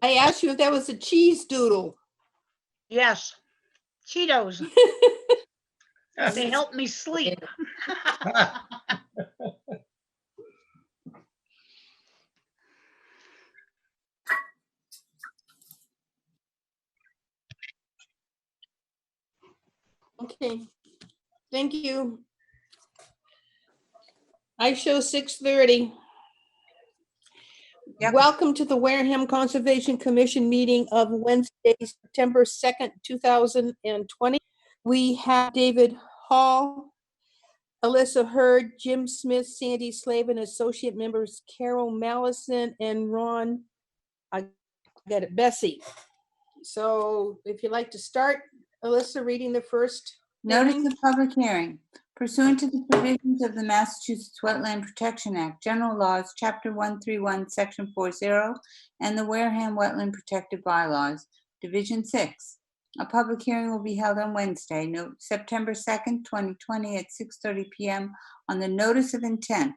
I asked you if that was a cheese doodle. Yes, Cheetos. They help me sleep. Okay, thank you. I show 6:30. Yep. Welcome to the Wareham Conservation Commission meeting of Wednesday, September 2nd, 2020. We have David Hall, Alyssa Hurd, Jim Smith, Sandy Slavin, associate members Carol Mallison, and Ron, I got it, Bessie. So if you'd like to start, Alyssa, reading the first. Notice hearing. of public hearing. Pursuant to the provisions of the Massachusetts Wetland Protection Act, General Laws, Chapter 131, Section 40, and the Wareham Wetland Protective Bylaws, Division 6. A public hearing will be held on Wednesday, September 2nd, 2020 at 6:30 p.m. on the Notice of Intent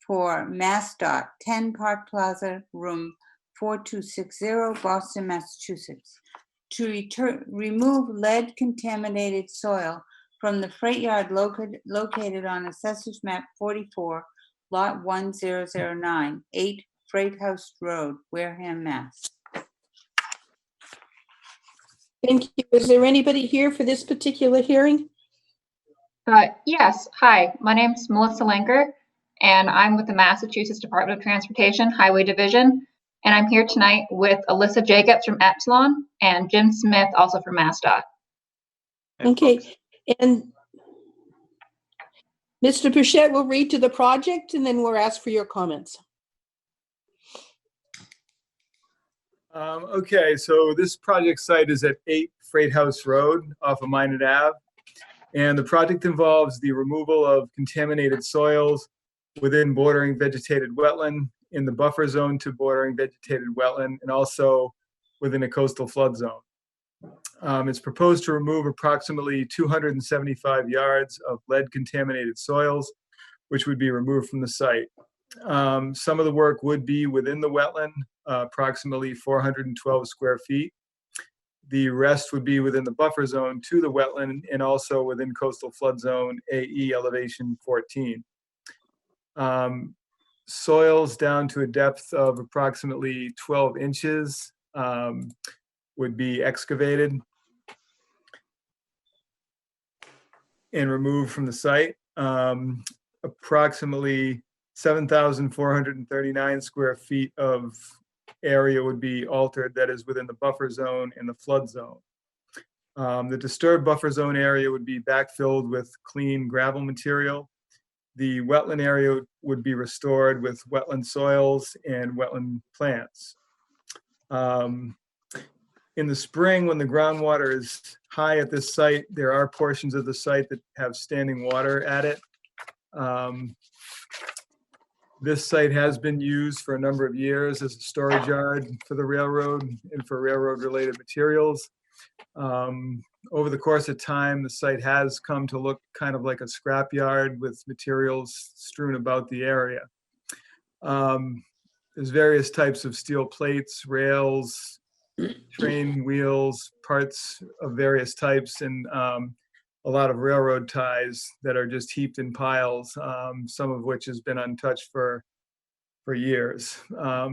for MassDOT 10 Park Plaza, Room 4260, Boston, Massachusetts, to remove lead-contaminated soil from the freight yard located on Assessors Map 44, Lot 1009, 8 Freight House Road, Wareham, Mass. Thank you. Is there anybody here for this particular hearing? Yes. Hi, my name's Melissa Lenker, and I'm with the Massachusetts Department of Transportation Highway Division. And I'm here tonight with Alyssa Jacobs from Epsilon and Jim Smith, also from MassDOT. Okay, and Mr. Pichette will read to the project and then we'll ask for your comments. Okay, so this project site is at 8 Freight House Road off of Minot Ave. And the project involves the removal of contaminated soils within bordering vegetated wetland, in the buffer zone to bordering vegetated wetland, and also within a coastal flood zone. It's proposed to remove approximately 275 yards of lead-contaminated soils, which would be removed from the site. Some of the work would be within the wetland, approximately 412 square feet. The rest would be within the buffer zone to the wetland and also within coastal flood zone AE elevation 14. Soils down to a depth of approximately 12 inches would be excavated and removed from the site. Approximately 7,439 square feet of area would be altered, that is within the buffer zone and the flood zone. The disturbed buffer zone area would be backfilled with clean gravel material. The wetland area would be restored with wetland soils and wetland plants. In the spring, when the groundwater is high at this site, there are portions of the site that have standing water at it. This site has been used for a number of years as a storage yard for the railroad and for railroad-related materials. Over the course of time, the site has come to look kind of like a scrapyard with materials strewn about the area. There's various types of steel plates, rails, train wheels, parts of various types, and a lot of railroad ties that are just heaped in piles, some of which has been untouched for years.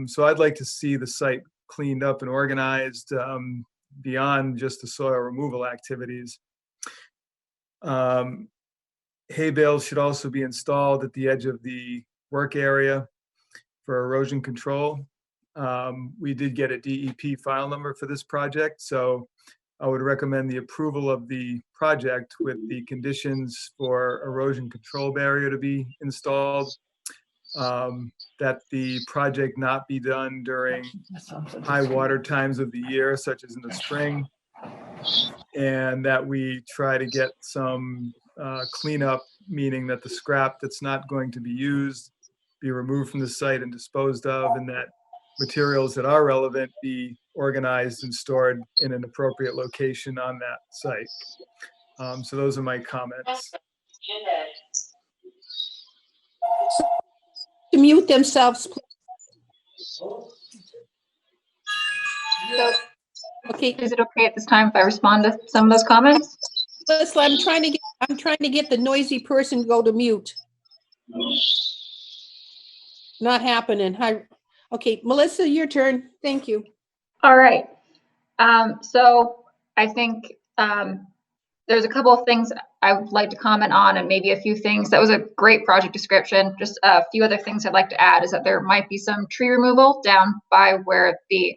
So I'd like to see the site cleaned up and organized beyond just the soil removal activities. Hay bales should also be installed at the edge of the work area for erosion control. We did get a DEP file number for this project, so I would recommend the approval of the project with the conditions for erosion control barrier to be installed, that the project not be done during high water times of the year, such as in the spring, and that we try to get some cleanup, meaning that the scrap that's not going to be used be removed from the site and disposed of, and that materials that are relevant be organized and stored in an appropriate location on that site. So those are my comments. To mute themselves, please. So Okay, is it okay at this time if I respond to some of those comments? Leslie, I'm trying to get the noisy person to go to mute. Not happening. Hi. Okay, Melissa, your turn. Thank you. All right. So I think there's a couple of things I would like to comment on, and maybe a few things. That was a great project description. Just a few other things I'd like to add is that there might be some tree removal down by where the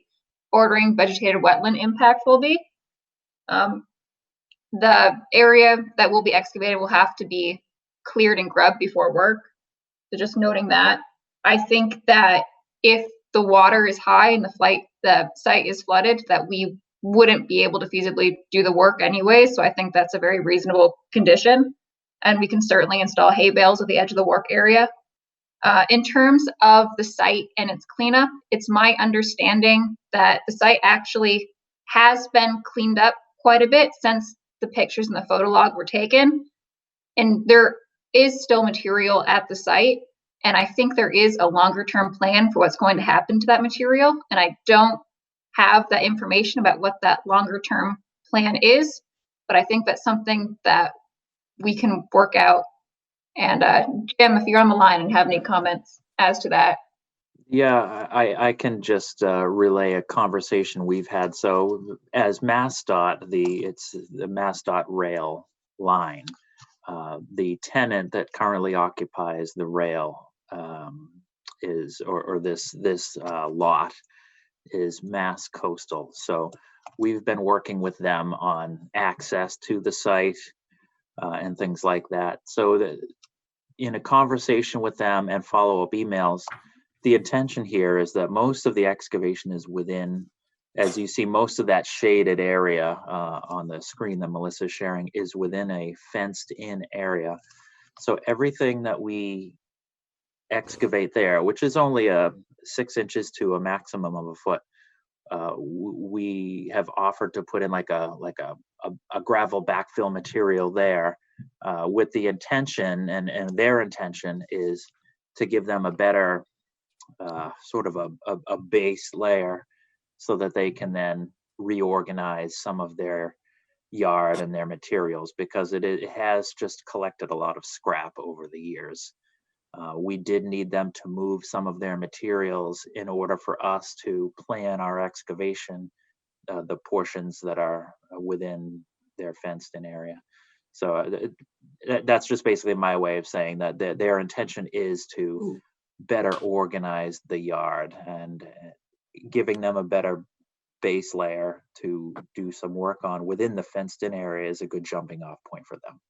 bordering vegetated wetland impact will be. The area that will be excavated will have to be cleared and grubbed before work. So just noting that. I think that if the water is high and the site is flooded, that we wouldn't be able to feasibly do the work anyway. So I think that's a very reasonable condition. And we can certainly install hay bales at the edge of the work area. In terms of the site and its cleanup, it's my understanding that the site actually has been cleaned up quite a bit since the pictures in the photo log were taken. And there is still material at the site. And I think there is a longer term plan for what's going to happen to that material. And I don't have that information about what that longer term plan is, but I think that's something that we can work out. And Jim, if you're on the line and have any comments as to that. Yeah, I can just relay a conversation we've had. So as MassDOT, it's the MassDOT rail line. The tenant that currently occupies the rail this lot is Mass Coastal. So we've been working with them on access to the site and things like that. So in a conversation with them and follow-up emails, the intention here is that most of the excavation is within, as you see, most of that shaded area on the screen that Melissa's sharing is within a fenced-in area. So everything that we excavate there, which is only 6 inches to a maximum of a foot, we have offered to put in like a gravel backfill material there with the intention, and their intention is to give them a better sort of a base layer so that they can then reorganize some of their yard and their materials, because it has just collected a lot of scrap over the years. We did need them to move some of their materials in order for us to plan our excavation, the portions that are within their fenced-in area. So that's just basically my way of saying that their intention is to better organize the yard, and giving them a better base layer to do some work on within the fenced-in area is a good jumping off point for them.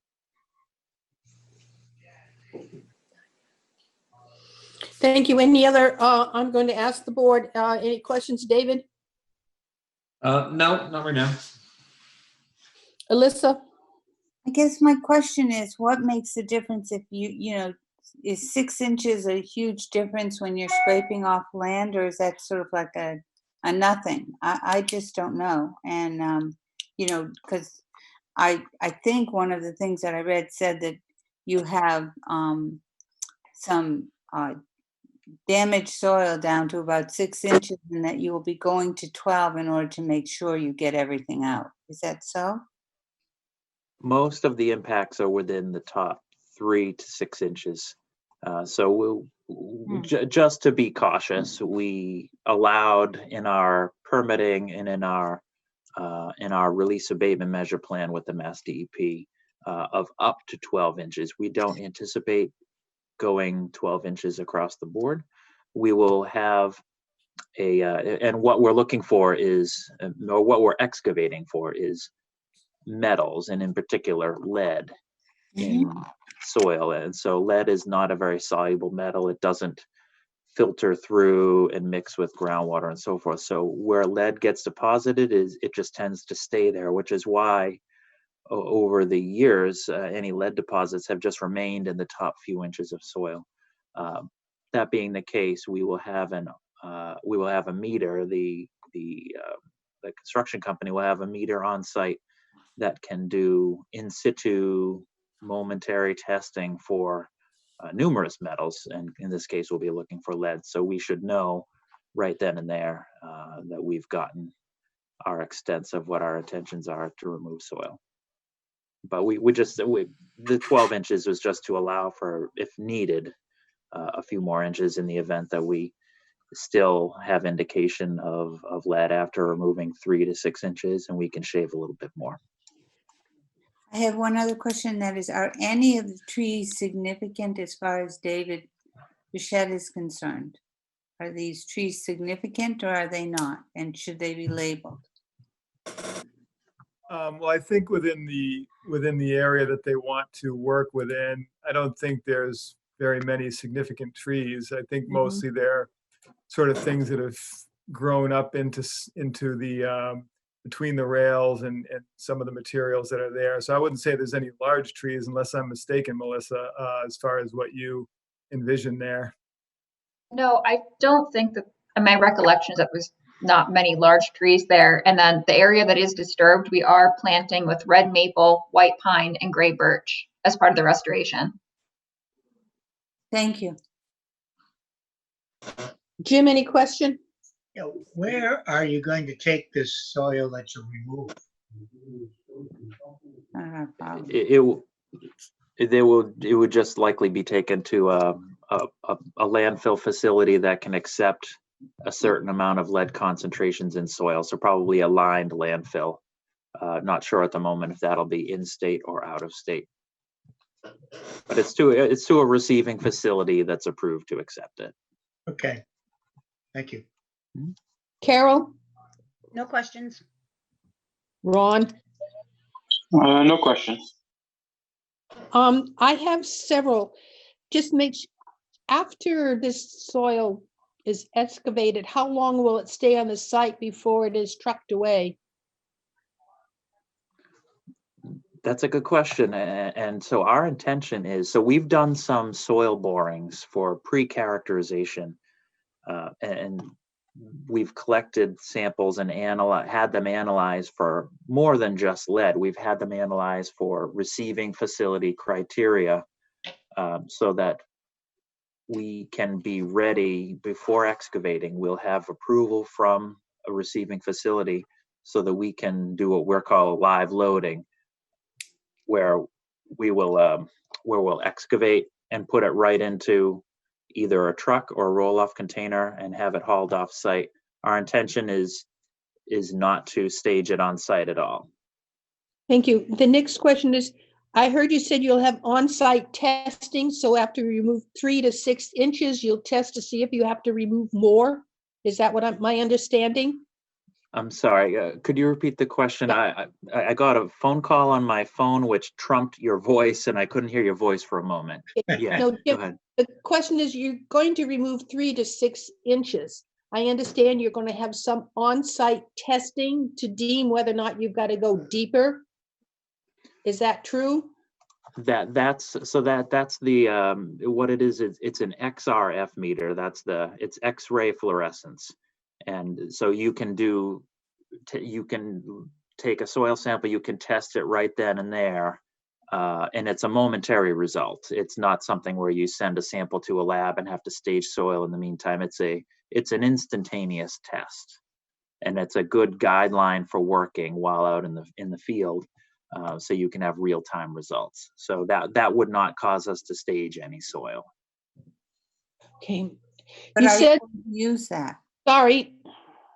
Thank you. Any other, I'm going to ask the board, any questions, David? No, not right now. Alyssa? I guess my question is, what makes the difference if is 6 inches a huge difference when you're scraping off land, or is that sort of like a nothing? I just don't know. And, because I think one of the things that I read said that you have some damaged soil down to about 6 inches, and that you will be going to 12 in order to make sure you get everything out. Is that so? Most of the impacts are within the top 3 to 6 inches. So just to be cautious, we allowed in our permitting and in our release abatement measure plan with the Mass DEP of up to 12 inches. We don't anticipate going 12 inches across the board. We will have and what we're looking for is, or what we're excavating for is metals, and in particular lead in soil. And so lead is not a very soluble metal. It doesn't filter through and mix with groundwater and so forth. So where lead gets deposited, it just tends to stay there, which is why over the years any lead deposits have just remained in the top few inches of soil. That being the case, we will have a meter. The construction company will have a meter on site that can do in situ momentary testing for numerous metals, and in this case we'll be looking for lead. So we should know right then and there that we've gotten our extents of what our intentions are to remove soil. But the 12 inches was just to allow for, if needed, a few more inches in the event that we still have indication of lead after removing 3 to 6 inches, and we can shave a little bit more. I have one other question, that is, are any of the trees significant as far as David Bichette is concerned? Are these trees significant or are they not? And should they be labeled? Well, I think within the area that they want to work within, I don't think there's very many significant trees. I think mostly they're sort of things that have grown up into the between the rails and some of the materials that are there. So I wouldn't say there's any large trees, unless I'm mistaken, Melissa, as far as what you envision there. No, I don't think that, in my recollection is that there's not many large trees there. And then the area that is disturbed, we are planting with red maple, white pine, and gray birch as part of the restoration. Thank you. Jim, any question? Yeah, where are you going to take this soil that you remove? It would just likely be taken to a landfill facility that can accept a certain amount of lead concentrations in soil. So probably a lined landfill. Not sure at the moment if that'll be in state or out of state. But it's to a receiving facility that's approved to accept it. Okay, thank you. Carol? No questions. Ron? No questions. I have several. Just after this soil is excavated, how long will it stay on the site before it is trucked away? That's a good question. And so our intention is, so we've done some soil borings for pre-characterization, and we've collected samples and had them analyzed for more than just lead. We've had them analyzed for receiving facility criteria, so that we can be ready before excavating. We'll have approval from a receiving facility so that we can do what we're called live loading, where we'll excavate and put it right into either a truck or a roll-off container and have it hauled off site. Our intention is not to stage it on site at all. Thank you. The next question is, I heard you said you'll have on-site testing. So after you remove 3 to 6 inches, you'll test to see if you have to remove more. Is that what my understanding? I'm sorry, could you repeat the question? Yeah. I got a phone call on my phone which trumped your voice, and I couldn't hear your voice for a moment. Yeah, No, go Jim, ahead. the question is, you're going to remove 3 to 6 inches. I understand you're going to have some on-site testing to deem whether or not you've got to go deeper. Is that true? That's the what it is. It's an XRF meter. It's X-ray fluorescence, and so you can take a soil sample, you can test it right then and there, and it's a momentary result. It's not something where you send a sample to a lab and have to stage soil in the meantime. It's an instantaneous test, and it's a good guideline for working while out in the field. So you can have real-time results. So that would not cause us to stage any soil. Okay. But You are said, you going to use that? sorry,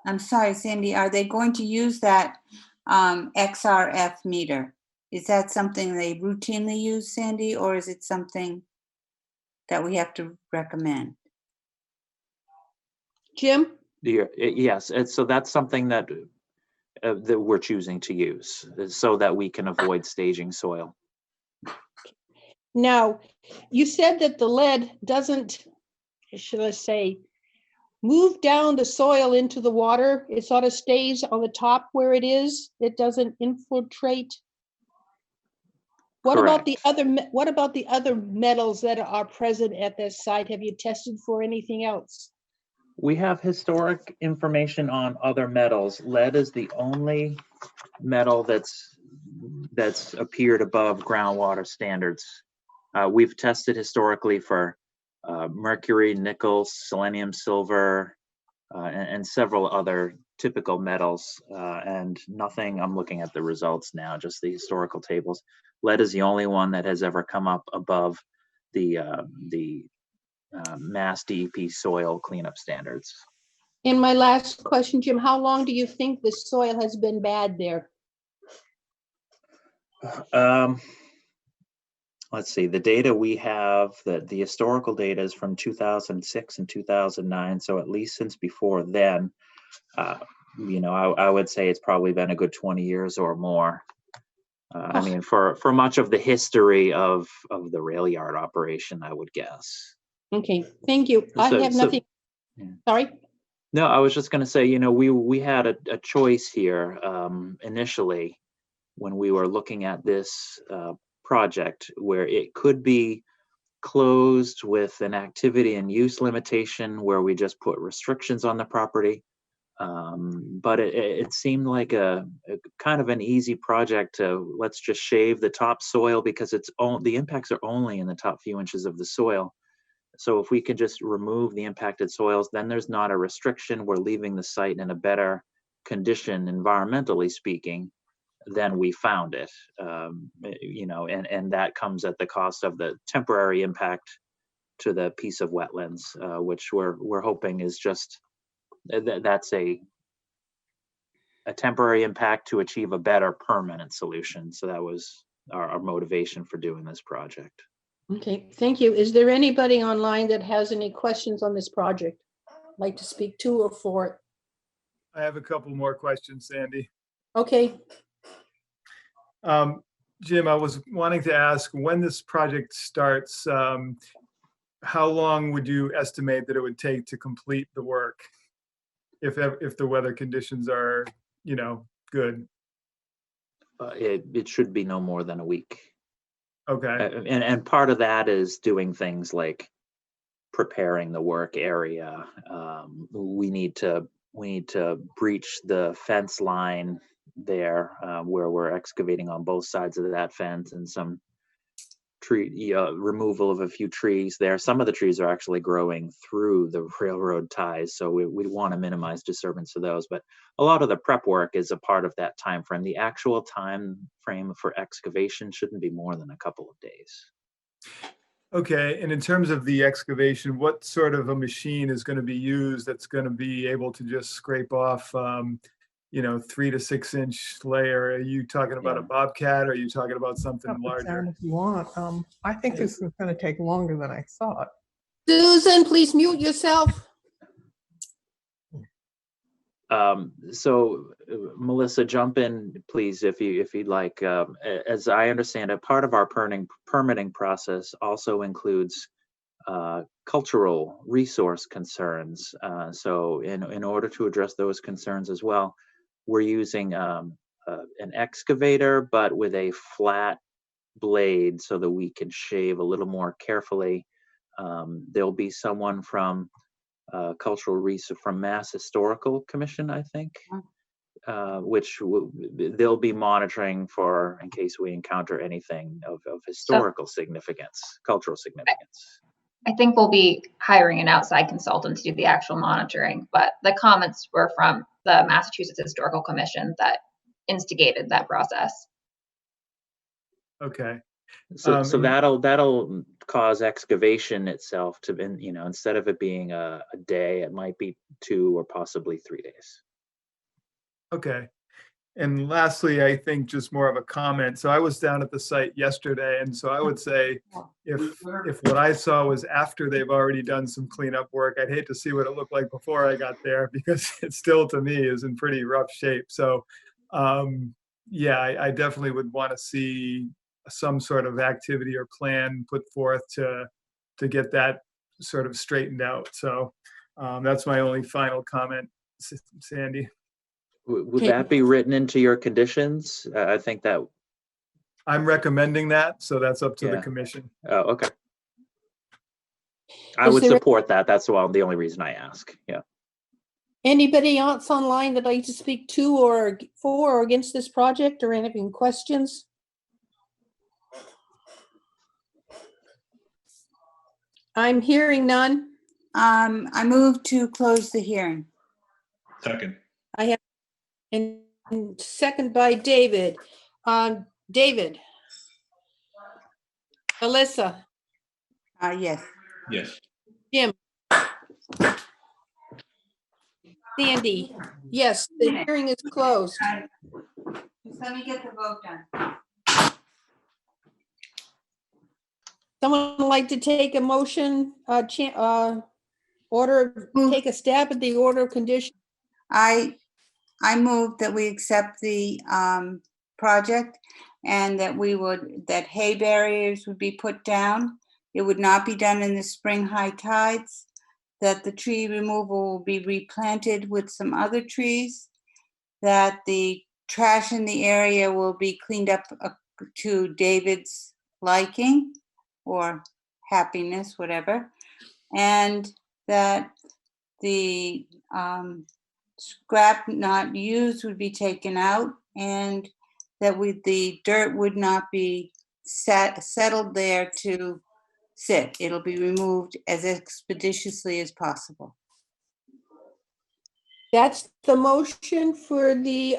I'm sorry, Sandy, are they going to use that XRF meter? Is that something they routinely use, Sandy, or is it something that we have to recommend? Jim? Yes, so that's something that we're choosing to use so that we can avoid staging soil. Now, you said that the lead doesn't, should I say, move down the soil into the water. It sort of stays on the top where it is. It doesn't infiltrate. What about the other metals that are present at this site? Have you tested for anything else? We have historic information on other metals. Lead is the only metal that's appeared above groundwater standards. We've tested historically for mercury, nickel, selenium, silver, and several other typical metals, and nothing, I'm looking at the results now, just the historical tables. Lead is the only one that has ever come up above the Mass DEP soil cleanup standards. And my last question, Jim, how long do you think the soil has been bad there? Let's see, the data we have, the historical data is from 2006 and 2009, so at least since before then, I would say it's probably been a good 20 years or more. I mean, for much of the history of the rail yard operation, I would guess. Okay, thank you. I have nothing. Yeah. Sorry. No, I was just going to say, we had a choice here initially when we were looking at this project, where it could be closed with an activity and use limitation where we just put restrictions on the property. But it seemed like a kind of an easy project to, let's just shave the topsoil, because the impacts are only in the top few inches of the soil. So if we can just remove the impacted soils, then there's not a restriction. We're leaving the site in a better condition, environmentally speaking, than we found it. And that comes at the cost of the temporary impact to the piece of wetlands, which we're hoping is just, that's a temporary impact to achieve a better permanent solution. So that was our motivation for doing this project. Okay, thank you. Is there anybody online that has any questions on this project? Like to speak to or for it? I have a couple more questions, Sandy. Okay, Jim, I was wanting to ask, when this project starts, how long would you estimate that it would take to complete the work? If the weather conditions are, good? It should be no more than a week. Okay, And part of that is doing things like preparing the work area. We need to breach the fence line there, where we're excavating on both sides of that fence, and some tree removal of a few trees there. Some of the trees are actually growing through the railroad ties, so we want to minimize disturbance of those. But a lot of the prep work is a part of that time frame. The actual time frame for excavation shouldn't be more than a couple of days. okay. And in terms of the excavation, what sort of a machine is going to be used that's going to be able to just scrape off 3 to 6 inch layer? Are you talking about a bobcat, or are you talking about something Up and larger? down if you want. I think this is going to take longer than I thought. Susan, please mute yourself. So Melissa, jump in, please, if you'd like. As I understand it, part of our permitting process also includes cultural resource concerns. So in order to address those concerns as well, we're using an excavator, but with a flat blade so that we can shave a little more carefully. There'll be someone from cultural research from Mass Historical Commission, I think, which they'll be monitoring for in case we encounter anything of historical significance, cultural significance. I think we'll be hiring an outside consultant to do the actual monitoring, but the comments were from the Massachusetts Historical Commission that instigated that process. Okay. So that'll cause excavation itself to, instead of it being a day, it might be 2 or possibly 3 days. Okay. And lastly, I think just more of a comment. So I was down at the site yesterday, and so I would say if what I saw was after they've already done some cleanup work, I'd hate to see what it looked like before I got there, because it still, to me, is in pretty rough shape. So I definitely would want to see some sort of activity or plan put forth to get that sort of straightened out. So that's my only final comment, Sandy. Would that be written into your conditions? I think that I'm recommending that, so that's up to the commission. Oh, okay. I would support that. That's the only reason I ask. Yeah. Anybody else online that like to speak to or for or against this project, or any questions? I'm hearing none. I move to close the hearing. Second. And second by David. David. Alyssa, Yes. Yes. Jim, Sandy. Yes, the hearing is closed. Just let me get the vote done. Someone would like to take a motion, take a stab at the order of condition? I move that we accept the project and that hay barriers would be put down. It would not be done in the spring high tides, that the tree removal will be replanted with some other trees, that the trash in the area will be cleaned up to David's liking or happiness, whatever, and that the scrap not used would be taken out, and that the dirt would not be settled there to sit. It'll be removed as expeditiously as possible. That's the motion for the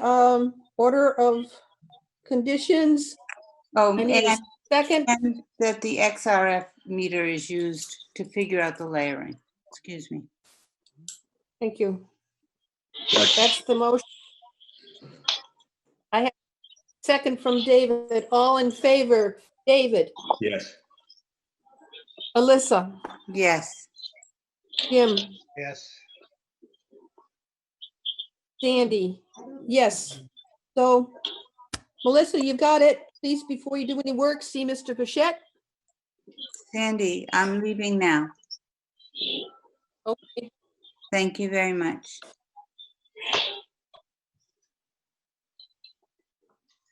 order of conditions. Oh, I need a and second. that the XRF meter is used to figure out the layering. Excuse me. Thank you. That's the motion. I have a second from David. All in favor? David, Yes. Alyssa, Yes. Jim, Yes. Sandy. Yes. So, Melissa, you got it. Please, before you do any work, see Mr. Bichette. Sandy, I'm leaving now. Okay. Thank you very much.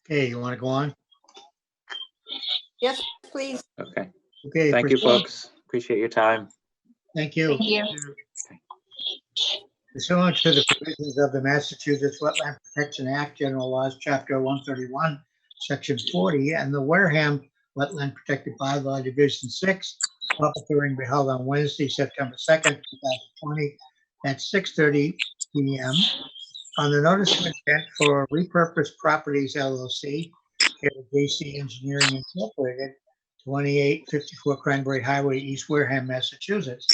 Okay, you want to go on? Yes, please. Okay. Okay. Thank you, pursuant- folks. Appreciate your time. Thank you. Thank you. Pursuant to the provisions of the Massachusetts Wetland Protection Act, General Laws, Chapter 131, Section 40, and the Wareham Wetland Protected Bylaw, Division 6, public hearing will be held on Wednesday, September 2nd, 2020, at 6:30 p.m. on the notice of intent for Repurposed Properties LLC, care of JC Engineering Incorporated, 2854 Cranberry Highway, East Wareham, Massachusetts,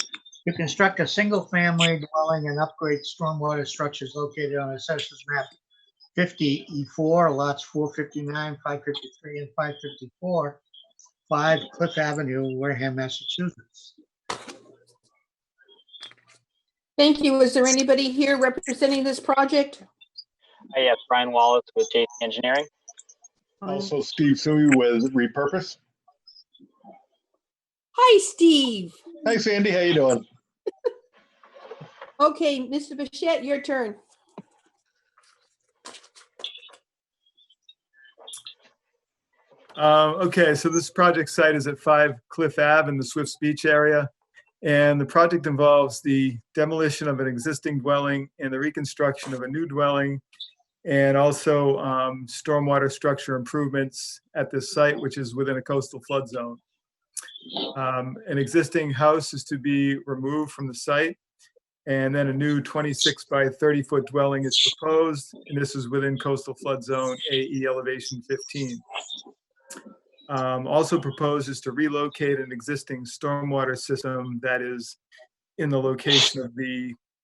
to construct a single-family dwelling and upgrade stormwater structures located on Assessors Map 50E4, lots 459, 553, and 554, 5 Cliff Avenue, Wareham, Massachusetts. Thank you. Is there anybody here representing this project? Yes, Brian Wallace with JC Engineering. Also, Steve Sui with Repurpose. Hi, Steve. Hey, Sandy, how you doing? Okay, Mr. Bichette, your turn. Okay, so this project site is at 5 Cliff Ave in the Swifts Beach area. And the project involves the demolition of an existing dwelling and the reconstruction of a new dwelling, and also stormwater structure improvements at this site, which is within a coastal flood zone. An existing house is to be removed from the site, and then a new 26 by 30 foot dwelling is proposed, and this is within coastal flood zone AE elevation 15. Also proposed is to relocate an existing stormwater system that is in the location of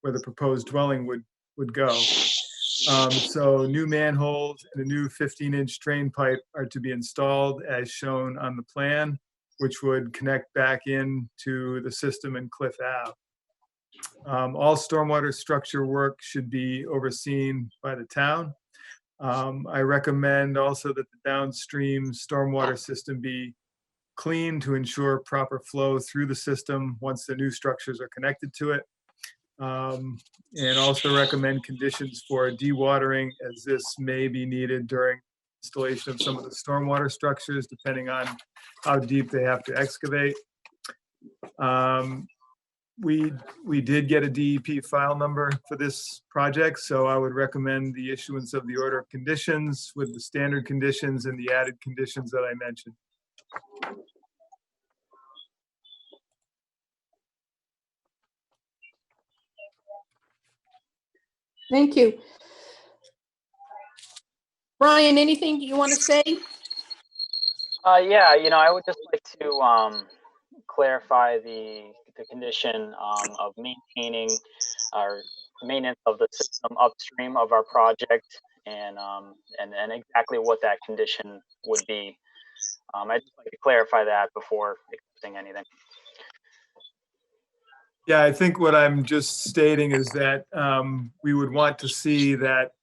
where the proposed dwelling would go. So new manholes and a new 15-inch drain pipe are to be installed as shown on the plan, which would connect back into the system in Cliff Ave. All stormwater structure work should be overseen by the town. I recommend also that the downstream stormwater system be cleaned to ensure proper flow through the system once the new structures are connected to it. And also recommend conditions for dewatering, as this may be needed during installation of some of the stormwater structures, depending on how deep they have to excavate. We did get a DEP file number for this project, so I would recommend the issuance of the order of conditions with the standard conditions and the added conditions that I mentioned. Thank you. Brian, anything you want to say? Yeah, I would just like to clarify the condition of maintaining our maintenance of the system upstream of our project, and exactly what that condition would be. I'd just like to clarify that before accepting anything. Yeah, I think what I'm just stating is that we would want to see that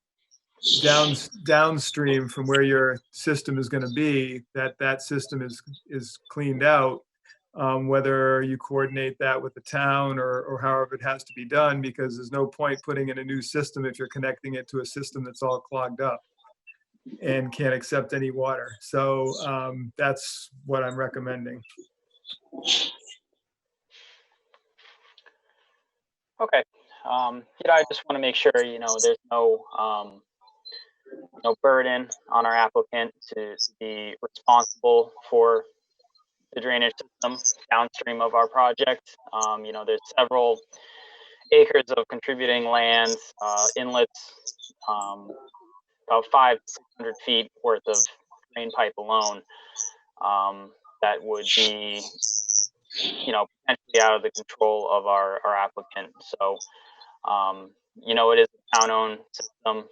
downstream from where your system is going to be, that system is cleaned out, whether you coordinate that with the town or however it has to be done, because there's no point putting in a new system if you're connecting it to a system that's all clogged up and can't accept any water. So that's what I'm recommending. Okay. I just want to make sure, there's no burden on our applicant to be responsible for the drainage system downstream of our project. There's several acres of contributing lands, inlets, about 500 to 600 feet worth of drain pipe alone, that would be, potentially out of the control of our applicant. So, it is a town-owned system.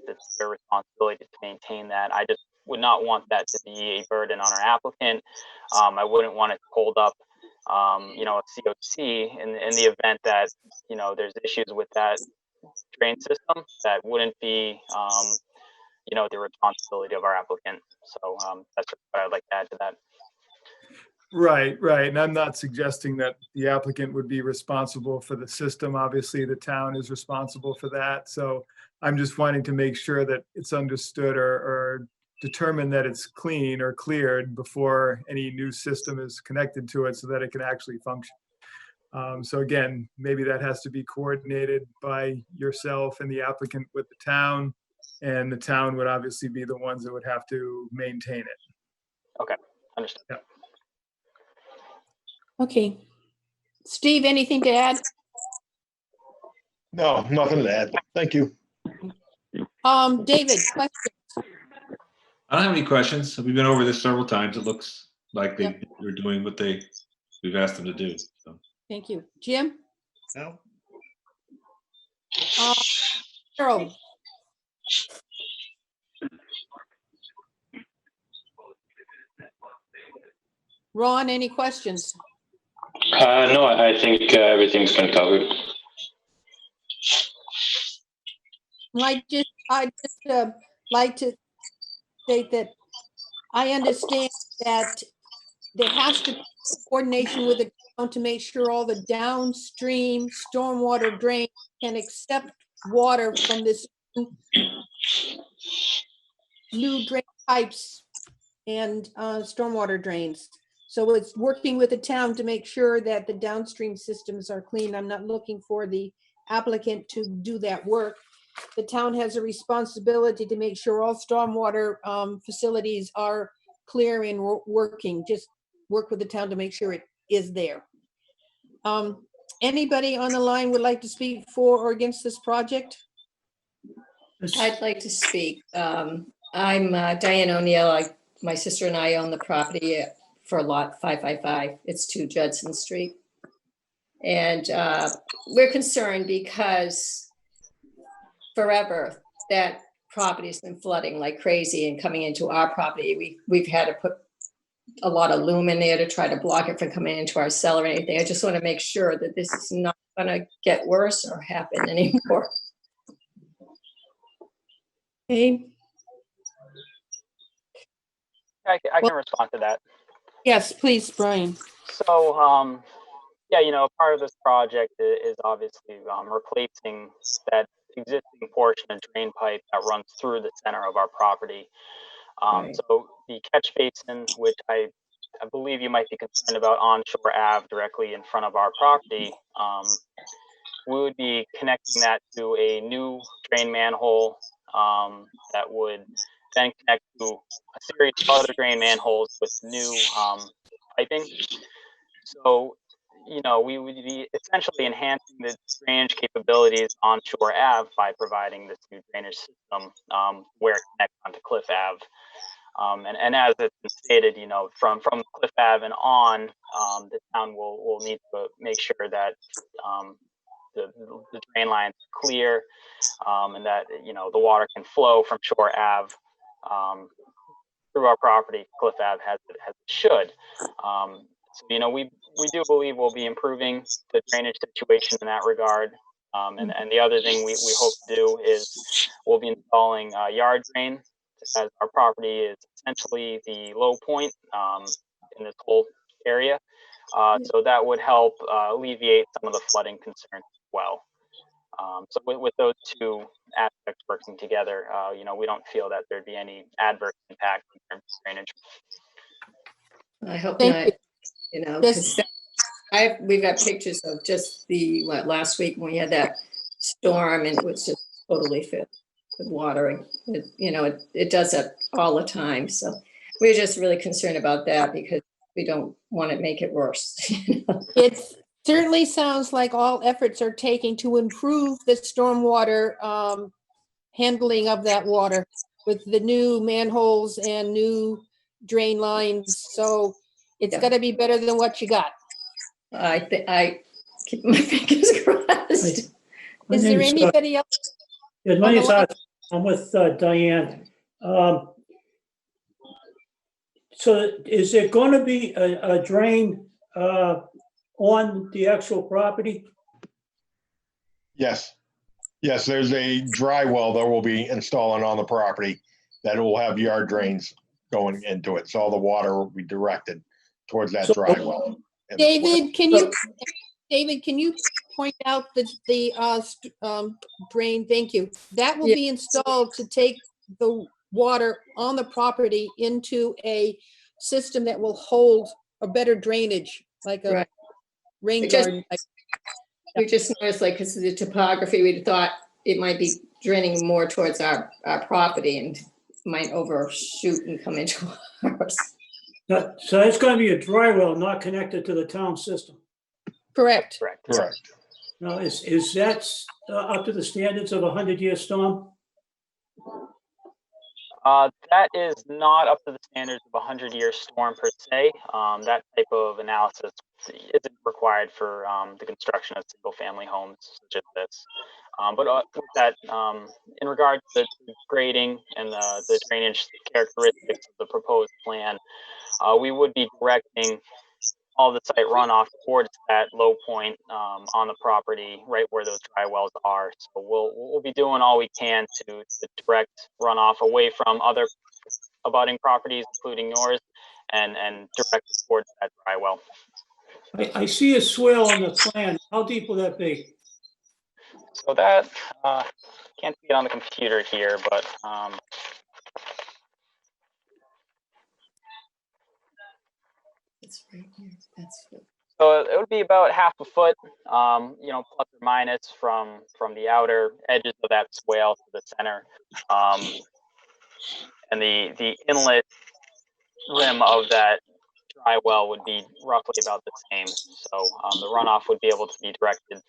It's their responsibility to maintain that. I just would not want that to be a burden on our applicant. I wouldn't want it to hold up, a COC in the event that, there's issues with that drain system. That wouldn't be, the responsibility of our applicant. So that's what I'd like to add to that. Right. And I'm not suggesting that the applicant would be responsible for the system. Obviously, the town is responsible for that. So I'm just wanting to make sure that it's understood or determined that it's clean or cleared before any new system is connected to it so that it can actually function. So again, maybe that has to be coordinated by yourself and the applicant with the town, and the town would obviously be the ones that would have to maintain it. Okay, understood. Yeah. Okay. Steve, anything to add? No, nothing to add. Thank you. David, question? I don't have any questions. We've been over this several times. It looks like Yep. they're doing what we've asked them to do. So. Thank you. Jim? No. Harold? Ron, any questions? No, I think everything's been covered. I just like to state that I understand that there has to be coordination with the town to make sure all the downstream stormwater drain can accept water from this new drain pipes and stormwater drains. So it's working with the town to make sure that the downstream systems are clean. I'm not looking for the applicant to do that work. The town has a responsibility to make sure all stormwater facilities are clear and working. Just work with the town to make sure it is there. Anybody on the line would like to speak for or against this project? I'd like to speak. I'm Diane O'Neill. My sister and I own the property for lot 555. It's 2 Judson Street. And we're concerned because forever that property's been flooding like crazy and coming into our property. We've had to put a lot of loom in there to try to block it from coming into our cellar or anything. I just want to make sure that this is not going to get worse or happen anymore. Okay. I can respond to that. Yes, please, Brian. So, part of this project is obviously replacing that existing portion of drain pipe that runs through the center of our property. Right. So the catch basin, which I believe you might be concerned about on Shore Ave directly in front of our property, we would be connecting that to a new drain manhole that would then connect to a series of other drain manholes with new piping. So, we would be essentially enhancing the drainage capabilities on Shore Ave by providing this new drainage system where it connects onto Cliff Ave. And as it's been stated, from Cliff Ave and on, the town will need to make sure that the drain lines are clear, and that the water can flow from Shore Ave through our property. Cliff Ave has it should. So we do believe we'll be improving the drainage situation in that regard. And the other thing we hope to do is we'll be installing yard drain, as our property is essentially the low point in this whole area. So that would help alleviate some of the flooding concerns as well. So with those two aspects working together, we don't feel that there'd be any adverse impact in terms of drainage. I hope Thank not, Yes. 'cause we've got pictures of just last week when we had that storm and it was just totally filled with water. It does that all the time. So we're just really concerned about that because we don't want to make it worse. It certainly sounds like all efforts are taking to improve the stormwater handling of that water with the new manholes and new drain lines. So it's got to be better than what you got. I keep my fingers crossed. Is there anybody else? Yeah, my name's Art. I'm with Diane. So is there going to be a drain on the actual property? Yes. Yes, there's a dry well that we'll be installing on the property that will have yard drains going into it. So all the water will be directed towards that dry well. David, can you point out the drain? Thank you. That will be installed to take the water on the property into a system that will hold a better drainage, like a rain garden. We just noticed, because of the topography, we thought it might be draining more towards our property and might overshoot and come into ours. So it's going to be a dry well, not connected to the town system. Correct. Correct. Now, is that up to the standards of a 100-year storm? That is not up to the standards of a 100-year storm per se. That type of analysis isn't required for the construction of single-family homes such as this. But with that, in regard to the grading and the drainage characteristics of the proposed plan, we would be directing all the site runoff towards that low point on the property, right where those dry wells are. So we'll be doing all we can to direct runoff away from other abutting properties, including yours, and direct it towards that dry well. I see a swale on the plan. How deep will that be? So that can't see it on the computer here, but It's right here. so it would be about half a foot, plus or minus from the outer edges of that swale to the center, and the inlet rim of that dry well would be roughly about the same. So the runoff would be able to be directed,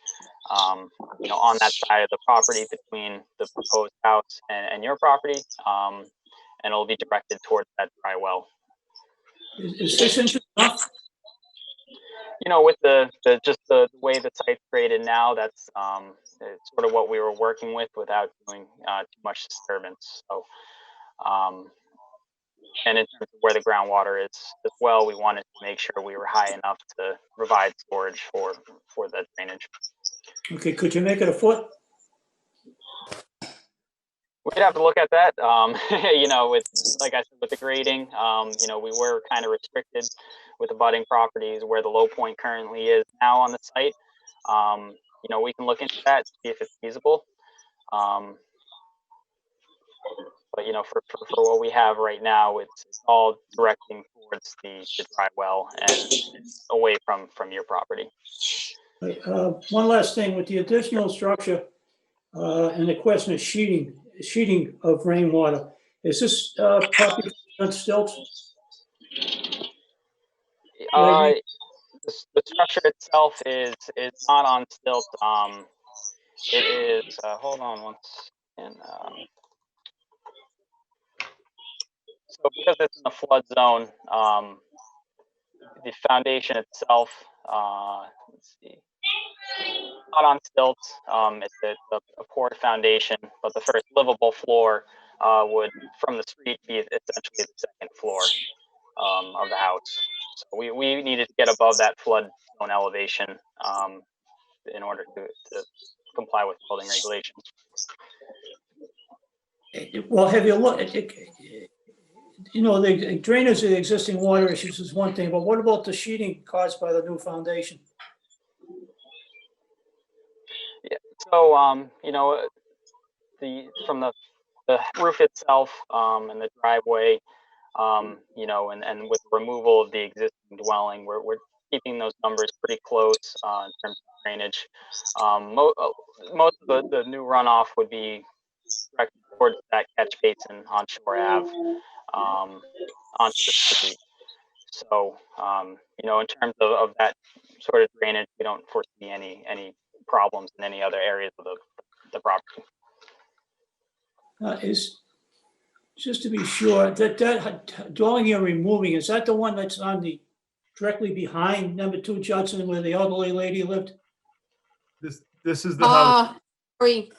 on that side of the property between the proposed house and your property, and it'll be directed towards that dry well. Is 6 inches enough? With the way the site's graded now, that's it's sort of what we were working with without doing too much disturbance. So, and in terms of where the groundwater is as well, we wanted to make sure we were high enough to provide storage for that drainage. Okay, could you make it a foot? We'd have to look at that. With, like I said, with the grading, we were kind of restricted with the abutting properties where the low point currently is now on the site. We can look into that, see if it's feasible. But for what we have right now, it's all directing towards the dry well and away from your property. One last thing with the additional structure and the question of sheeting of rainwater. Is this property on stilts? the structure itself is not on stilts. It is, hold on one second. So because it's in the flood zone, the foundation itself, let's see, not on stilts. It's a poured foundation, but the first livable floor would, from the street, be essentially the second floor of the house. So we needed to get above that flood zone elevation in order to comply with building regulations. Well, have you looked, you know, the drainage of the existing water issues is one thing, but what about the sheeting caused by the new foundation? Yeah, so you know, from the roof itself and the driveway, you know, and with removal of the existing dwelling, we're keeping those numbers pretty close in terms of drainage. Most of the new runoff would be directed towards that catch basin on Shore Ave onto the street. So, you know, in terms of that sort of drainage, we don't foresee any problems in any other areas of the property. Is, just to be sure, that dwelling you're removing, is that the one that's on the, directly behind number 2 Judson where the elderly lady lived? This is the house. Sorry.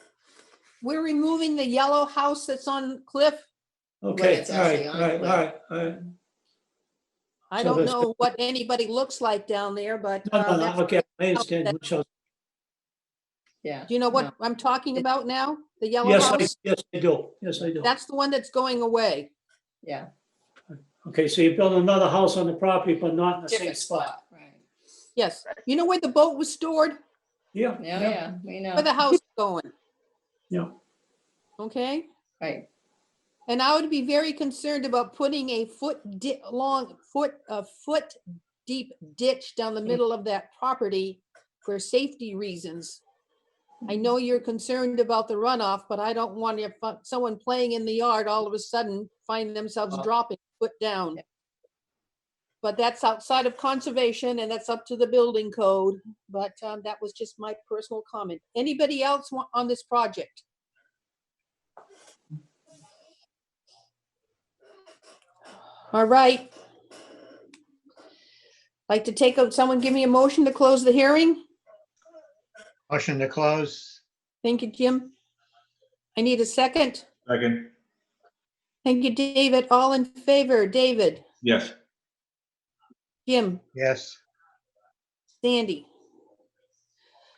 We're removing the yellow house that's on Cliff. Okay, it's all right, actually on all right, Cliff. all right. I So don't that's- know what anybody looks like down there, but No, that's, okay, I understand which house. Yeah. do you know what no. I'm talking about now? The yellow Yes, house? yes, I do, yes, I do. That's the one that's going away. Yeah. Okay, so you build another house on the property, but not in the same Different spot. spot, right. Yes. You know where the boat was stored? Yeah, Yeah, we know. Where the house is going, yeah. okay? Right. And I would be very concerned about putting a foot deep ditch down the middle of that property for safety reasons. I know you're concerned about the runoff, but I don't want someone playing in the yard all of a sudden find themselves dropping foot down. But that's outside of conservation and that's up to the building code. But that was just my personal comment. Anybody else on this project? All right. Like to take out, someone give me a motion to close the hearing? Motion to close. Thank you, Jim. I need a second. Second. Thank you, David. All in favor? David, Yes. Jim, Yes. Sandy.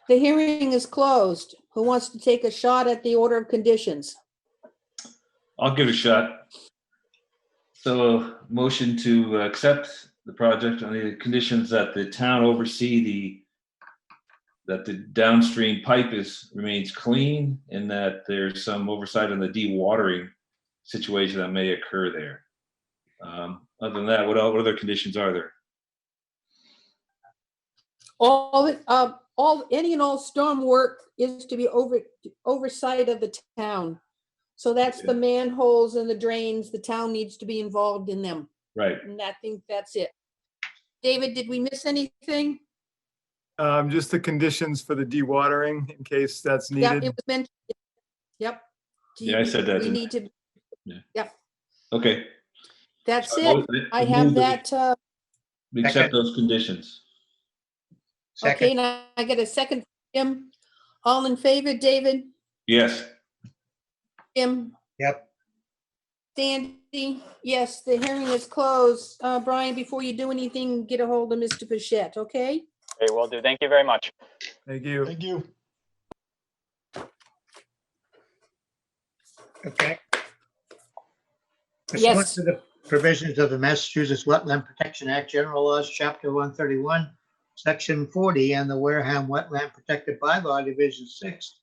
The hearing is closed. Who wants to take a shot at the order of conditions? I'll give it a shot. So motion to accept the project on the conditions that the town oversee that the downstream pipe remains clean and that there's some oversight on the dewatering situation that may occur there. Other than that, what other conditions are there? Any and all storm work is to be oversight of the town. So that's the manholes and the drains. The town needs to be involved in them. Right. And I think that's it. David, did we miss anything? Just the conditions for the dewatering in case that's Yeah, needed. it was mentioned. Yep. Yeah, I said that, We didn't need to, Yeah. yep, Okay. that's So it. I have that, We accept those conditions. okay, Second. now I get a second, Jim. All in favor, David, Yes. Jim, Yep. Sandy? Yes, the hearing is closed. Brian, before you do anything, get a hold of Mr. Pichette, okay? Okay, will do. Thank you very much. Thank you. Thank you. Okay. Yes. Pursuant to the provisions of the Massachusetts Wetland Protection Act, General Laws, Chapter 131, Section 40, and the Wareham Wetland Protected Bylaw, Division 6,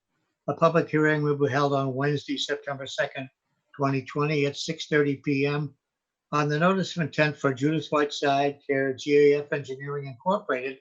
a public hearing will be held on Wednesday, September 2nd, 2020 at 6:30 p.m. on the notice of intent for Judith Whiteside, care of GAF Engineering Incorporated,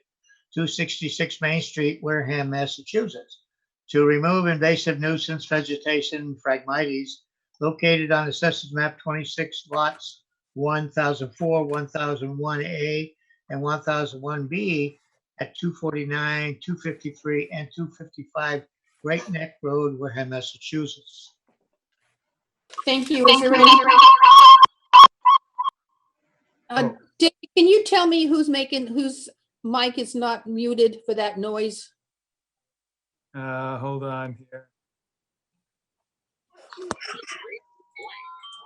266 Main Street, Wareham, Massachusetts, to remove invasive nuisance vegetation, Phragmites, located on Assessors Map 26, lots 1004, 1001A, and 1001B at 249, 253, and 255 Great Neck Road, Wareham, Massachusetts. Thank you. Is there any? Dave, can you tell me whose mic is not muted for that noise? Hold on here.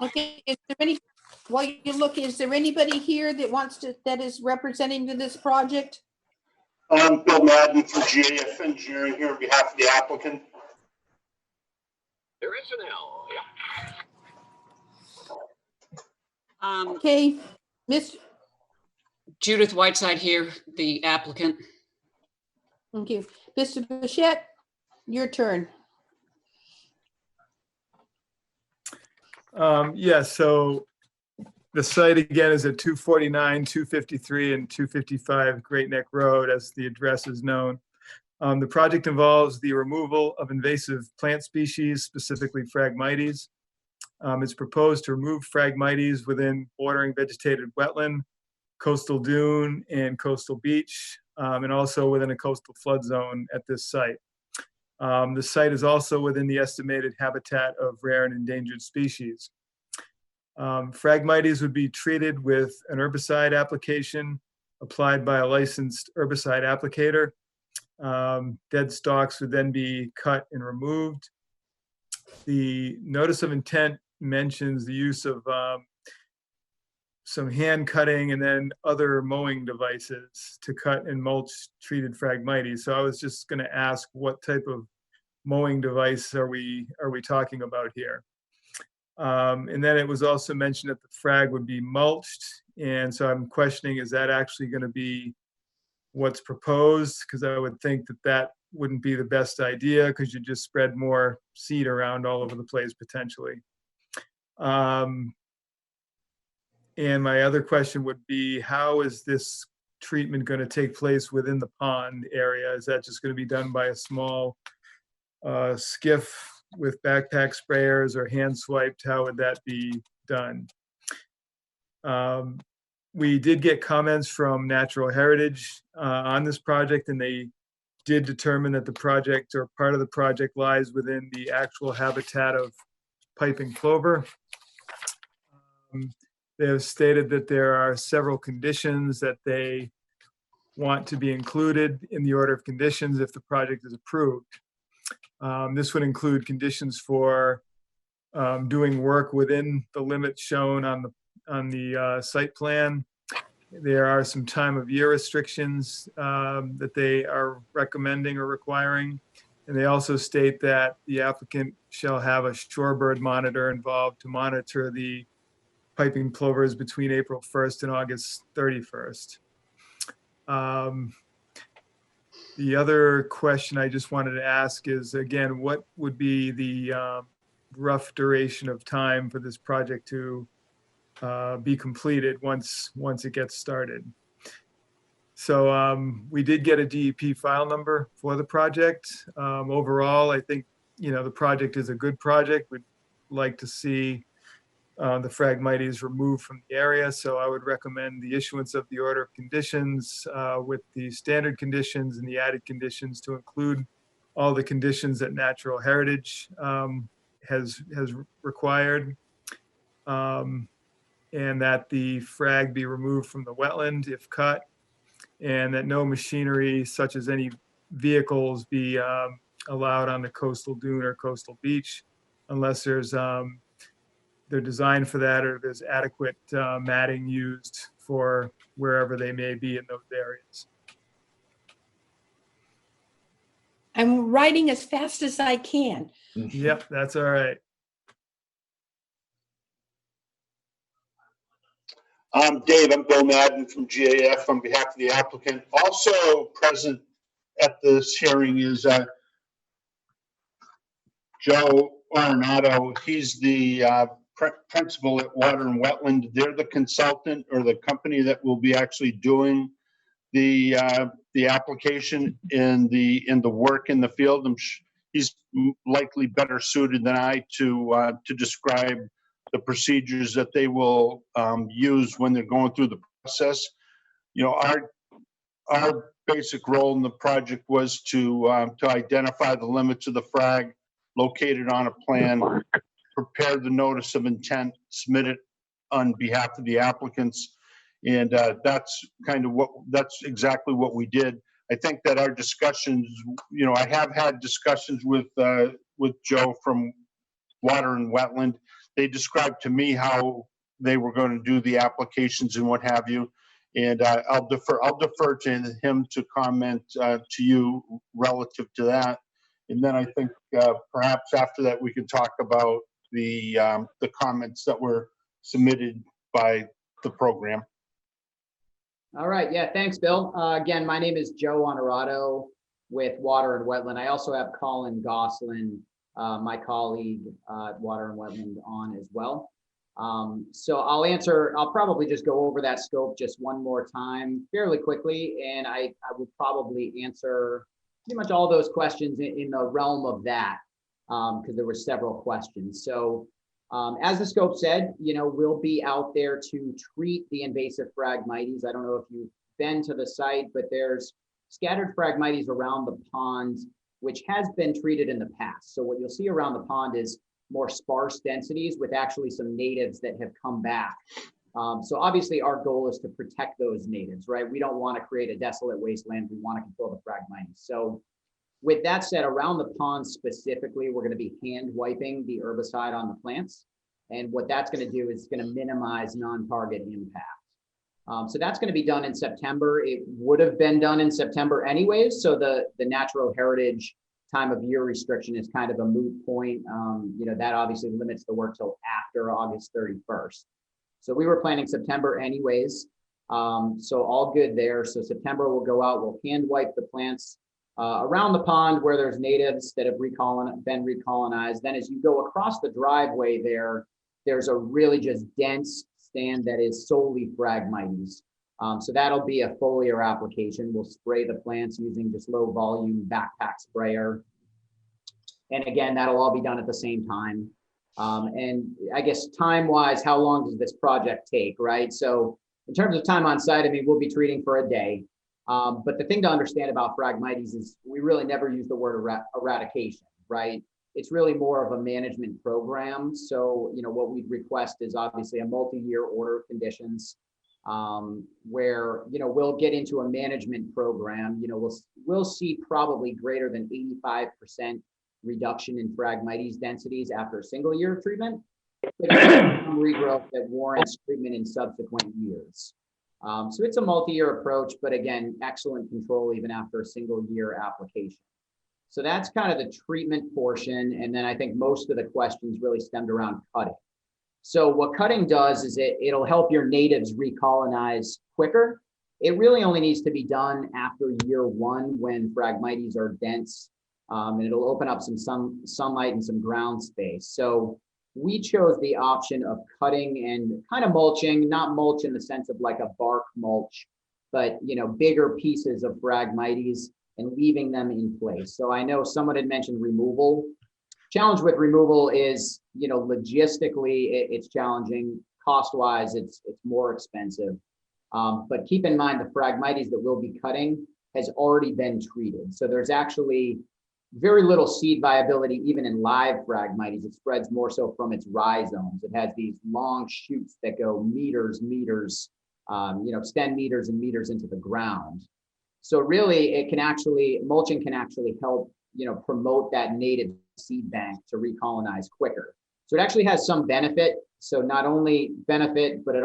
Okay, is there any, while you're looking, is there anybody here that is representing to this project? Bill Madden from GAF Engineering here on behalf of the applicant. There is an L, yeah. Okay, Miss. Judith Whiteside here, the applicant. Thank you. Mr. Bichette, your turn. Yes, so the site again is at 249, 253, and 255 Great Neck Road, as the address is known. The project involves the removal of invasive plant species, specifically Phragmites. It's proposed to remove Phragmites within bordering vegetated wetland, coastal dune, and coastal beach, and also within a coastal flood zone at this site. The site is also within the estimated habitat of rare and endangered species. Phragmites would be treated with an herbicide application applied by a licensed herbicide applicator. Dead stalks would then be cut and removed. The notice of intent mentions the use of some hand cutting and then other mowing devices to cut and mulch treated Phragmites. So I was just going to ask, what type of mowing device are we talking about here? And then it was also mentioned that the frag would be mulched. And so I'm questioning, is that actually going to be what's proposed? Because I would think that that wouldn't be the best idea, because you just spread more seed around all over the place potentially. And my other question would be, how is this treatment going to take place within the pond area? Is that just going to be done by a small skiff with backpack sprayers, or hand swiped? How would that be done? We did get comments from Natural Heritage on this project, and they did determine that the project, or part of the project, lies within the actual habitat of piping plover. They have stated that there are several conditions that they want to be included in the order of conditions if the project is approved. This would include conditions for doing work within the limits shown on the site plan. There are some time of year restrictions that they are recommending or requiring. And they also state that the applicant shall have a shorebird monitor involved to monitor the piping plovers between April 1st and August 31st. The other question I just wanted to ask is, again, what would be the rough duration of time for this project to be completed once it gets started? So we did get a DEP file number for the project. Overall, I think, the project is a good project. We'd like to see the Phragmites removed from the area. So I would recommend the issuance of the order of conditions with the standard conditions and the added conditions to include all the conditions that Natural Heritage has required, and that the frag be removed from the wetland if cut, and that no machinery such as any vehicles be allowed on the coastal dune or coastal beach unless they're designed for that, or there's adequate matting used for wherever they may be in those areas. I'm writing as fast as I can. Yep, that's all right. Dave, I'm Bill Madden from GAF on behalf of the applicant. Also present at this hearing is Joe Arenado. He's the principal at Water and Wetland. They're the consultant, or the company that will be actually doing the application in the work in the field. He's likely better suited than I to describe the procedures that they will use when they're going through the process. our basic role in the project was to identify the limits of the frag, locate it on a plan, prepare the notice of intent, submit it on behalf of the applicants. And that's exactly what we did. I think that our discussions, I have had discussions with Joe from Water and Wetland. They described to me how they were going to do the applications and what have you. And I'll defer to him to comment to you relative to that. And then I think perhaps after that we can talk about the comments that were submitted by the program. All right. Yeah. Thanks, Bill. Again, my name is Joe Honorato with Water and Wetland. I also have Colin Goslin, my colleague at Water and Wetland, on as well. So I'll probably just go over that scope just one more time fairly quickly. And I would probably answer pretty much all those questions in the realm of that, because there were several questions. So as the scope said, we'll be out there to treat the invasive Phragmites. I don't know if you've been to the site, but there's scattered Phragmites around the pond, which has been treated in the past. So what you'll see around the pond is more sparse densities with actually some natives that have come back. So obviously our goal is to protect those natives, right? We don't want to create a desolate wasteland. We want to control the Phragmites. So with that said, around the pond specifically, we're going to be hand wiping the herbicide on the plants. And what that's going to do is going to minimize non-target impact. So that's going to be done in September. It would have been done in September anyways. So the natural heritage time of year restriction is kind of a moot point. That obviously limits the work till after August 31st. So we were planning September anyways. So all good there. So September we'll go out, we'll hand wipe the plants around the pond where there's natives that have been recolonized. Then as you go across the driveway there's a really just dense stand that is solely Phragmites. So that'll be a foliar application. We'll spray the plants using just low volume backpack sprayer. And again, that'll all be done at the same time. And I guess time-wise, how long does this project take, right? So in terms of time on site, we'll be treating for a day. But the thing to understand about Phragmites is we really never use the word eradication, right? It's really more of a management program. So, what we'd request is obviously a multi-year order of conditions where, we'll get into a management program. We'll see probably greater than 85% reduction in Phragmites densities after a single year of treatment, but some regrowth that warrants treatment in subsequent years. So it's a multi-year approach, but again, excellent control even after a single year application. So that's kind of the treatment portion. And then I think most of the questions really stemmed around cutting. So what cutting does is it'll help your natives recolonize quicker. It really only needs to be done after year one when Phragmites are dense, and it'll open up some sunlight and some ground space. So we chose the option of cutting and kind of mulching, not mulch in the sense of like a bark mulch, but bigger pieces of Phragmites and leaving them in place. So I know someone had mentioned removal. Challenge with removal is, logistically it's challenging. Cost-wise, it's more expensive. But keep in mind the Phragmites that we'll be cutting has already been treated. So there's actually very little seed viability even in live Phragmites. It spreads more so from its rhizomes. It has these long shoots that go meters, extend meters and meters into the ground. So really mulching can actually help, promote that native seed bank to recolonize quicker. So it actually has some benefit. So not only benefit, but it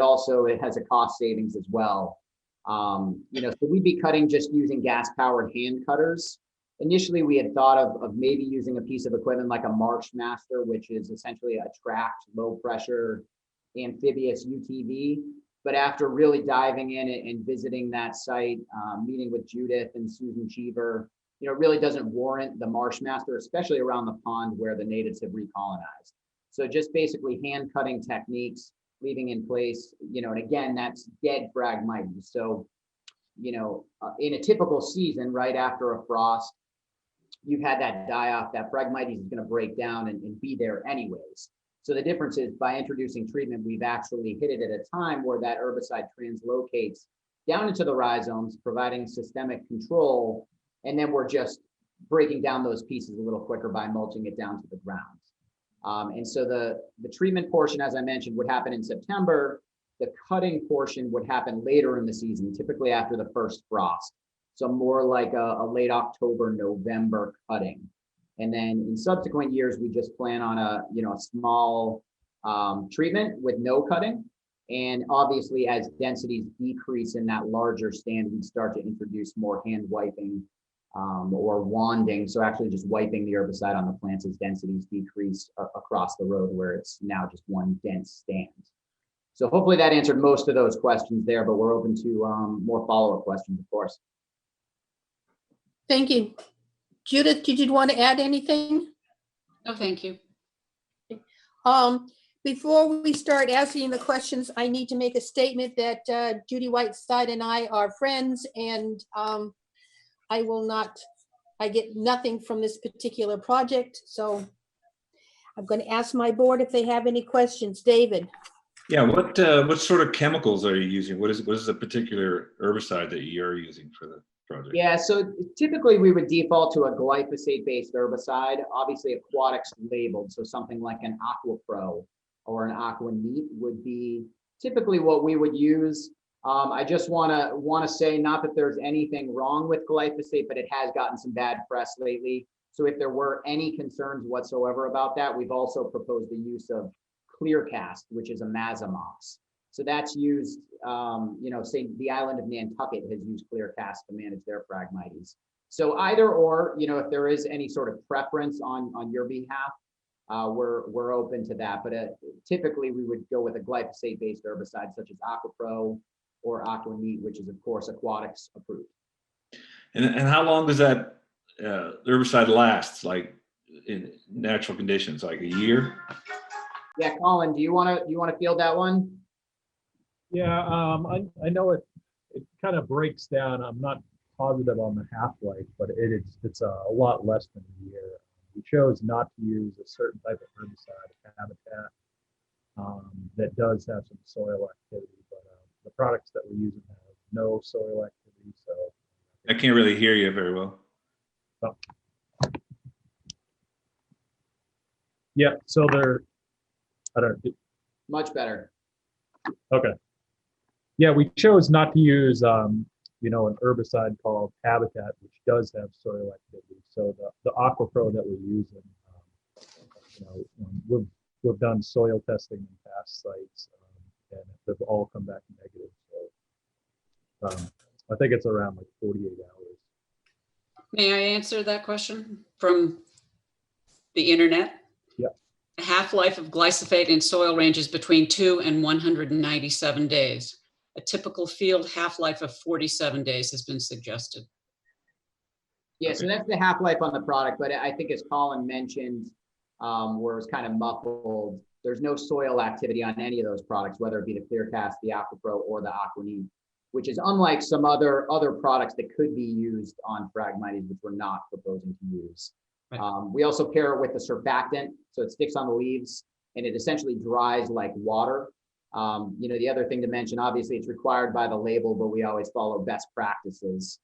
has a cost savings as well. So we'd be cutting just using gas-powered hand cutters. Initially, we had thought of maybe using a piece of equipment like a Marshmaster, which is essentially a tracked, low-pressure amphibious UTV. But after really diving in and visiting that site, meeting with Judith and Susan Cheever, it really doesn't warrant the Marshmaster, especially around the pond where the natives have recolonized. So just basically hand cutting techniques, leaving in place, and again, that's dead Phragmites. So, in a typical season, right after a frost, you've had that die off, that Phragmites is going to break down and be there anyways. So the difference is by introducing treatment, we've actually hit it at a time where that herbicide translocates down into the rhizomes, providing systemic control, and then we're just breaking down those pieces a little quicker by mulching it down to the ground. And so the treatment portion, as I mentioned, would happen in September. The cutting portion would happen later in the season, typically after the first frost. So more like a late October, November cutting. And then in subsequent years, we just plan on a small treatment with no cutting. And obviously, as densities decrease in that larger stand, we start to introduce more hand wiping or wanding. So actually just wiping the herbicide on the plants as densities decrease across the road where it's now just one dense stand. So hopefully that answered most of those questions there, but we're open to more follow-up questions, of course. Thank you. Judith, did you want to add anything? No, thank you. Before we start asking the questions, I need to make a statement that Judy Whiteside and I are friends, and I get nothing from this particular project. So I'm going to ask my board if they have any questions. David? Yeah, what sort of chemicals are you using? What is the particular herbicide that you're using for the project? Yeah, so typically we would default to a glyphosate-based herbicide, obviously aquatics labeled, so something like an AquaPro or an AquaNeat would be typically what we would use. I just want to say, not that there's anything wrong with glyphosate, but it has gotten some bad press lately. So if there were any concerns whatsoever about that, we've also proposed the use of ClearCast, which is a Mazamox. So that's used, say the island of Nantucket has used ClearCast to manage their Phragmites. So either or, if there is any sort of preference on your behalf, we're open to that. But typically we would go with a glyphosate-based herbicide such as AquaPro or AquaNeat, which is of course aquatics approved. And how long does that herbicide last, like in natural conditions, like a year? Yeah, Colin, do you want to field that one? Yeah, I know it kind of breaks down. I'm not positive on the half-life, but it's a lot less than a year. We chose not to use a certain type of herbicide, habitat, that does have some soil activity, but the products that we're using have no soil activity. So I can't really hear you very well. Oh. Yeah, so I don't know. Much better. Okay. Yeah, we chose not to use, an herbicide called Habitat, which does have soil activity. So the AquaPro that we're using, we've done soil testing in past sites, and they've all come back negative. So I think it's around like 48 hours. May I answer that question from the internet? Yeah. The half-life of glyphosate in soil ranges between 2 and 197 days. A typical field half-life of 47 days has been suggested. Yeah, Okay. so that's the half-life on the product, but I think as Colin mentioned, where it's kind of muffled, there's no soil activity on any of those products, whether it be the ClearCast, the AquaPro, or the AquaNeat, which is unlike some other products that could be used on Phragmites, which we're not proposing to use. Right. We also pair it with the surfactant, so it sticks on the leaves and it essentially dries like water. The other thing to mention, obviously it's required by the label, but we always follow best practices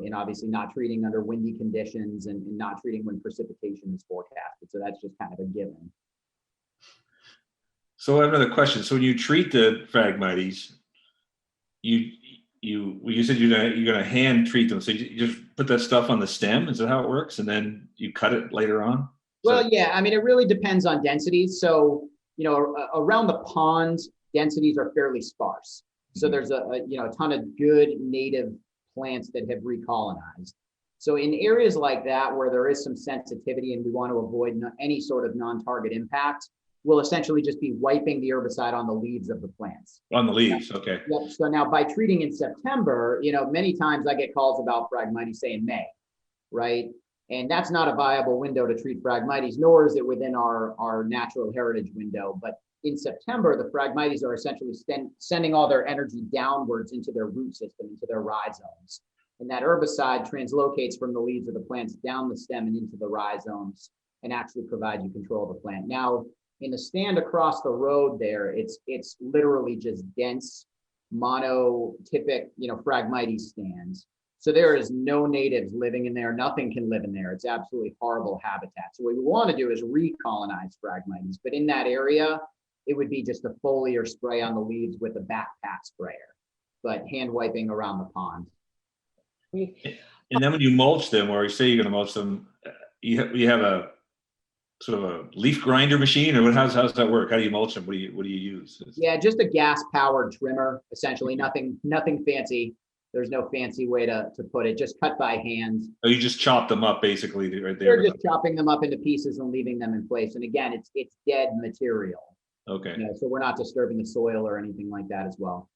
in obviously not treating under windy conditions and not treating when precipitation is forecasted. So that's just kind of a given. So I have another question. So when you treat the Phragmites, you said you're gonna hand treat them. So you just put that stuff on the stem. Is that how it works? And then you cut it later on? Well, yeah, I mean, it really depends on densities. So, around the pond, densities are fairly sparse. So there's a ton of good native plants that have recolonized. So in areas like that where there is some sensitivity and we want to avoid any sort of non-target impact, we'll essentially just be wiping the herbicide on the leaves of the plants. On the leaves, okay. Yep. So now by treating in September, many times I get calls about Phragmites, say in May, right? And that's not a viable window to treat Phragmites, nor is it within our natural heritage window. But in September, the Phragmites are essentially sending all their energy downwards into their root system, into their rhizomes. And that herbicide translocates from the leaves of the plants down the stem and into the rhizomes and actually provides you control of the plant. Now, in the stand across the road there, it's literally just dense monotypic, Phragmites stands. So there is no natives living in there. Nothing can live in there. It's absolutely horrible habitat. So what we want to do is recolonize Phragmites, but in that area, it would be just a foliar spray on the leaves with a backpack sprayer, but hand wiping around the pond. And then when you mulch them, or you say you're going to mulch them, you have a sort of a leaf grinder machine, or how's that work? How do you mulch them? What do you use? Yeah, just a gas powered trimmer, essentially. Nothing fancy. There's no fancy way to put it. Just cut by hand. Oh, you just chop them up basically right there. We're just chopping them up into pieces and leaving them in place. And again, it's dead material. Okay. So we're not disturbing the soil or anything like that as well.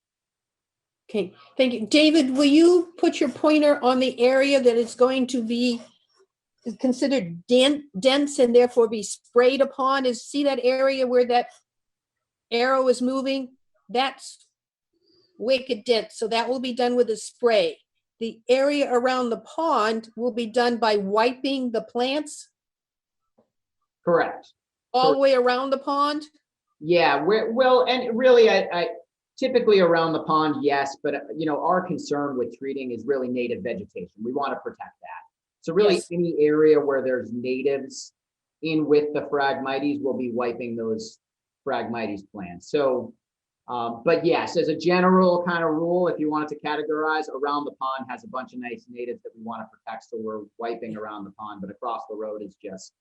Okay, thank you. David, will you put your pointer on the area that is going to be considered dense and therefore be sprayed upon? See that area where that arrow is moving? That's wicked dense, so that will be done with a spray. The area around the pond will be done by wiping the plants? Correct. All the way around the pond? Yeah, and really, I typically around the pond, yes, but our concern with treating is really native vegetation. We want to protect that. So really, Yes. Any area where there's natives in with the Phragmites, we'll be wiping those Phragmites plants. So, but yes, as a general kind of rule, if you wanted to categorize, around the pond has a bunch of nice natives that we want to protect, so we're wiping around the pond, but across the road is just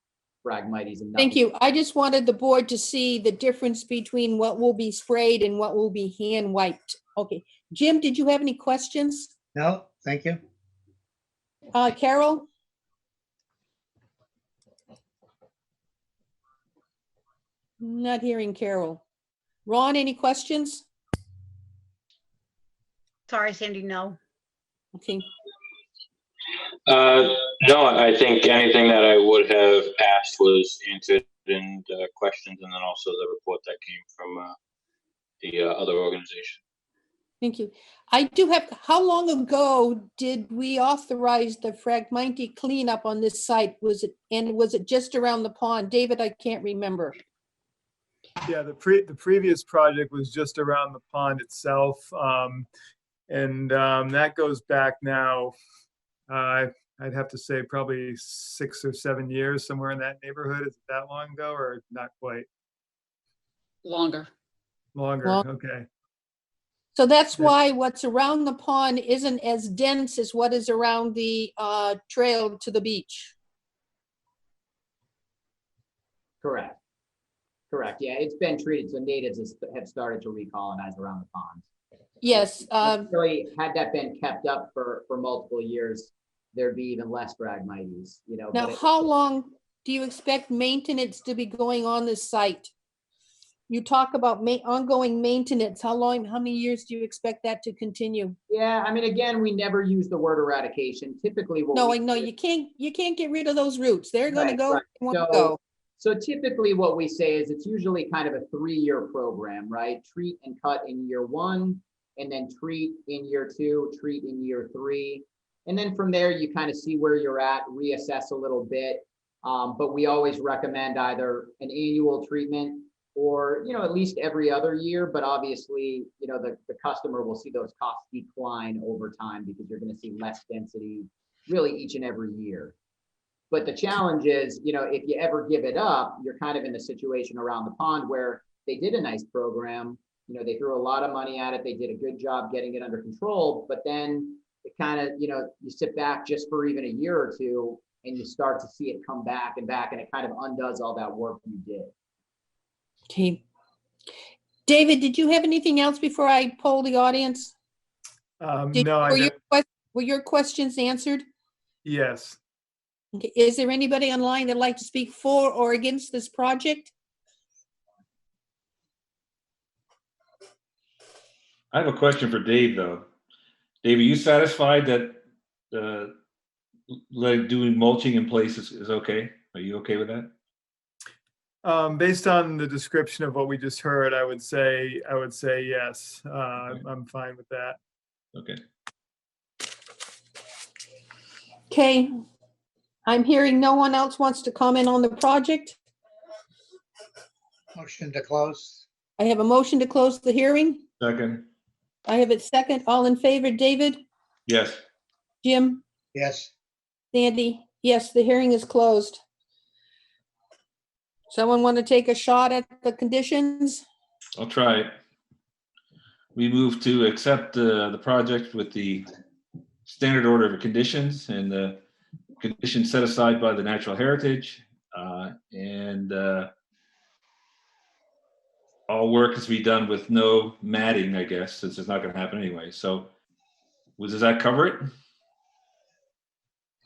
Phragmites and nothing. Thank you. I just wanted the board to see the difference between what will be sprayed and what will be hand wiped. Okay, Jim, did you have any questions? No, thank you. Carol? Not hearing Carol. Ron, any questions? Sorry, Sandy, no. Okay. No, I think anything that I would have asked was answered in the questions, and then also the report that came from the other organization. Thank you. I do have, how long ago did we authorize the Phragmite cleanup on this site? Was it just around the pond? David, I can't remember. Yeah, the previous project was just around the pond itself. That goes back now, I'd have to say probably 6 or 7 years, somewhere in that neighborhood. Is it that long ago or not quite? Longer. Longer, okay. So that's why what's around the pond isn't as dense as what is around the trail to the beach. Correct. Yeah, it's been treated, so natives have started to recolonize around the pond. Yes. Really, had that been kept up for multiple years, there'd be even less Phragmites, Now, how long do you expect maintenance to be going on this site? You talk about ongoing maintenance. How many years do you expect that to continue? Yeah, I mean, again, we never use the word eradication. Typically, No, I know you can't get rid of those roots. They're going to go. Right. They want to go. So typically what we say is it's usually kind of a 3-year program, right? Treat and cut in year 1, and then treat in year 2, treat in year 3. And then from there, you kind of see where you're at, reassess a little bit. But we always recommend either an annual treatment or, at least every other year. But obviously, the customer will see those costs decline over time because you're going to see less density really each and every year. But the challenge is, if you ever give it up, you're kind of in a situation around the pond where they did a nice program, they threw a lot of money at it. They did a good job getting it under control, but then it kind of, you sit back just for even a year or two and you start to see it come back and it kind of undoes all that work you did. Okay. David, did you have anything else before I poll the audience? No, were your questions answered? Yes. Okay. Is there anybody online that'd like to speak for or against this project? I have a question for Dave, though. Dave, are you satisfied that doing mulching in place is okay? Are you okay with that? Based on the description of what we just heard, I would say yes. I'm fine with that. Okay. Okay. I'm hearing no one else wants to comment on the project. Motion to close. I have a motion to close the hearing. Second. I have it second. All in favor, David, Yes. Jim, Yes. Sandy? Yes, the hearing is closed. Someone want to take a shot at the conditions? I'll try it. We move to accept the project with the standard order of conditions and the conditions set aside by the Natural Heritage. And all work is to be done with no matting, I guess, since it's not going to happen anyway. So does that cover it?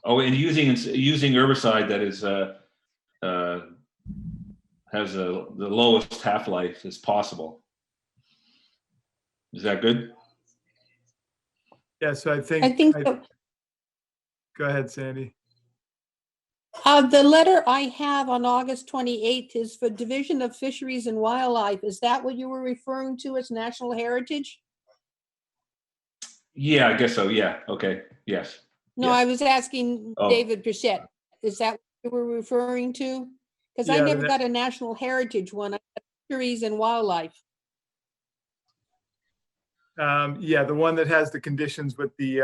Oh, and using herbicide that is has the lowest half-life as possible. Is that good? Yeah, so I think. I think so. Go ahead, Sandy. The letter I have on August 28th is for Division of Fisheries and Wildlife. Is that what you were referring to as National Heritage? Yeah, I guess so. Yeah. Okay. Yes. No, Yes. I was asking Oh. David Bichette. Is that what you were referring to? Because I Yeah, never got a National Heritage one. I got Fisheries and Wildlife. Yeah, the one that has the conditions with the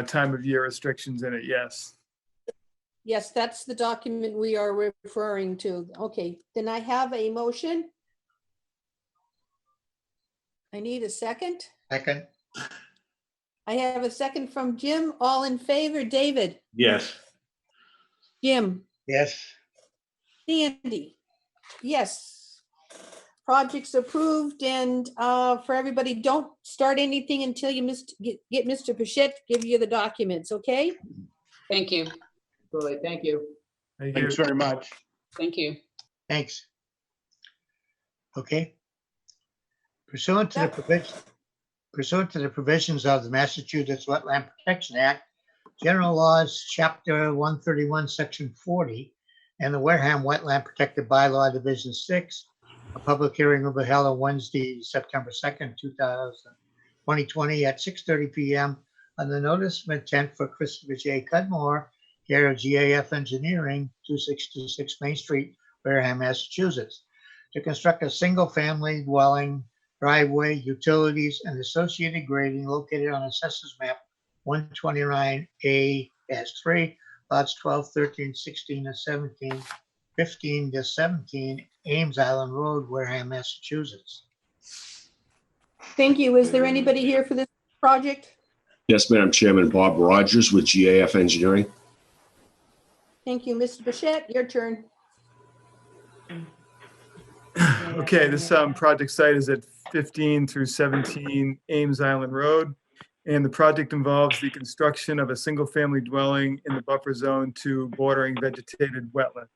time of year restrictions in it, yes. Yes, that's the document we are referring to. Okay, then I have a motion. I need a second. Second. I have a second from Jim. All in favor, David? Yes. Jim? Yes. Sandy? Yes. Project's approved, and for everybody, don't start anything until you get Mr. Pichette to give you the documents, okay? Thank you. Absolutely. Thank you. Thank Thanks you. very much. Thank you. Thanks. Okay. Pursuant to the provisions of the Massachusetts Wetland Protection Act, General Laws, Chapter 131, Section 40, and the Wareham Wetland Protected Bylaw, Division 6, a public hearing will be held on Wednesday, September 2nd, 2020 at 6:30 p.m. on the notice of intent for Christopher J. Cudmore, care of GAF Engineering, 2626 Main Street, Wareham, Massachusetts, to construct a single-family dwelling, driveway, utilities, and associated grading located on Assessors Map 129A-3, lots 12, 13, 16, and 17, 15 to 17, Ames Island Road, Wareham, Massachusetts. Thank you. Is there anybody here for this project? Yes, Madam Chairman, Bob Rogers with GAF Engineering. Thank you. Mr. Bichette, your turn. Okay, this project site is at 15 through 17 Ames Island Road, and the project involves the construction of a single-family dwelling in the buffer zone to bordering vegetated wetland.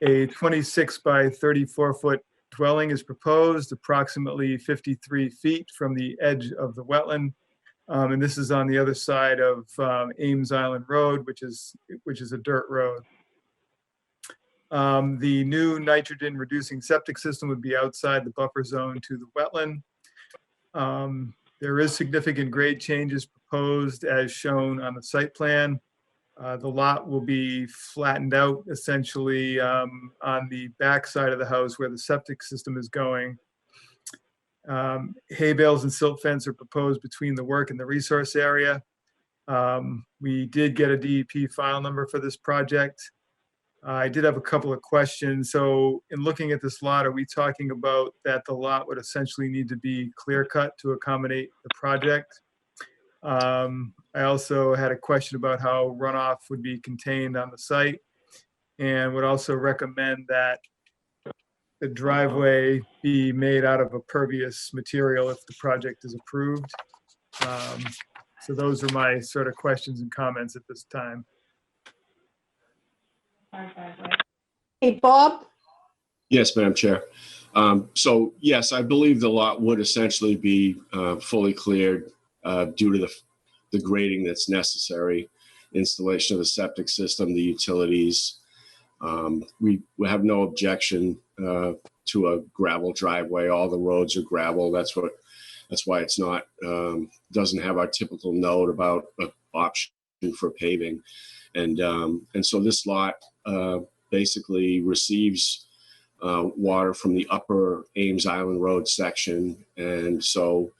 A 26 by 34-foot dwelling is proposed, approximately 53 feet from the edge of the wetland, and this is on the other side of Ames Island Road, which is a dirt road. The new nitrogen-reducing septic system would be outside the buffer zone to the wetland. There is significant grade changes proposed as shown on the site plan. The lot will be flattened out essentially on the back side of the house where the septic system is going. Hay bales and silt fence are proposed between the work and the resource area. We did get a DEP file number for this project. I did have a couple of questions. So in looking at this lot, are we talking about that the lot would essentially need to be clear cut to accommodate the project? I also had a question about how runoff would be contained on the site, and would also recommend that the driveway be made out of a pervious material if the project is approved. So those are my sort of questions and comments at this time. Hey, Bob? Yes, Madam Chair. So yes, I believe the lot would essentially be fully cleared due to the grading that's necessary, installation of the septic system, the utilities. We have no objection to a gravel driveway. All the roads are gravel. That's why it's not doesn't have our typical note about an option for paving. And so this lot basically receives water from the upper Ames Island Road section. And so,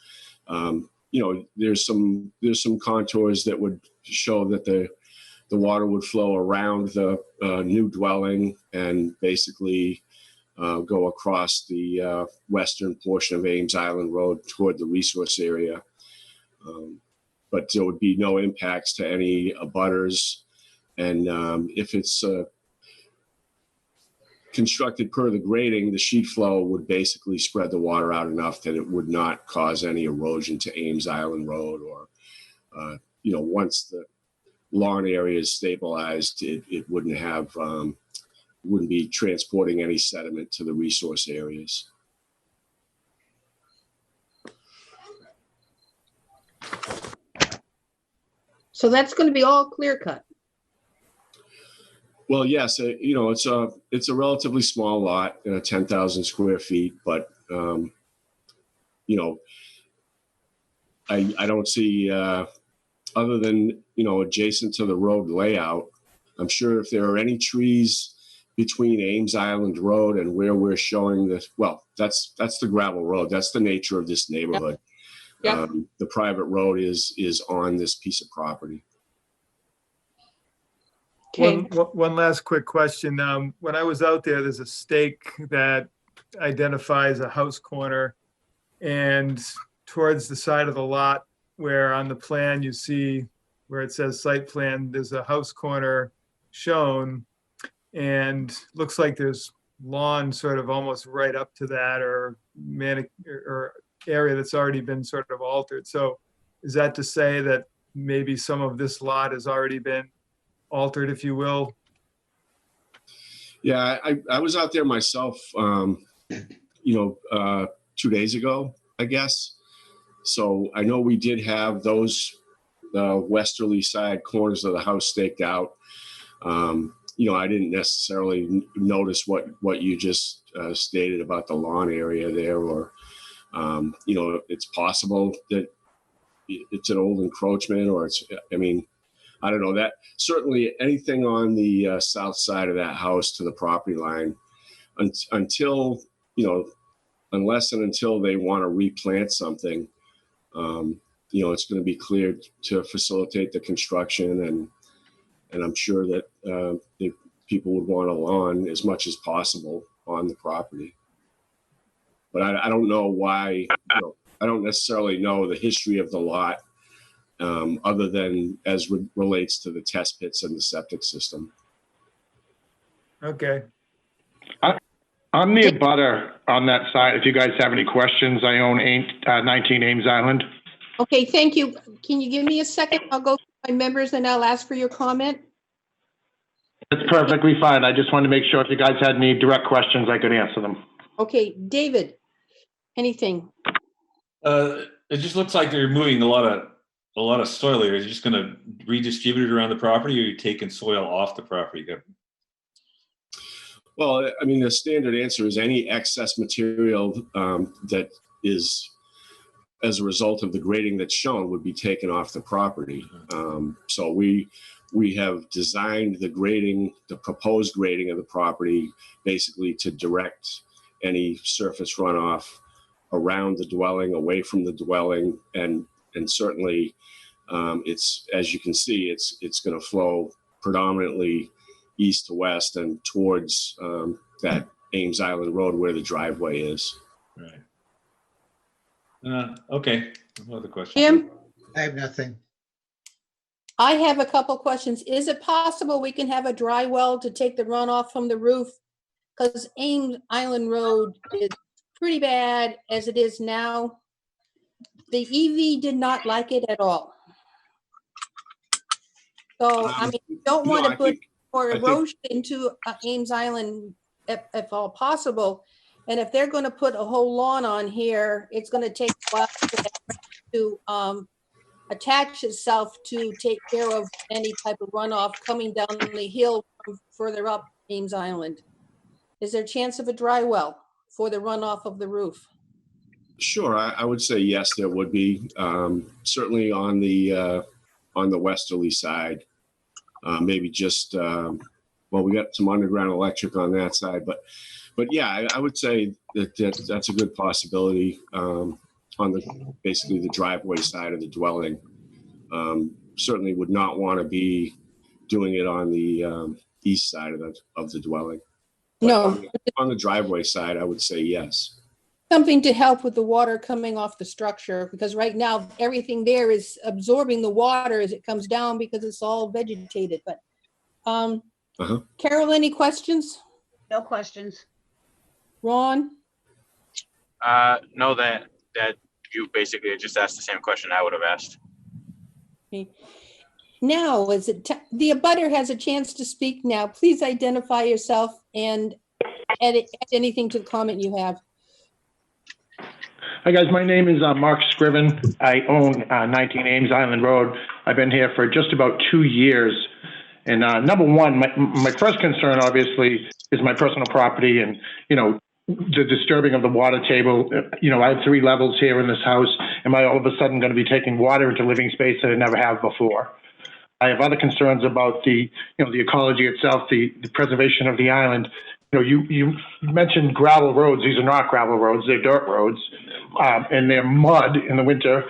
there's some contours that would show that the water would flow around the new dwelling and basically go across the western portion of Ames Island Road toward the resource area. But there would be no impacts to any abutters. And if it's constructed per the grading, the sheet flow would basically spread the water out enough that it would not cause any erosion to Ames Island Road, or, once the lawn area is stabilized, it wouldn't have, wouldn't be transporting any sediment to the resource areas. So that's going to be all clear cut. Well, yes, it's a relatively small lot, 10,000 square feet, but I don't see, other than adjacent to the road layout, I'm sure if there are any trees between Ames Island Road and where we're showing this, well, that's the gravel road. That's the nature of this neighborhood. Yep. The private road is on this piece of property. One last quick question. When I was out there, there's a stake that identifies a house corner, and towards the side of the lot where on the plan you see where it says site plan, there's a house corner shown, and looks like there's lawn sort of almost right up to that, or area that's already been sort of altered. So is that to say that maybe some of this lot has already been altered, if you will? Yeah, I was out there myself, 2 days ago, I guess. So I know we did have those westerly side corners of the house staked out. I didn't necessarily notice what you just stated about the lawn area there, or it's possible that it's an old encroachment, or I don't know. That certainly anything on the south side of that house to the property line, until unless and until they want to replant something, it's going to be cleared to facilitate the construction, and I'm sure that the people would want a lawn as much as possible on the property. But I don't know why. I don't necessarily know the history of the lot, other than as relates to the test pits and the septic system. Okay. I'm the abutter on that side. If you guys have any questions, I own 19 Ames Island. Okay, thank you. Can you give me a second? I'll go through my members and I'll ask for your comment. That's perfectly fine. I just wanted to make sure if you guys had any direct questions, I could answer them. Okay, David, anything? It just looks like they're moving a lot of soil here. Are you just going to redistribute it around the property, or are you taking soil off the property? Well, the standard answer is any excess material that is as a result of the grading that's shown would be taken off the property. So we have designed the grading, the proposed grading of the property, basically to direct any surface runoff around the dwelling, away from the dwelling, and certainly it's, as you can see, it's going to flow predominantly east to west and towards that Ames Island Road where the driveway is. Right. Okay. No other questions. Jim? I have nothing. I have a couple questions. Is it possible we can have a dry well to take the runoff from the roof? Because Ames Island Road is pretty bad as it is now. The EV did not like it at all. So, you don't want to put more erosion into Ames Island if all possible. And if they're going to put a whole lawn on here, it's going to take a while to attach itself to take care of any type of runoff coming down the hill from further up Ames Island. Is there a chance of a dry well for the runoff of the roof? Sure, I would say yes, there would be. Certainly on the westerly side, maybe just, we got some underground electric on that side, but But yeah, I would say that's a good possibility on basically the driveway side of the dwelling. Certainly would not want to be doing it on the east side of the dwelling. But No, on the driveway side, I would say yes. something to help with the water coming off the structure, because right now everything there is absorbing the water as it comes down because it's all vegetated. But Carol, any questions? No questions. Ron? No, that you basically just asked the same question I would have asked. Okay. Now, is it the abutter has a chance to speak now. Please identify yourself and add anything to the comment you have. Hi, guys. My name is Mark Scriven. I own 19 Ames Island Road. I've been here for just about 2 years. And number one, my first concern, obviously, is my personal property and, the disturbing of the water table. I have 3 levels here in this house. Am I all of a sudden going to be taking water into living space that I never have before? I have other concerns about the ecology itself, the preservation of the island. You mentioned gravel roads. These are not gravel roads; they're dirt roads, and they're mud in the winter.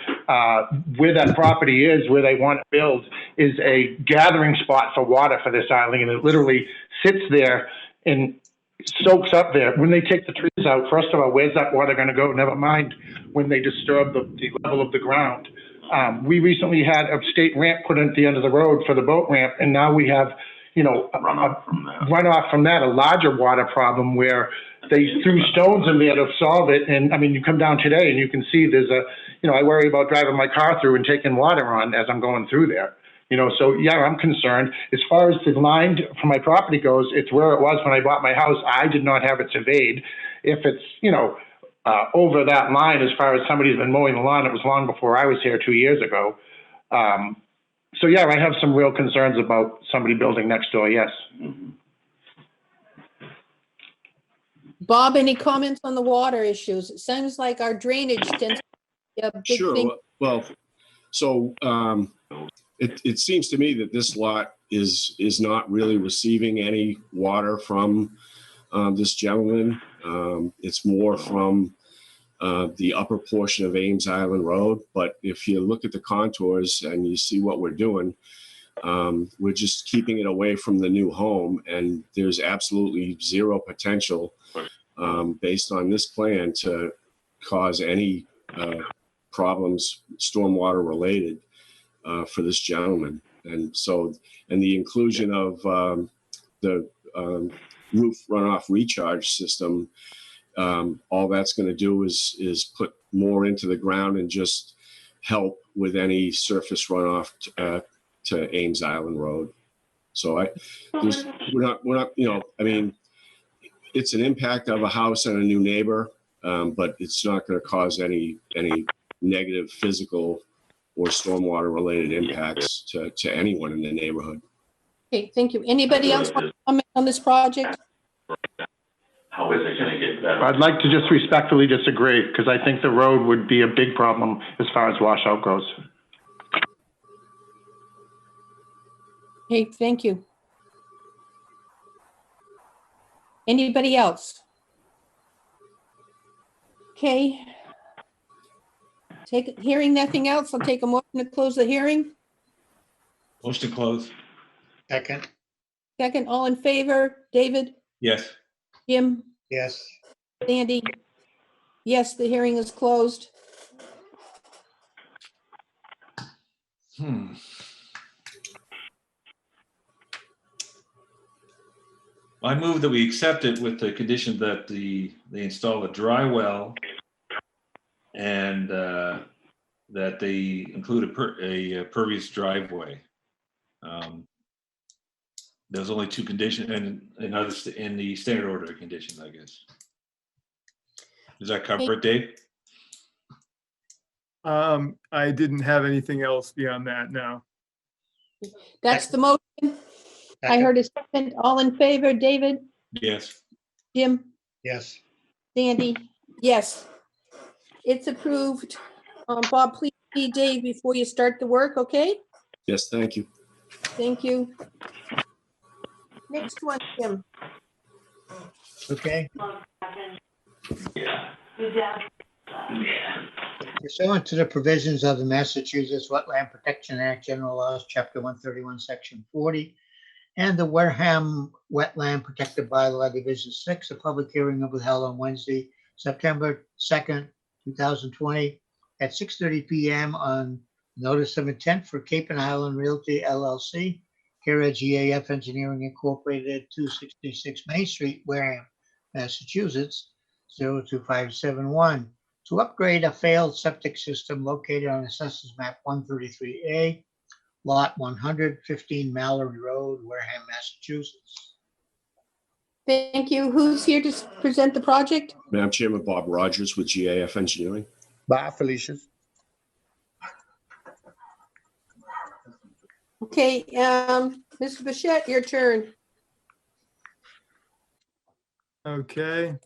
Where that property is, where they want to build, is a gathering spot for water for this island, and it literally sits there and soaks up there. When they take the trees out, first of all, where's that water going to go? Never mind when they disturb the level of the ground. We recently had a state ramp put in at the end of the road for the boat ramp, and now we have, runoff from that, a larger water problem where they threw stones in there to solve it. And I mean, you come down today and you can see there's I worry about driving my car through and taking water on as I'm going through there. So yeah, I'm concerned. As far as the line for my property goes, it's where it was when I bought my house. I did not have it surveyed. If it's, over that line, as far as somebody's been mowing the lawn, it was long before I was here 2 years ago. So yeah, I have some real concerns about somebody building next door, yes. Bob, any comments on the water issues? It sounds like our drainage tends to be a big thing. Well, so it seems to me that this lot is not really receiving any water from this gentleman. It's more from the upper portion of Ames Island Road. But if you look at the contours and you see what we're doing, we're just keeping it away from the new home. And there's absolutely zero potential based on this plan to cause any problems stormwater related for this gentleman. And so, and the inclusion of the roof runoff recharge system, all that's going to do is put more into the ground and just help with any surface runoff to Ames Island Road. So we're not, I mean, it's an impact of a house and a new neighbor, but it's not going to cause any negative physical or stormwater related impacts to anyone in the neighborhood. Okay, thank you. Anybody else want to comment on this project? How is it going to get better? I'd like to just respectfully disagree because I think the road would be a big problem as far as washout goes. Okay, thank you. Anybody else? Okay. Hearing nothing else, I'll take a motion to close the hearing. Motion to close. Second. Second, all in favor? David? Yes. Jim? Yes. Sandy? Yes, the hearing is closed. I move that we accept it with the condition that they install a dry well and that they include a pervious driveway. There's only 2 conditions and others in the standard order of conditions, I guess. Does that cover it, Dave? I didn't have anything else beyond that, no. That's the motion. I heard a second. All in favor, David? Yes. Jim? Yes. Sandy? Yes. It's approved. Bob, please see Dave before you start the work, okay? Yes, thank you. Thank you. Next one, Jim. Okay. Yeah. Pursuant to the provisions of the Massachusetts Wetland Protection Act, General Laws, Chapter 131, Section 40, and the Wareham Wetland Protected Bylaw, Division 6, a public hearing will be held on Wednesday, September 2nd, 2020, at 6:30 p.m. on notice of intent for Cape and Island Realty LLC, care of GAF Engineering Incorporated, 266 Main Street, Wareham, Massachusetts, 02571, to upgrade a failed septic system located on Assessors Map 133A, Lot 115 Mallory Road, Wareham, Massachusetts. Thank you. Who's here to present the project? Madam Chairman, Bob Rogers with GAF Engineering. Bye, Felicia. Okay, Mr. Bichette, your turn. Okay.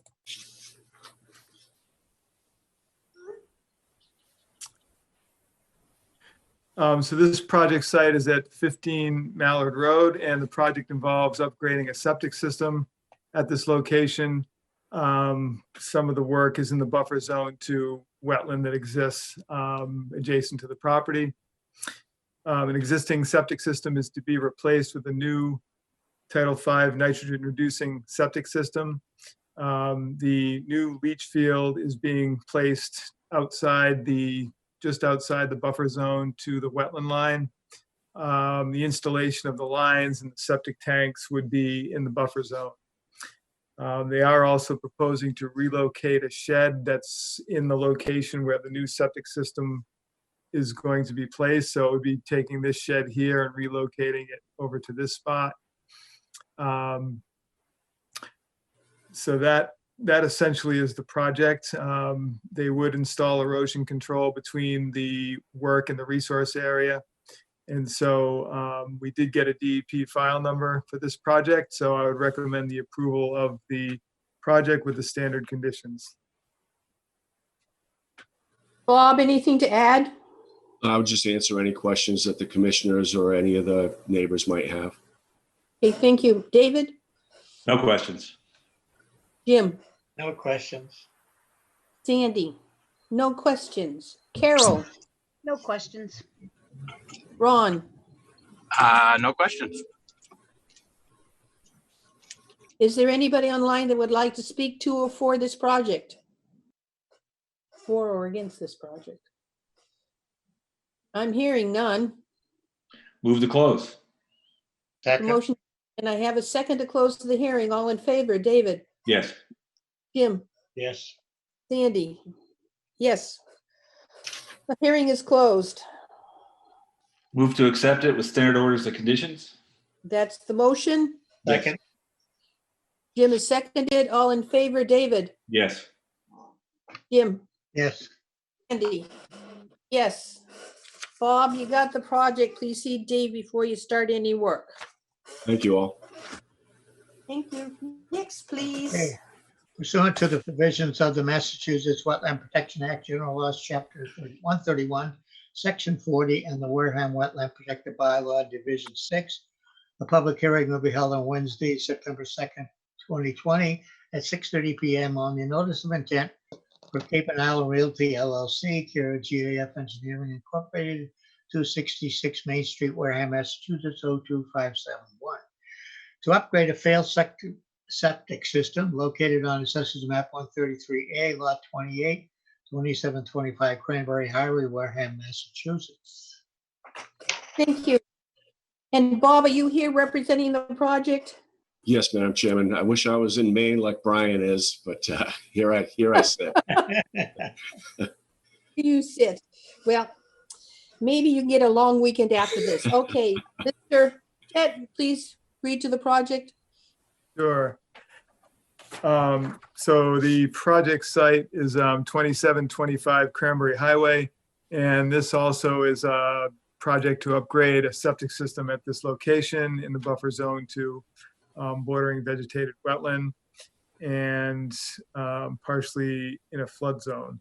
So this project site is at 15 Mallard Road, and the project involves upgrading a septic system at this location. Some of the work is in the buffer zone to wetland that exists adjacent to the property. An existing septic system is to be replaced with a new Title V nitrogen reducing septic system. The new leach field is being placed just outside the buffer zone to the wetland line. The installation of the lines and the septic tanks would be in the buffer zone. They are also proposing to relocate a shed that's in the location where the new septic system is going to be placed. So it would be taking this shed here and relocating it over to this spot. So that essentially is the project. They would install erosion control between the work and the resource area. And so we did get a DEP file number for this project. So I would recommend the approval of the project with the standard conditions. Bob, anything to add? I would just answer any questions that the commissioners or any of the neighbors might have. Okay, thank you. David? No questions. Jim? No questions. Sandy? No questions. Carol? No questions. Ron? No questions. Is there anybody online that would like to speak to or for this project? For or against this project? I'm hearing none. Move to close. The motion, and I have a second to close the hearing. All in favor, David? Yes. Jim? Yes. Sandy? Yes. The hearing is closed. Move to accept it with standard orders and conditions. That's the motion. Second. Jim is seconded. All in favor, David? Yes. Jim? Yes. Sandy? Yes. Bob, you got the project. Please see Dave before you start any work. Thank you all. Thank you. Next, please. Okay. Pursuant to the provisions of the Massachusetts Wetland Protection Act, General Laws, Chapter 131, Section 40, and the Wareham Wetland Protected Bylaw, Division 6, a public hearing will be held on Wednesday, September 2nd, 2020, at 6:30 p.m. on the notice of intent for Cape and Island Realty LLC, care of GAF Engineering Incorporated, 266 Main Street, Wareham, Massachusetts, 02571, to upgrade a failed septic system located on Assessors Map 133A, Lot 28, 2725 Cranberry Highway, Wareham, Massachusetts. Thank you. And Bob, are you here representing the project? Yes, Madam Chairman. I wish I was in Maine like Brian is, but here I sit. You sit. Well, maybe you can get a long weekend after this. Okay, Mr. Ted, please read to the project. Sure. So the project site is 2725 Cranberry Highway, and this also is a project to upgrade a septic system at this location in the buffer zone to bordering vegetated wetland and partially in a flood zone.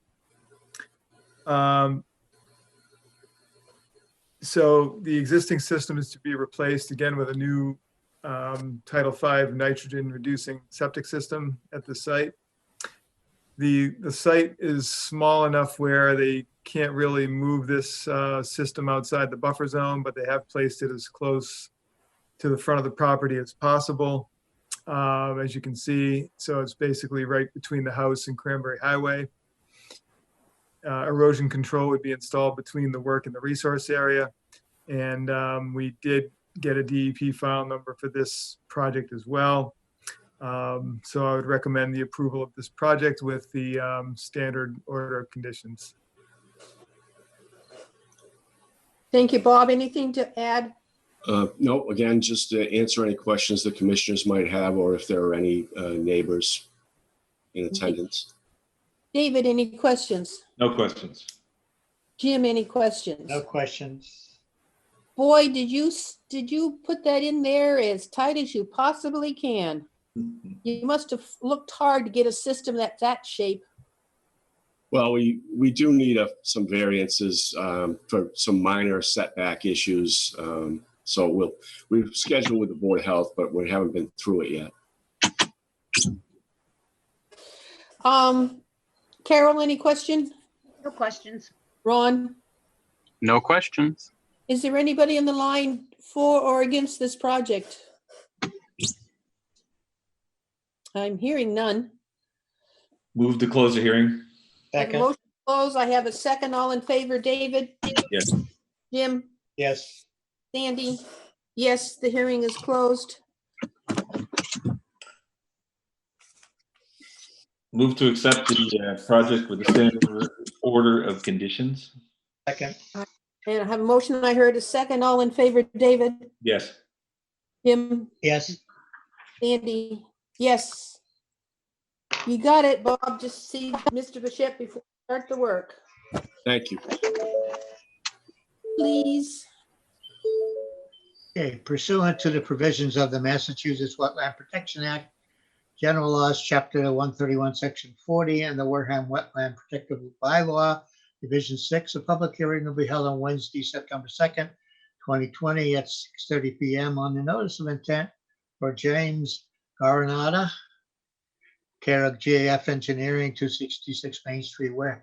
So the existing system is to be replaced again with a new Title V nitrogen reducing septic system at the site. The site is small enough where they can't really move this system outside the buffer zone, but they have placed it as close to the front of the property as possible. As you can see, so it's basically right between the house and Cranberry Highway. Erosion control would be installed between the work and the resource area. And we did get a DEP file number for this project as well. So I would recommend the approval of this project with the standard order of conditions. Thank you, Bob. Anything to add? No, again, just to answer any questions the commissioners might have, or if there are any neighbors in attendance. David, any questions? No questions. Jim, any questions? No questions. Boy, did you put that in there as tight as you possibly can. You must have looked hard to get a system that's that shape. Well, we do need some variances for some minor setback issues. So we've scheduled with the Board of Health, but we haven't been through it yet. Carol, any question? No questions. Ron, No questions. is there anybody in the line for or against this project? I'm hearing none. Move to close the hearing. I have a motion to close. I have a second. All in favor, David? Yes. Jim? Yes. Sandy? Yes, the hearing is closed. Move to accept the project with the standard order of conditions. Second. And I have a motion. I heard a second. All in favor, David? Yes. Jim? Yes. Sandy? Yes. You got it, Bob. Just see Mr. Bichette before we start the work. Thank you. Please. Okay, pursuant to the provisions of the Massachusetts Wetland Protection Act, General Laws, Chapter 131, Section 40, and the Wareham Wetland Protective Bylaw, Division 6, a public hearing will be held on Wednesday, September 2nd, 2020 at 6:30 p.m. on the notice of intent for James Garanada, care of GAF Engineering, 266 Main Street, Wareham,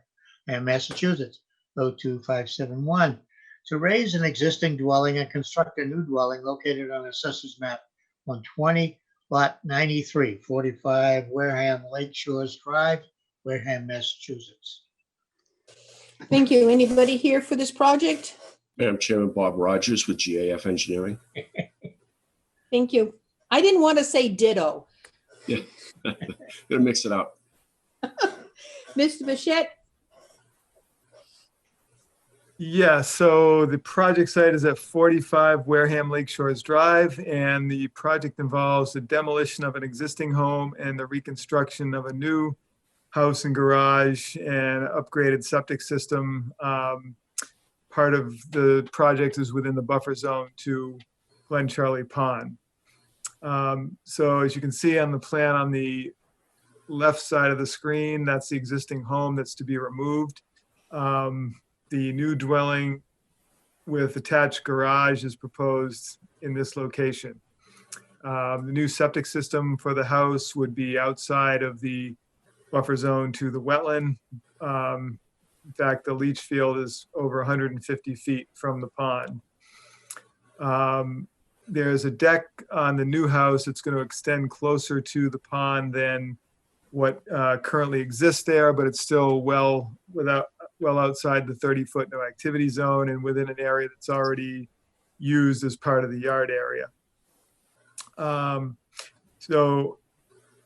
Massachusetts, 02571, to raise an existing dwelling and construct a new dwelling located on Assessors Map 120, Lot 93, 45 Wareham Lake Shores Drive, Wareham, Massachusetts. Thank you. Anybody here for this project? Madam Chairman, Bob Rogers with GAF Engineering. Thank you. I didn't want to say ditto. Yeah, gonna mix it up. Mr. Bichette? Yeah, so the project site is at 45 Wareham Lake Shores Drive, and the project involves the demolition of an existing home and the reconstruction of a new house and garage and upgraded septic system. Part of the project is within the buffer zone to Glen Charlie Pond. So as you can see on the plan on the left side of the screen, that's the existing home that's to be removed. The new dwelling with attached garage is proposed in this location. The new septic system for the house would be outside of the buffer zone to the wetland. In fact, the leach field is over 150 feet from the pond. There's a deck on the new house that's going to extend closer to the pond than what currently exists there, but it's still well outside the 30-foot no activity zone and within an area that's already used as part of the yard area. So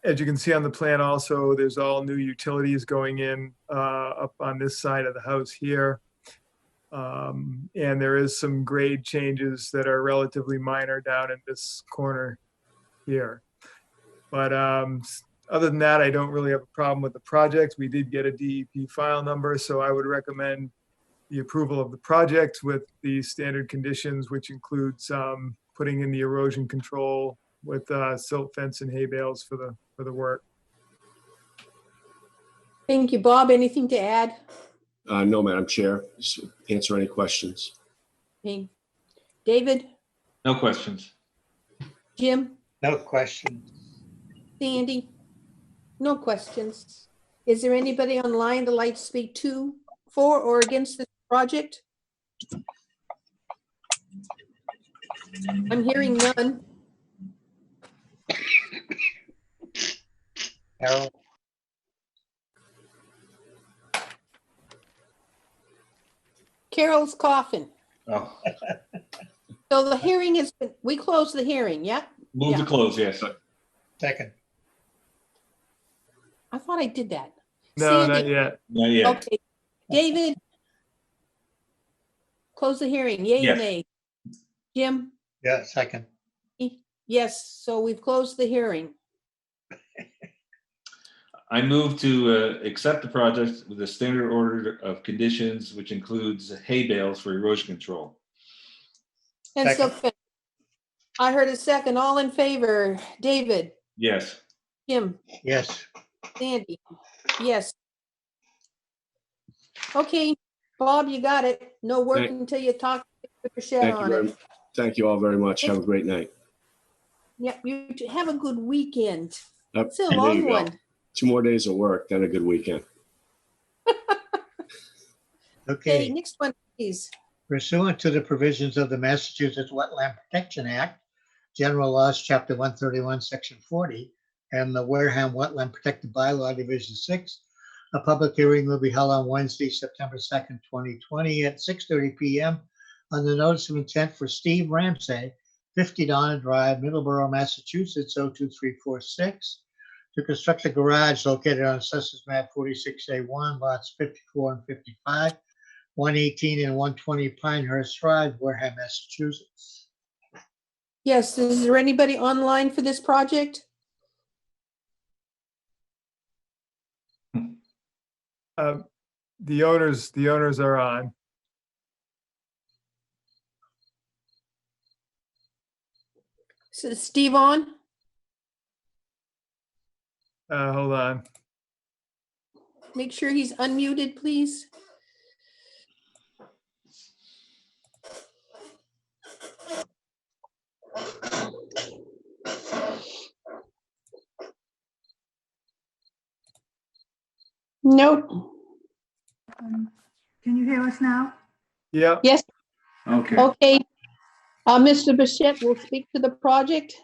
as you can see on the plan also, there's all new utilities going in up on this side of the house here. And there is some grade changes that are relatively minor down in this corner here. But other than that, I don't really have a problem with the project. We did get a DEP file number, so I would recommend the approval of the project with the standard conditions, which includes putting in the erosion control with silt fence and hay bales for the work. Thank you, Bob. Anything to add? No, Madam Chair. Just answer any questions. Okay. David? No questions. Jim, No question. Sandy? No questions. Is there anybody online that'd like to speak to, for, or against this project? I'm hearing none. Carol? Carol's coughing. Oh, So the hearing has been, we closed the hearing, yeah? move to Yeah. close, yes. Second. I thought I did that. No, Sandy? not yet. Not yet. Okay. David? Close the hearing, yay or Yes. nay? Jim? Yeah, second. Yes, so we've closed the hearing. I move to accept the project with a standard order of conditions, which includes hay bales for erosion control. And so Second. I heard a second. All in favor? David? Yes. Jim? Yes. Sandy? Yes. Okay, Bob, you got it. No work Thank- until you talk to the shed Thank you on it. thank you all very much. Have a great night. Yeah, you have a good weekend. Yep, It's a there you long go. one. 2 more days of work, then a good weekend. Okay, Okay. next one, please. Pursuant to the provisions of the Massachusetts Wetland Protection Act, General Laws, Chapter 131, Section 40, and the Wareham Wetland Protected Bylaw, Division 6, a public hearing will be held on Wednesday, September 2nd, 2020 at 6:30 PM on the notice of intent for Steve Ramsay, 50 Donna Drive, Middleborough, Massachusetts, 02346, to construct a garage located on Assessors Map 46A1, lots 54 and 55, 118 and 120 Pinehurst Drive, Wareham, Massachusetts. Yes, is there anybody online for this project? The owners are on. So Steve on? Hold on. Make sure he's unmuted, please. Nope. Can you hear us now? Yeah. Yes, Okay. okay. Mr. Bichette will speak to the project.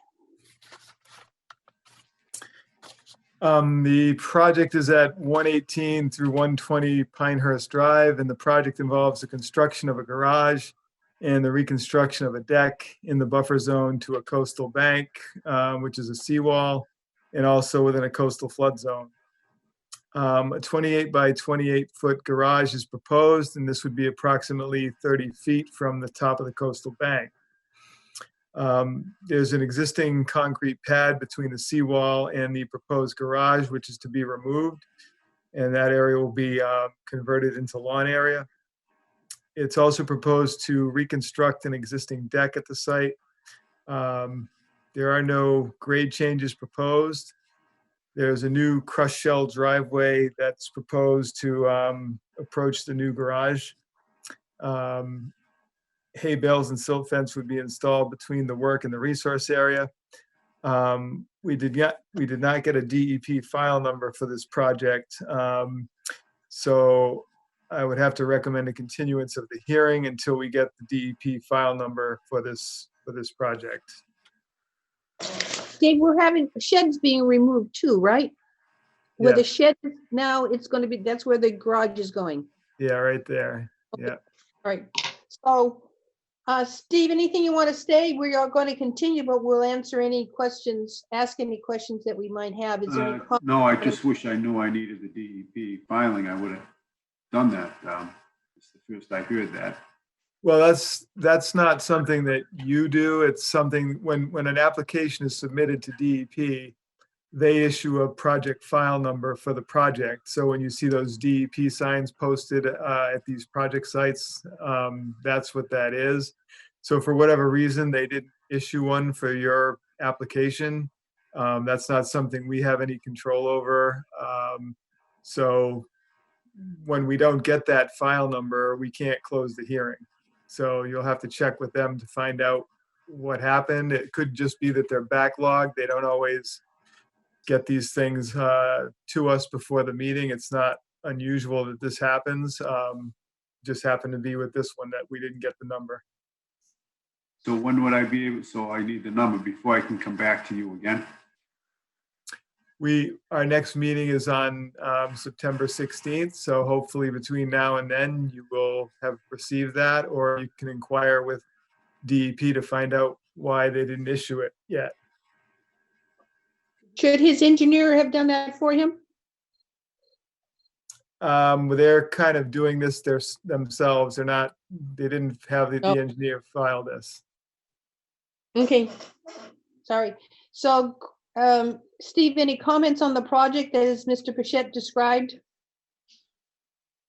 The project is at 118 through 120 Pinehurst Drive, and the project involves the construction of a garage and the reconstruction of a deck in the buffer zone to a coastal bank, which is a seawall, and also within a coastal flood zone. A 28 by 28 foot garage is proposed, and this would be approximately 30 feet from the top of the coastal bank. There's an existing concrete pad between the seawall and the proposed garage, which is to be removed, and that area will be converted into lawn area. It's also proposed to reconstruct an existing deck at the site. There are no grade changes proposed. There's a new crushed shell driveway that's proposed to approach the new garage. Hay bales and silt fence would be installed between the work and the resource area. We did not get a DEP file number for this project. So I would have to recommend a continuance of the hearing until we get the DEP file number for this project. Dave, we're having sheds being removed too, right? Where the Yes. shed, now it's going to be, that's where the garage is going. Yeah, right there. Yeah. All right. So, Steve, anything you want to say? We are going to continue, but we'll answer any questions, ask any questions that we might have. Is there any comment? No, I just wish I knew I needed the DEP filing. I would have done that. It's the first I heard that. Well, that's not something that you do. It's something when an application is submitted to DEP, they issue a project file number for the project. So when you see those DEP signs posted at these project sites, that's what that is. So for whatever reason, they didn't issue one for your application. That's not something we have any control over. So when we don't get that file number, we can't close the hearing. So you'll have to check with them to find out what happened. It could just be that they're backlogged. They don't always get these things to us before the meeting. It's not unusual that this happens. Just happened to be with this one that we didn't get the number. So when would I be able, so I need the number before I can come back to you again? Our next meeting is on September 16th. So hopefully between now and then you will have received that, or you can inquire with DEP to find out why they didn't issue it yet. Should his engineer have done that for him? They're kind of doing this themselves. They didn't have the Oh. engineer file this. Okay, sorry. So, Steve, any comments on the project as Mr. Pichette described?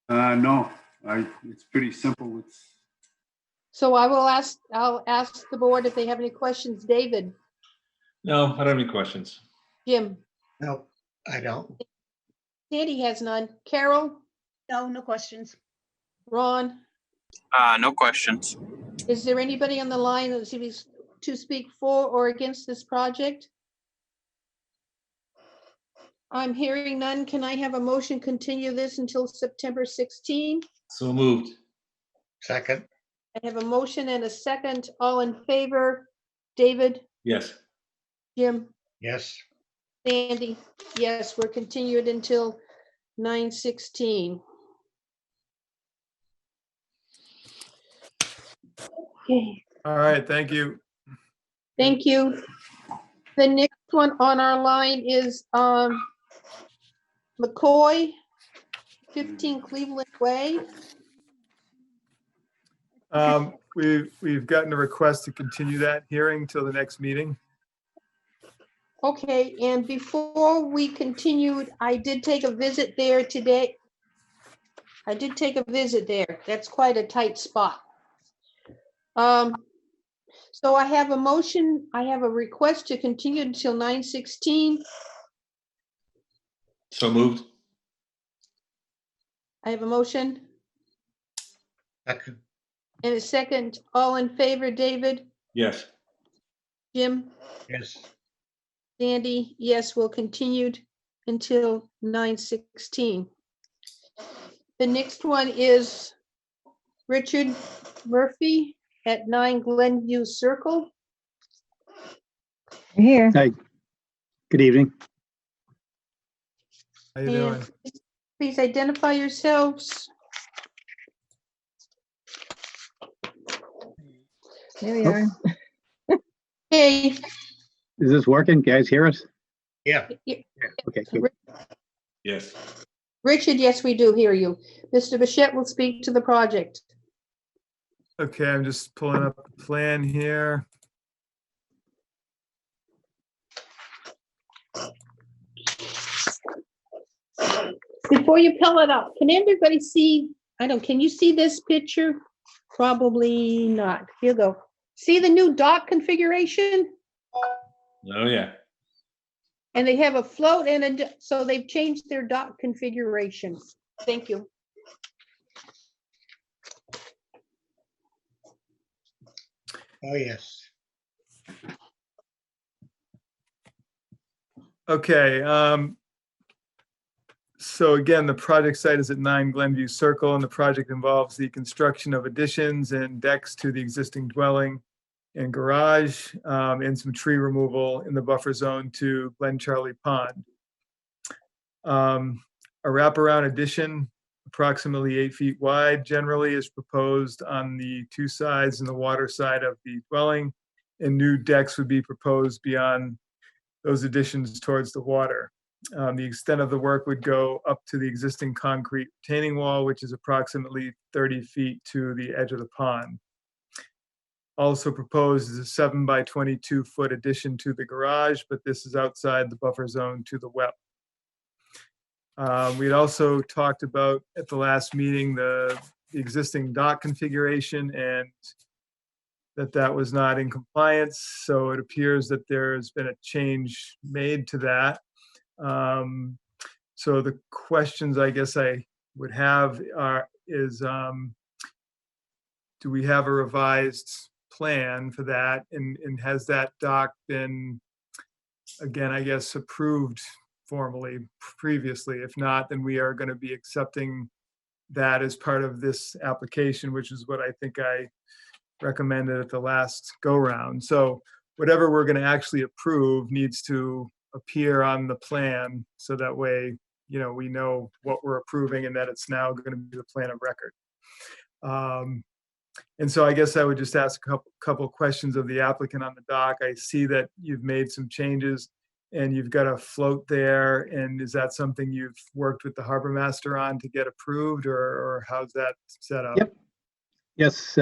No, it's pretty simple. So I'll ask the board if they have any questions. David, No, I don't have any questions. Jim, No, I don't. Sandy has none. Carol, No, no questions. Ron, No questions. is there anybody on the line to speak for or against this project? I'm hearing none. Can I have a motion continue this until September 16? So moved. Second, I have a motion and a second. All in favor? David, Yes. Jim, yes. Sandy, yes, we're continued until 9/16. Okay, All right, thank you. thank you. The next one on our line is McCoy, 15 Cleveland Way. We've gotten a request to continue that hearing till the next meeting. Okay, and before we continued, I did take a visit there today. I did take a visit there. That's quite a tight spot. So I have a motion, I have a request to continue until 9/16. So moved. I have a motion Second, and a second. All in favor, David, Yes. Jim, yes. Sandy, yes, we'll continue until 9/16. The next one is Richard Murphy at 9 Glenview Circle. Here. Hi, good evening. How you doing? And please identify yourselves. There we are. Hey. Is this working? Guys hear us? Yeah. Okay, good. Yes. Richard, yes, we do hear you. Mr. Bichette will speak to the project. Okay, I'm just pulling up the plan here. Before you pull it up, can everybody see? Can you see this picture? Probably not. Here you go. See the new dock configuration? Oh, yeah. And they have a float so they've changed their dock configuration. Thank you. Oh, yes. Okay, so again, the project site is at 9 Glenview Circle, and the project involves the construction of additions and decks to the existing dwelling and garage, and some tree removal in the buffer zone to Glen Charlie Pond. A wraparound addition, approximately 8 feet wide, generally is proposed on the two sides and the water side of the dwelling, and new decks would be proposed beyond those additions towards the water. The extent of the work would go up to the existing concrete retaining wall, which is approximately 30 feet to the edge of the pond. Also proposed is a 7 by 22 foot addition to the garage, but this is outside the buffer zone to the wet. We had also talked about at the meeting the existing dock configuration and that was not in compliance. So it appears that there's been a change made to that. So the questions I guess I would have is, do we have a revised plan for that? And has that dock been, again, I guess, approved formally previously? If not, then we are going to be accepting that as part of this application, which is what I think I recommended at the last go-round. So whatever we're going to actually approve needs to appear on the plan, so that way, you know, we know what we're approving and that it's now going to be the plan of record. And so I guess I would just ask a couple questions of the applicant on the dock. I see that you've made some changes and you've got a float there. And is that something you've worked with the harbor master on to get approved, or how's that set up? Yep. Yes,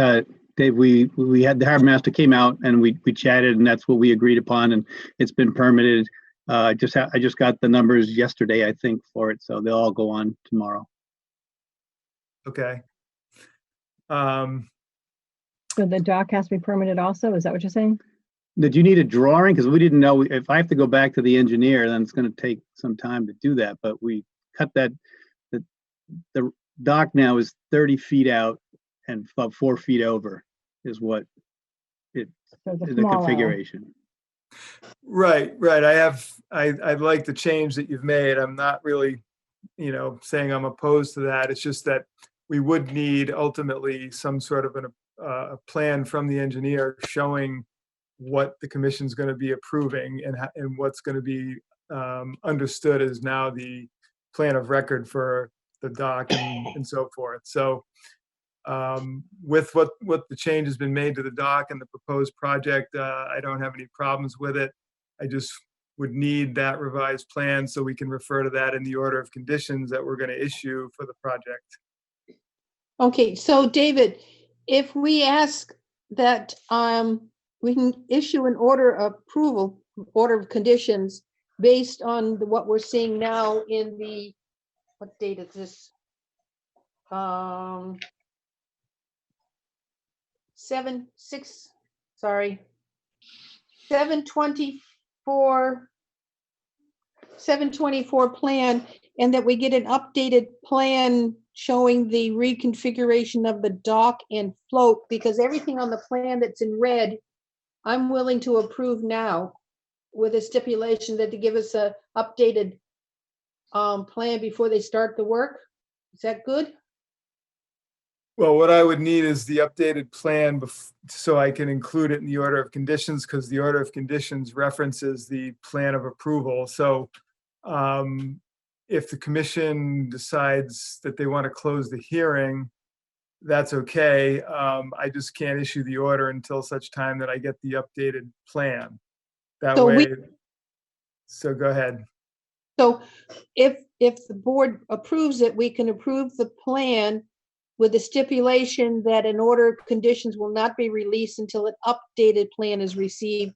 Dave, we had the harbor master came out and we chatted, and that's what we agreed upon, and it's been permitted. I just got the numbers yesterday, I think, for it, so they'll all go on tomorrow. Okay. So the dock has to be permitted also? Is that what you're saying? Did you need a drawing? Because we didn't know. If I have to go back to the engineer, then it's going to take some time to do that. But we cut that. The dock now is 30 feet out and about 4 feet over is what it is, the configuration. Right. I like the change that you've made. I'm not really, you know, saying I'm opposed to that. It's just that we would need ultimately some sort of a plan from the engineer showing what the commission's going to be approving and what's going to be understood as now the plan of record for the dock and so forth. So with what the change has been made to the dock and the proposed project, I don't have any problems with it. I just would need that revised plan so we can refer to that in the order of conditions that we're going to issue for the project. Okay, so David, if we ask that we can issue an order of approval, order of conditions based on what we're seeing now in the, what date is this? 7/24 plan, and that we get an updated plan showing the reconfiguration of the dock and float, because everything on the plan that's in red, I'm willing to approve now with a stipulation that to give us a updated plan before they start the work. Is that good? Well, what I would need is the updated plan so I can include it in the order of conditions, because the order of conditions references the plan of approval. So if the commission decides that they want to close the hearing, that's okay. I just can't issue the order until such time that I get the updated plan. That way, so go ahead. So if the board approves it, we can approve the plan with the stipulation that an order of conditions will not be released until an updated plan is received,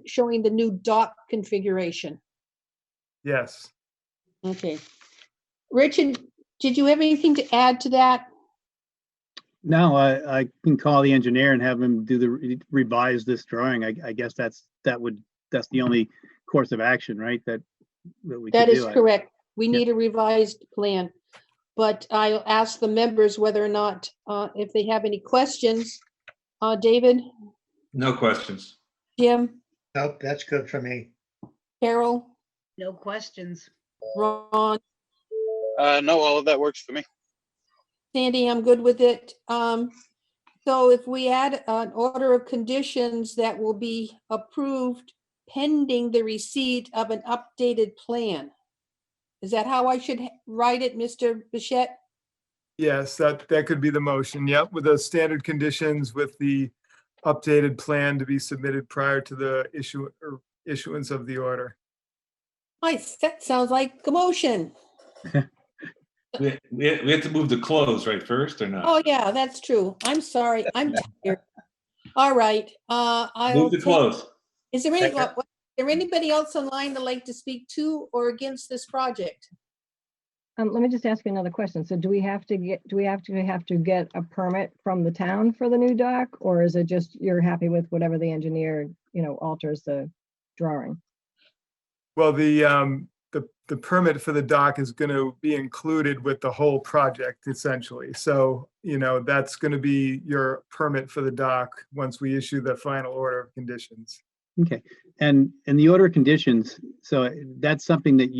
showing the new dock configuration. Yes. Okay. Richard, did you have anything to add to that? No, I can call the engineer and have him revise this drawing. I guess that's the only course of action, right? That we That could is do. correct. We need a revised plan. But I'll ask the members whether or not, if they have any questions. David? No questions. Jim? Nope, that's good for me. Carol? No questions. Ron? No, all of that works for me. Sandy, I'm good with it. So if we add an order of conditions that will be approved pending the receipt of an updated plan. Is that how I should write it, Mr. Bichette? Yes, that could be the motion. Yep, with the standard conditions with the updated plan to be submitted prior to the issuance of the order. Nice, that sounds like a motion. We have to move the close right first or not? Oh, yeah, that's true. I'm sorry, I'm tired. All right. Move the close. Is there anybody else online that'd like to speak to or against this project? Let me just ask you another question. So do we have to get a permit from the town for the new dock, or is it just you're happy with whatever the engineer, alters the drawing? Well, the the permit for the dock is going to be included with the whole project essentially. So, that's going to be your permit for the dock once we issue the final order of conditions. Okay, and the order of conditions, so that's something that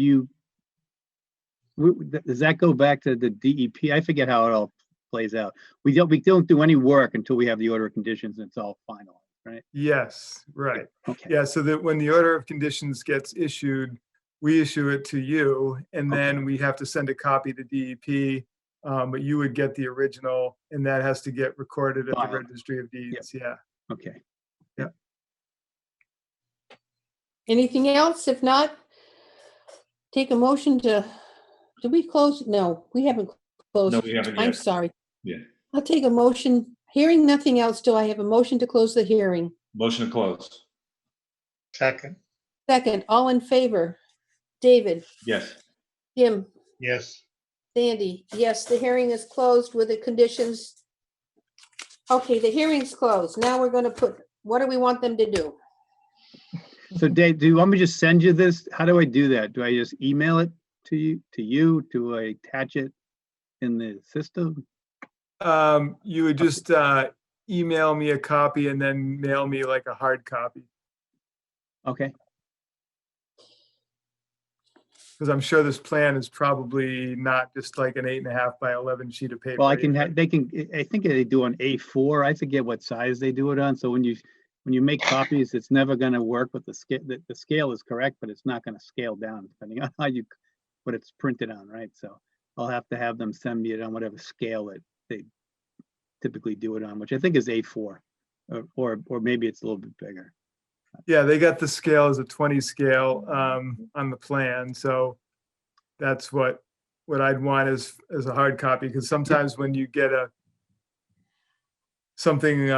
does that go back to the DEP? I forget how it all plays out. We don't do any work until we have the order of conditions and it's all final, right? Yes, right. Okay. Yeah, so that when the order of conditions gets issued, we issue it to you, and then we have to send a copy to DEP, but you would get the original, and that has to get recorded at the Filed. Registry of Deeds. Yeah. Okay. Anything else? If not, take a motion to, did we close? No, we haven't closed. No, we haven't I'm yet. sorry. Yeah. I'll take a motion. Hearing nothing else, do I have a motion to close the hearing? Motion to close. Second. Second, all in favor? David, Yes. Jim, Yes. Sandy, yes, the hearing is closed with the conditions. Okay, the hearing's closed. Now we're gonna put, what do we want them to do? So Dave, do you want me to just send you this? How do I do that? Do I just email it to you? Do I attach it in the system? You would just email me a copy and then mail me like a hard copy, Okay. because I'm sure this plan is probably not just like an 8.5 by 11 sheet of paper. Well, I think they do on A4. I forget what size they do it on. So when you make copies, it's never going to work with the scale. The scale is correct, but it's not going to scale down depending on what it's printed on, right? So I'll have to have them send me it on whatever scale that they typically do it on, which I think is A4, or maybe it's a little bit bigger. Yeah, they got the scale as a 20 scale on the plan, so that's what I'd want as a hard copy, because sometimes when you get something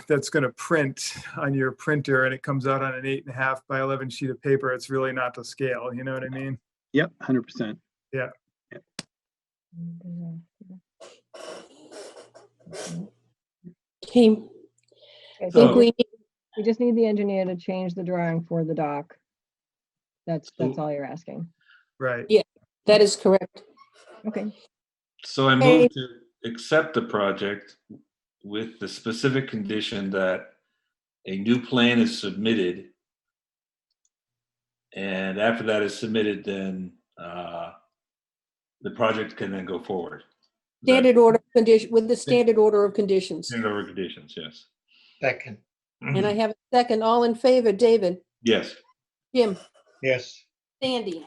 that's going to print on your printer and it comes out on an 8.5 by 11 sheet of paper, it's really not to scale. You know what I mean? Yep, 100%. Yeah. Okay, I So- think We just need the engineer to change the drawing for the dock. That's all you're asking. Right. Yeah, that is correct. Okay. So I move to accept the project with the specific condition that a new plan is submitted. And after that is submitted, then the project can then go forward. Standard order of condition, with the standard order of conditions. Standard order conditions, yes. Second. And I have a second, all in favor, David, Yes. Jim, Yes. Sandy.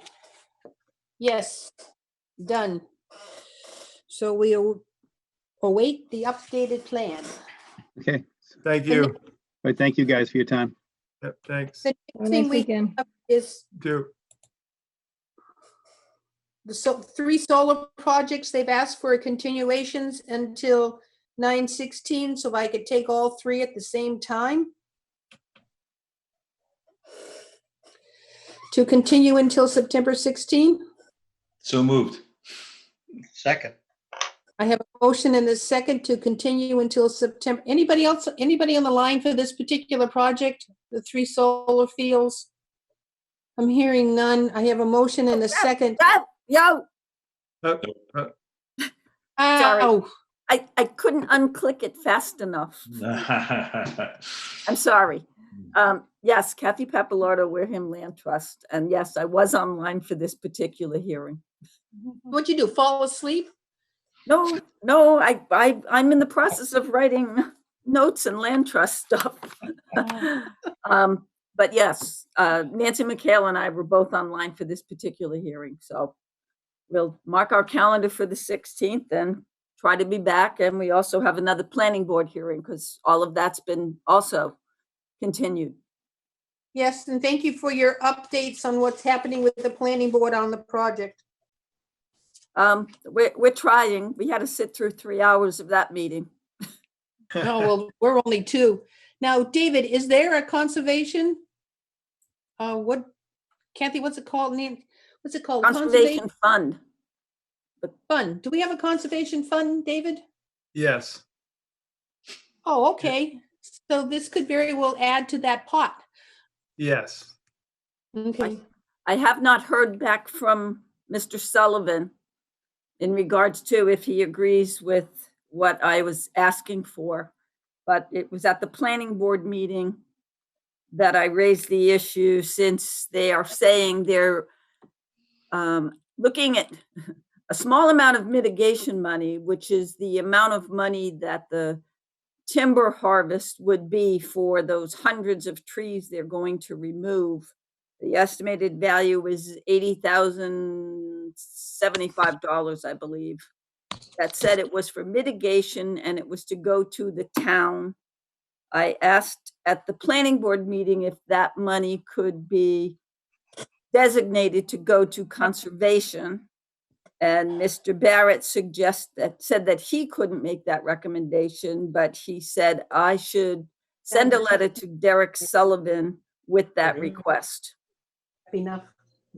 Yes, done. So we'll await the updated plan. Okay. Thank you. All right, thank you guys for your time. Yep, thanks. The Have a next thing nice we weekend. have is Do. the 3 solar projects. They've asked for continuations until 9/16, so I could take all 3 at the same time. To continue until September 16. So moved. Second. I have a motion and a second to continue until September. Anybody else, anybody on the line for this particular project, the 3 solar fields? I'm hearing none. I have a motion and a second. Yo, Ow. I couldn't unclick it fast enough. I'm sorry. Yes, Kathy Pappalardo, Wareham Land Trust. And yes, I was online for this particular hearing. What'd you do, fall asleep? No, I'm in the process of writing notes and land trust stuff. But yes, Nancy McHale and I were both online for this particular hearing. So we'll mark our calendar for the 16th and try to be back. And we also have another planning board hearing because all of that's been also continued. Yes, and thank you for your updates on what's happening with the planning board on the project. We're trying. We had to sit through 3 hours of that meeting. Oh, well, we're only 2. Now, David, is there a conservation? Kathy, what's it called? What's it called? Conservation fund. Fund. Do we have a conservation fund, David? Yes. Oh, okay. So this could very well add to that pot. Yes. Okay. I have not heard back from Mr. Sullivan in regards to if he agrees with what I was asking for. But it was at the planning board meeting that I raised the issue, since they are saying they're looking at a small amount of mitigation money, which is the amount of money that the timber harvest would be for those hundreds of trees they're going to remove. The estimated value is $80,075, I believe. That said, it was for mitigation and it was to go to the town. I asked at the planning board meeting if that money could be designated to go to conservation. And Mr. Barrett said that he couldn't make that recommendation, but he said I should send a letter to Derek Sullivan with that request. Enough.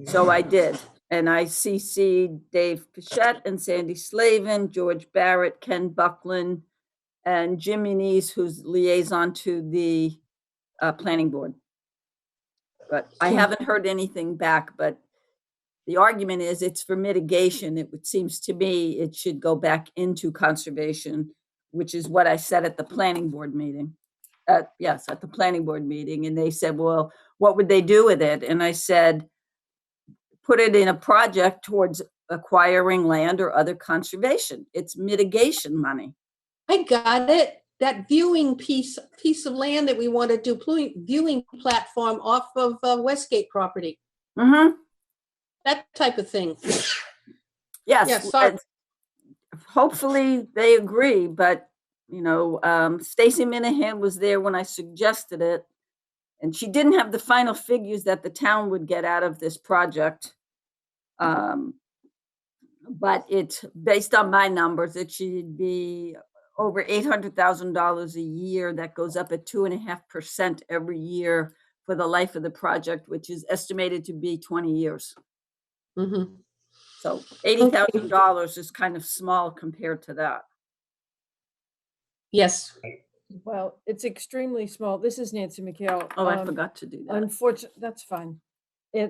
So I did. And I CC'd Dave Pichette and Sandy Slavin, George Barrett, Ken Buckland, and Jim Muniz, who's liaison to the planning board. But I haven't heard anything back, but the argument is it's for mitigation. It seems to me it should go back into conservation, which is what I said at the planning board meeting. Yes, at the planning board meeting. And they said, well, what would they do with it? And I said, put it in a project towards acquiring land or other conservation. It's mitigation money. I got it. That viewing piece of land that we want to do, viewing platform off of Westgate property. Mm-hmm. That type of thing. Yes. Yeah, sorry. Hopefully they agree, but Stacy Minahan was there when I suggested it, and she didn't have the final figures that the town would get out of this project. But it's based on my numbers, it should be over $800,000 a year. That goes up at 2.5% every year for the life of the project, which is estimated to be 20 years. Mm-hmm. So $80,000 is kind of small compared to that. Yes. Well, it's extremely small. This is Nancy McHale. Oh, I forgot to do that. That's fine.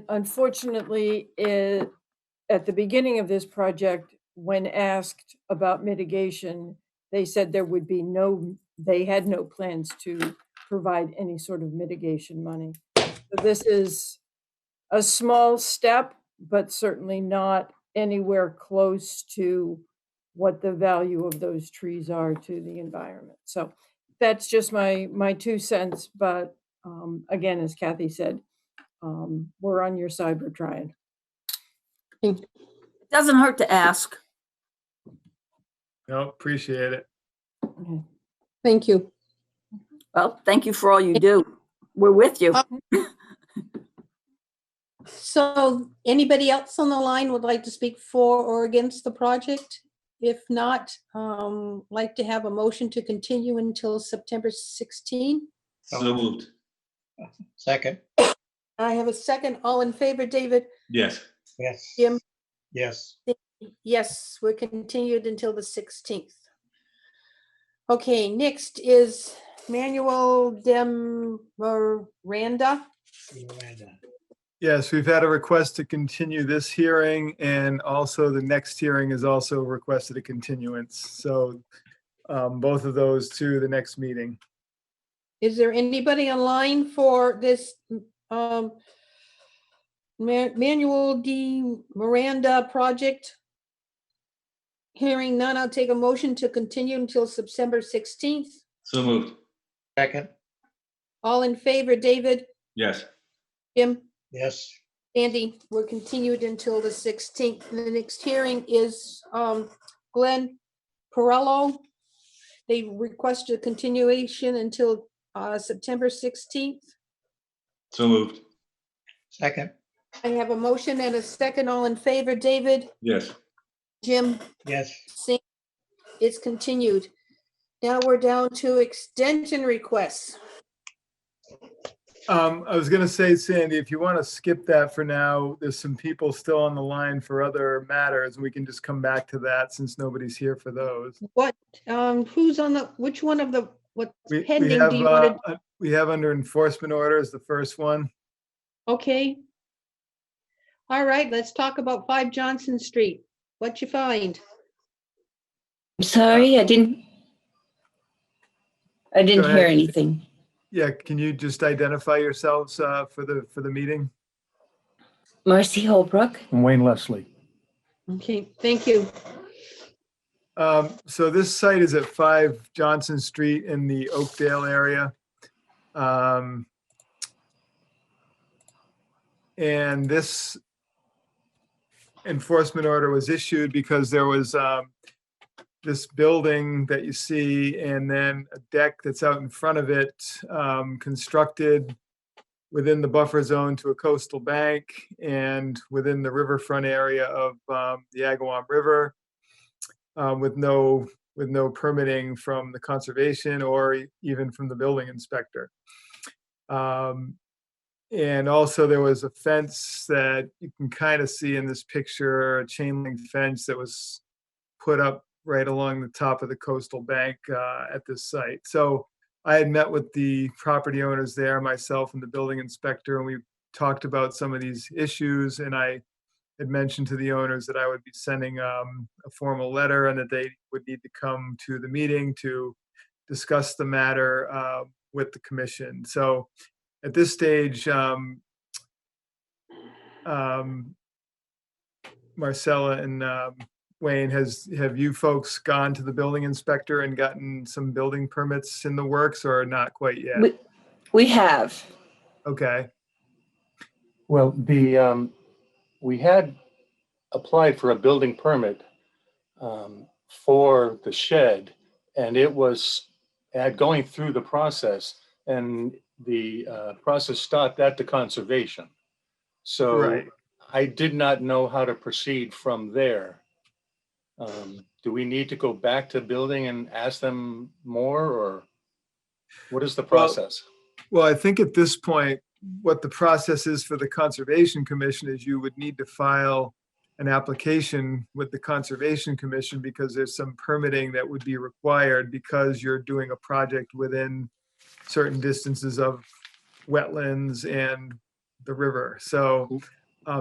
Unfortunately, at the beginning of this project, when asked about mitigation, they said they had no plans to provide any sort of mitigation money. So this is a small step, but certainly not anywhere close to what the value of those trees are to the environment. So that's just my 2 cents. But again, as Kathy said, we're on your side. We're trying. It doesn't hurt to ask. No, appreciate it. Okay. Thank you. Well, thank you for all you do. We're with you. So anybody else on the line would like to speak for or against the project? If not, like to have a motion to continue until September 16. So moved. Second. I have a second. All in favor, David? Yes. Yes. Jim? Yes. Yes, we're continued until the 16th. Okay, next is Manuel de Miranda. Yes, we've had a request to continue this hearing, and also the next hearing is also requested a continuance. So both of those to the next meeting. Is there anybody online for this Manuel de Miranda project? Hearing none, I'll take a motion to continue until September 16th. So moved. Second. All in favor, David? Yes. Jim? Yes. Andy, we're continued until the 16th. The next hearing is Glenn Perello. They requested a continuation until September 16th. So moved. Second. I have a motion and a second. All in favor, David? Yes. Jim? Yes. It's continued. Now we're down to extension requests. I was going to say, Sandy, if you want to skip that for now, there's some people still on the line for other matters. We can just come back to that since nobody's here for those. What, who's on the, which one of the, what's We pending have, do you want to? we have under enforcement orders, the first one. Okay. All right, let's talk about 5 Johnson Street. What you find? Sorry, I didn't Go hear ahead. anything. Yeah, can you just identify yourselves for the meeting? Marcy Holbrook. And Wayne Leslie. Okay, thank you. So this site is at 5 Johnson Street in the Oakdale area. And this enforcement order was issued because there was this building that you see and then a deck that's out in front of it constructed within the buffer zone to a coastal bank and within the riverfront area of the Agawam River with no permitting from the conservation or even from the building inspector. And also there was a fence that you can kind of see in this picture, a chain link fence that was put up right along the top of the coastal bank at this site. So I had met with the property owners there, myself and the building inspector, and we talked about some of these issues. And I had mentioned to the owners that I would be sending a formal letter and that they would need to come to the meeting to discuss the matter with the commission. So at this stage, Marcella and Wayne, have you folks gone to the building inspector and gotten some building permits in the works or not quite yet? We have. Okay. Well, we had applied for a building permit for the shed, and it was going through the process, and the process stopped at the conservation. So Right. I did not know how to proceed from there. Do we need to go back to building and ask them more, or what is the process? Well, I think at this point, what the process is for the Conservation Commission is you would need to file an application with the Conservation Commission because there's some permitting that would be required because you're doing a project within certain distances of wetlands and the river. So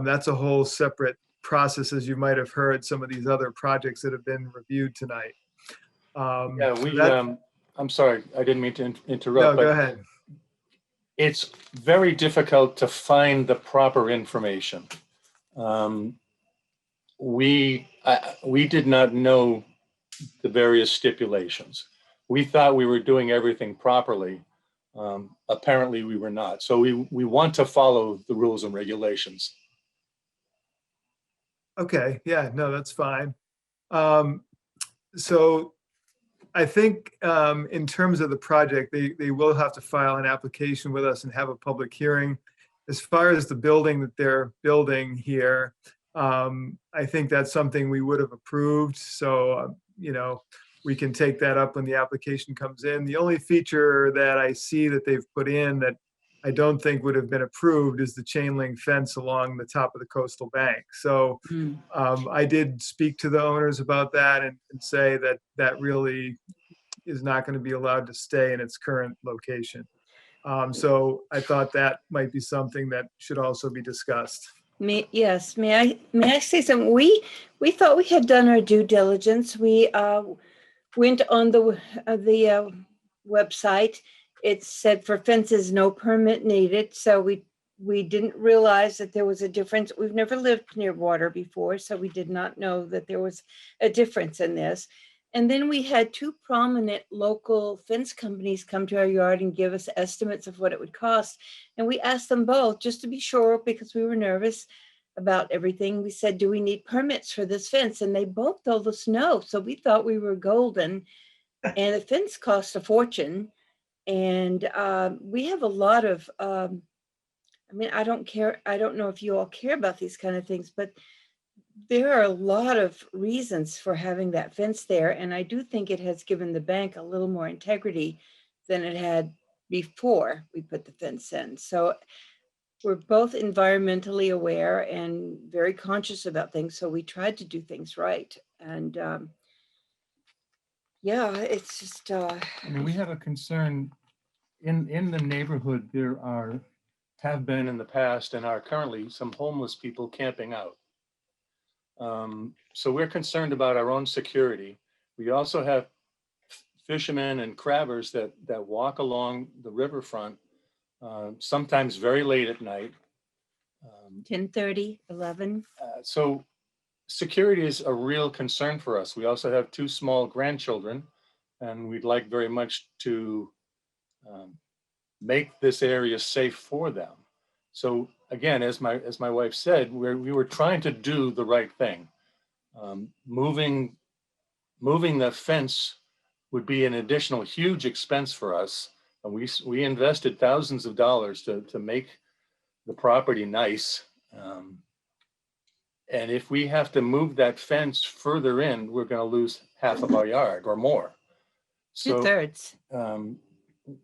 that's a whole separate process, as you might have heard some of these other projects that have been reviewed tonight. Yeah, I'm sorry, I didn't mean to interrupt. No, go ahead. It's very difficult to find the proper information. We did not know the various stipulations. We thought we were doing everything properly. Apparently we were not. So we want to follow the rules and regulations. Okay, yeah, no, that's fine. So I think in terms of the project, they will have to file an application with us and have a public hearing. As far as the building that they're building here, I think that's something we would have approved. So, we can take that up when the application comes in. The only feature that I see that they've put in that I don't think would have been approved is the chain link fence along the top of the coastal bank. So I did speak to the owners about that and say that that really is not going to be allowed to stay in its current location. So I thought that might be something that should also be discussed. Yes, may I say something? We thought we had done our due diligence. We went on the website. It said for fences, no permit needed. So we didn't realize that there was a difference. We've never lived near water before, so we did not know that there was a difference in this. And then we had 2 prominent local fence companies come to our yard and give us estimates of what it would cost. And we asked them both just to be sure because we were nervous about everything. We said, do we need permits for this fence? And they both told us no. So we thought we were golden. And the fence cost a fortune. And we have a lot of, I don't care. I don't know if you all care about these kind of things, but there are a lot of reasons for having that fence there. And I do think it has given the bank a little more integrity than it had before we put the fence in. So we're both environmentally aware and very conscious about things. So we tried to do things right. And it's just. We have a concern in the neighborhood. There are have been in the past and are currently some homeless people camping out. So we're concerned about our own security. We also have fishermen and crabbers that walk along the riverfront, sometimes very late at night. 10:30, 11. So security is a real concern for us. We also have 2 small grandchildren, and we'd like very much to make this area safe for them. So again, as my wife said, we were trying to do the right thing. Moving the fence would be an additional huge expense for us. And we invested thousands of dollars to make the property nice. And if we have to move that fence further in, we're going to lose half of our yard or more. So 2/3.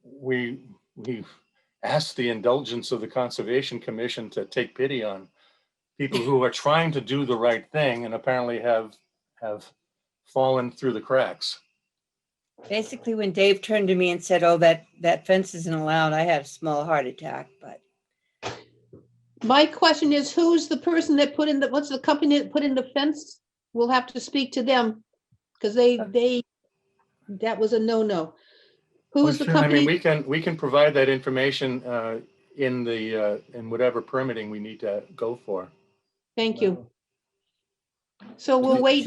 We asked the indulgence of the Conservation Commission to take pity on people who are trying to do the right thing and apparently have fallen through the cracks. Basically, when Dave turned to me and said, "Oh, that fence isn't allowed," I had a small heart attack, but. My question is, who's the person that put in what's the company that put in the fence? We'll have to speak to them because that was a no-no. Who's the company? I mean, we can provide that information in whatever permitting we need to go for. Thank you. So we'll wait.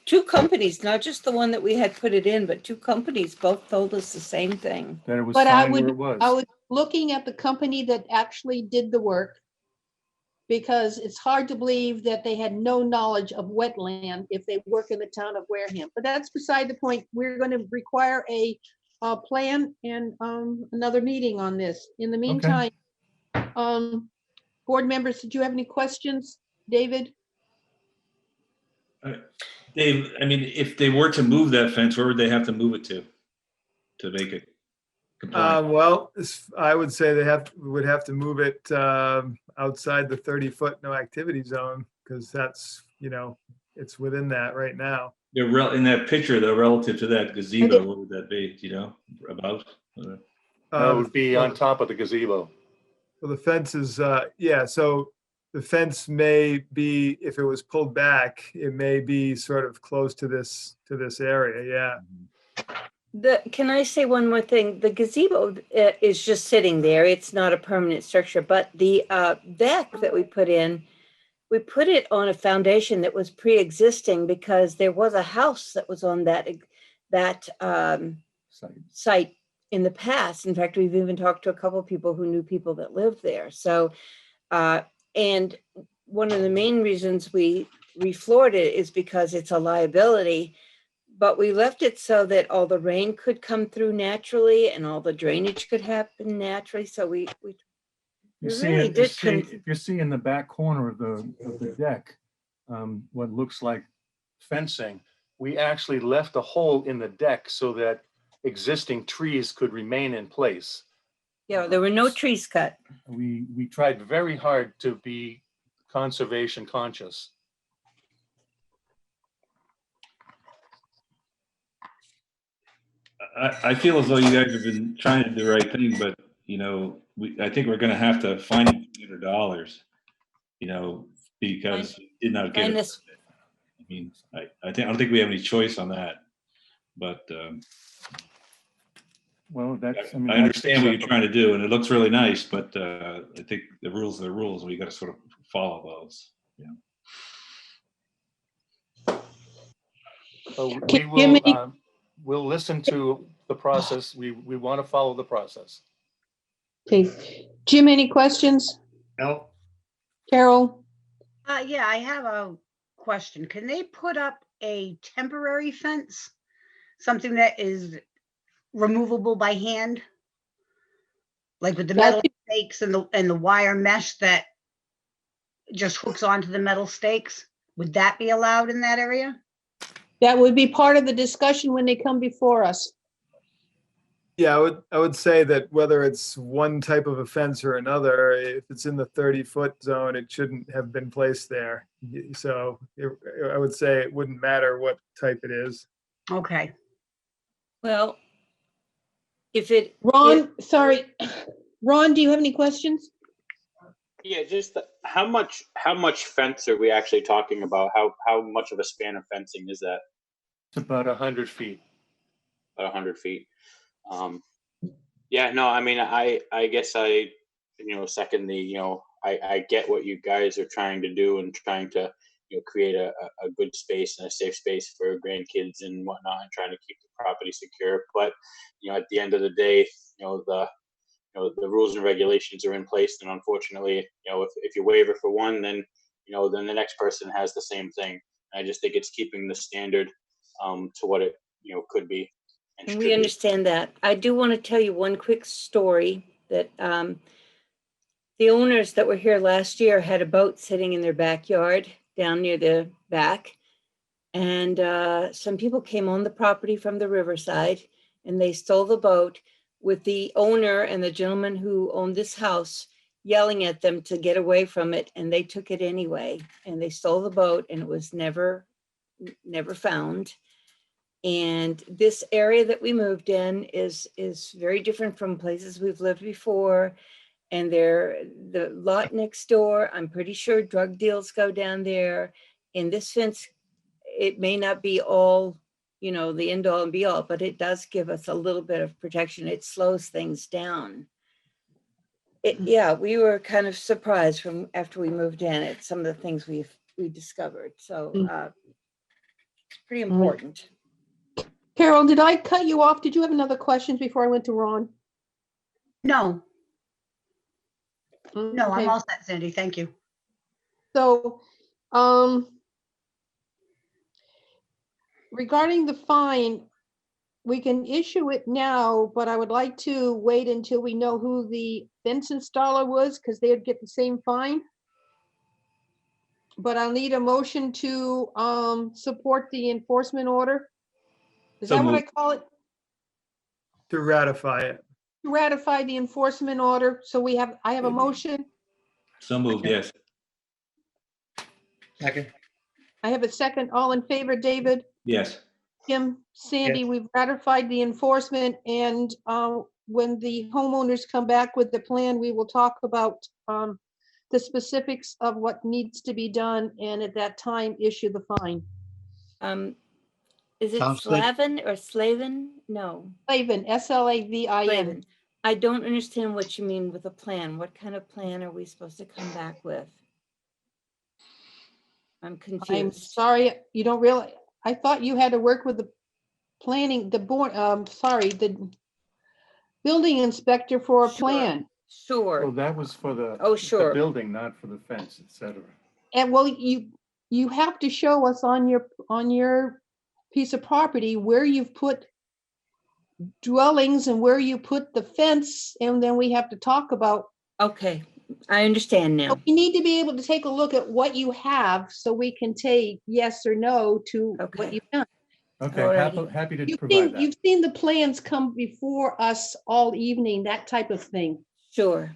Two companies, not just the one that we had put it in, but 2 companies both told us the same thing. That it was But fine where it was. I was looking at the company that actually did the work because it's hard to believe that they had no knowledge of wetland if they work in the town of Wareham. But that's beside the point. We're going to require a plan and another meeting on this. In the meantime, board members, did you have any questions? David? Dave, I mean, if they were to move that fence, where would they have to move it to make it compliant? Well, I would say would have to move it outside the 30-foot no activity zone because that's, it's within that right now. In that picture, though, relative to that gazebo, what would that be? Do you know about? That would be on top of the gazebo. Well, the fence is, so the fence may be, if it was pulled back, it may be sort of close to this area, yeah. Can I say one more thing? The gazebo is just sitting there. It's not a permanent structure, but the deck that we put it on a foundation that was pre-existing because there was a house that was on that site in the past. In fact, we've even talked to a couple of people who knew people that lived there. So, and one of the main reasons we refloored it is because it's a liability, but we left it so that all the rain could come through naturally and all the drainage could happen naturally. So we if you see in the back corner of the deck, what looks like fencing, we actually left a hole in the deck so that existing trees could remain in place. Yeah, there were no trees cut. We tried very hard to be conservation conscious. I feel as though you guys have been trying to do the right thing, but I think we're going to have to fine $200, because you did not get it. I mean, I don't think we have any choice on that, but well, I understand what you're trying to do, and it looks really nice, but I think the rules are the rules. We got to sort of follow those. So we will. We'll listen to the process. We want to follow the process. Okay. Jim, any questions? No. Carol? Yeah, I have a question. Can they put up a temporary fence? Something that is removable by hand? Like with the metal stakes and the wire mesh that just hooks onto the metal stakes? Would that be allowed in that area? That would be part of the discussion when they come before us. Yeah, I would say that whether it's one type of a fence or another, if it's in the 30-foot zone, it shouldn't have been placed there. So I would say it wouldn't matter what type it is. Okay. Well, if it... Ron, sorry. Ron, do you have any questions? Yeah, just how much fence are we actually talking about? How much of a span of fencing is that? It's about 100 feet. About 100 feet. Yeah, no, I mean, I guess I, second the, I get what you guys are trying to do and trying to, create a good space and a safe space for grandkids and whatnot, and trying to keep the property secure. But, at the end of the day, the rules and regulations are in place, and unfortunately, if you waiver for one, then then the next person has the same thing. And I just think it's keeping the standard to what it could be. And And should we be. understand that. I do want to tell you one quick story that the owners that were here last year had a boat sitting in their backyard down near the back. And some people came on the property from the riverside and they stole the boat, with the owner and the gentleman who owned this house yelling at them to get away from it. And they took it anyway. And they stole the boat and it was never found. And this area that we moved in is very different from places we've lived before. And the lot next door, I'm pretty sure drug deals go down there. And this fence, it may not be all, the end all and be all, but it does give us a little bit of protection. It slows things down. Yeah, we were kind of surprised from after we moved in at some of the things we discovered. So it's pretty important. Carol, did I cut you off? Did you have another question before I went to Ron? No, no, Okay. I'm all set, Sandy. Thank you. So, regarding the fine, we can issue it now, but I would like to wait until we know who the fence installer was, because they'd get the same fine. But I'll need a motion to support the enforcement order. Is So that what I moved. call it? To ratify it. To ratify the enforcement order. So I have a motion. So moved, yes. Second. I have a second. All in favor, David? Yes. Kim, Sandy, Yes. we've ratified the enforcement, and when the homeowners come back with the plan, we will talk about the specifics of what needs to be done, and at that time, issue the fine. Is it Sounds good. Slavin or Slavin? No. Slavin, S-L-A-V-I-N. Slavin. I don't understand what you mean with a plan. What kind of plan are we supposed to come back with? I'm I'm confused. sorry, you don't realize, I thought you had to work with the planning, the board, the building inspector for a Sure. plan. Well, Sure. that was for the Oh, sure. the building, not for the fence, et cetera. And well, you have to show us on your piece of property where you've put dwellings and where you put the fence, and then we have to talk about. Okay, I understand now. We need to be able to take a look at what you have so we can take yes or no to what Okay. you've done. Okay, Alrighty. happy to provide that. You've seen the plans come before us all evening, that type of thing. Sure.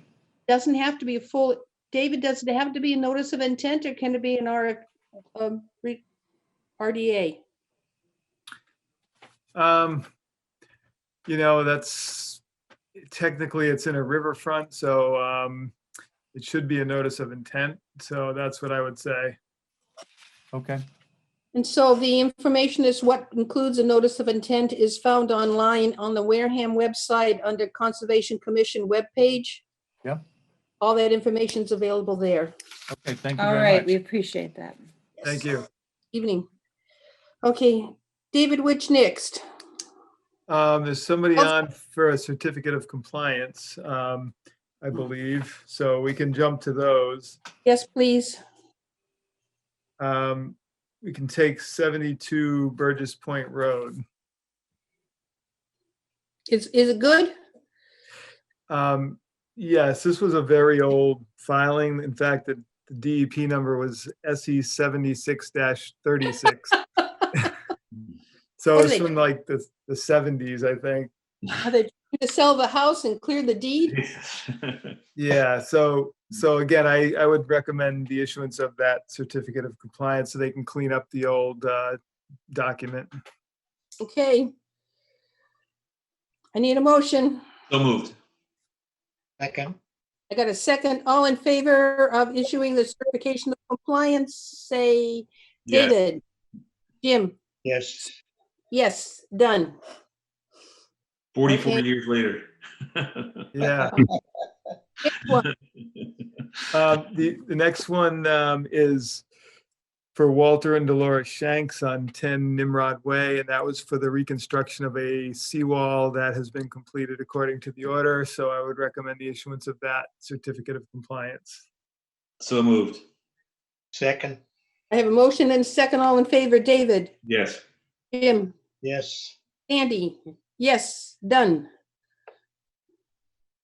Doesn't have to be a full, David, does it have to be a notice of intent, or can it be an RDA? That's technically it's in a riverfront, so it should be a notice of intent. So that's what I would say. Okay. And so the information is what includes a notice of intent is found online on the Wareham website under Conservation Commission webpage. Yeah. All that information is available there. Okay, thank you All very right, much. we appreciate that. Thank you. Evening. Okay, David, which next? There's somebody on for a certificate of compliance, I believe, so we can jump to those. Yes, please. We can take 72 Burgess Point Road. Is it good? Yes, this was a very old filing. In fact, the DEP number was SE 76-36. So What it's are they- from like the 70s, I think. Are they trying to sell the house and clear the deed? Yeah, so again, I would recommend the issuance of that certificate of compliance so they can clean up the old document. Okay. I need a motion. So moved. Second. I got a second. All in favor of issuing the certification of compliance, say Yes. David, Jim, Yes. yes, done. 44 Okay. years later. Yeah. Next one. The next one is for Walter and Dolores Shanks on 10 Nimrod Way, and that was for the reconstruction of a seawall that has been completed according to the order. So I would recommend the issuance of that certificate of compliance. So moved. Second. I have a motion and a second. All in favor, David, Yes. Jim, Yes. Sandy, yes, done.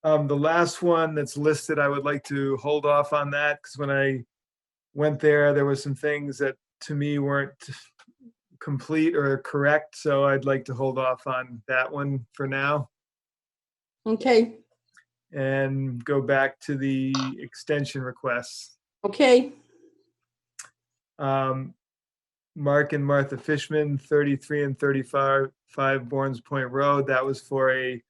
The last one that's listed, I would like to hold off on that because when I went there, there were some things that to me weren't complete or correct. So I'd like to hold off on that one for now Okay, and go back to the extension requests. okay, Mark and Martha Fishman, 33 and 35 Bournes Point Road. That was for a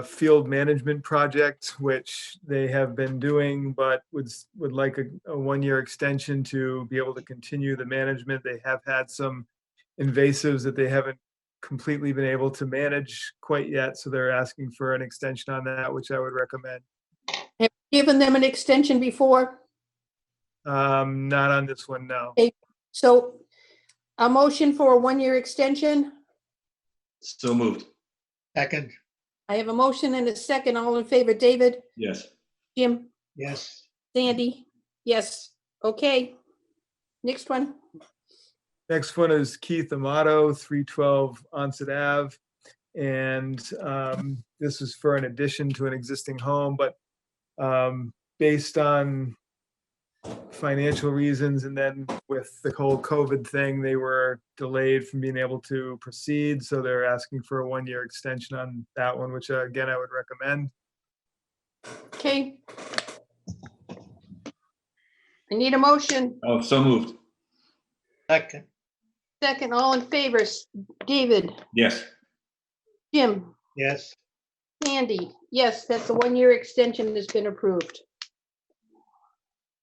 field management project, which they have been doing, but would like a one-year extension to be able to continue the management. They have had some invasives that they haven't completely been able to manage quite yet, so they're asking for an extension on that, which I would recommend. have you given them an extension before? Not on this one, no. Okay, so a motion for a one-year extension. So moved. Second. I have a motion and a second. All in favor, David, Yes. Jim, Yes. Sandy, yes, okay. Next one. Next one is Keith Amato, 312 Onset Ave. And this is for an addition to an existing home, but based on financial reasons and then with the whole COVID thing, they were delayed from being able to proceed. So they're asking for a one-year extension on that one, which again, I would recommend. Okay. I need a motion. Oh, so moved. Second. Second, all in favor, David, Yes. Jim, Yes. Sandy, yes, that's a one-year extension has been approved.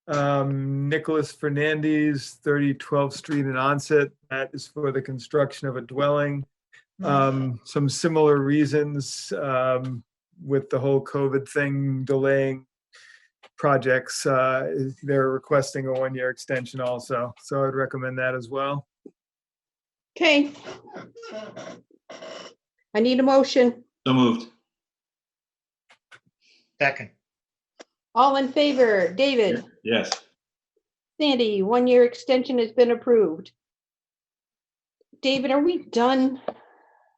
Nicholas Fernandez, 30 12th Street in Onset. That is for the construction of a dwelling. Some similar reasons with the whole COVID thing delaying projects. They're requesting a one-year extension also. So I'd recommend that as well. Okay. I need a motion. So moved. Second. All in favor, David, Yes. Sandy, one-year extension has been approved. David, are we done?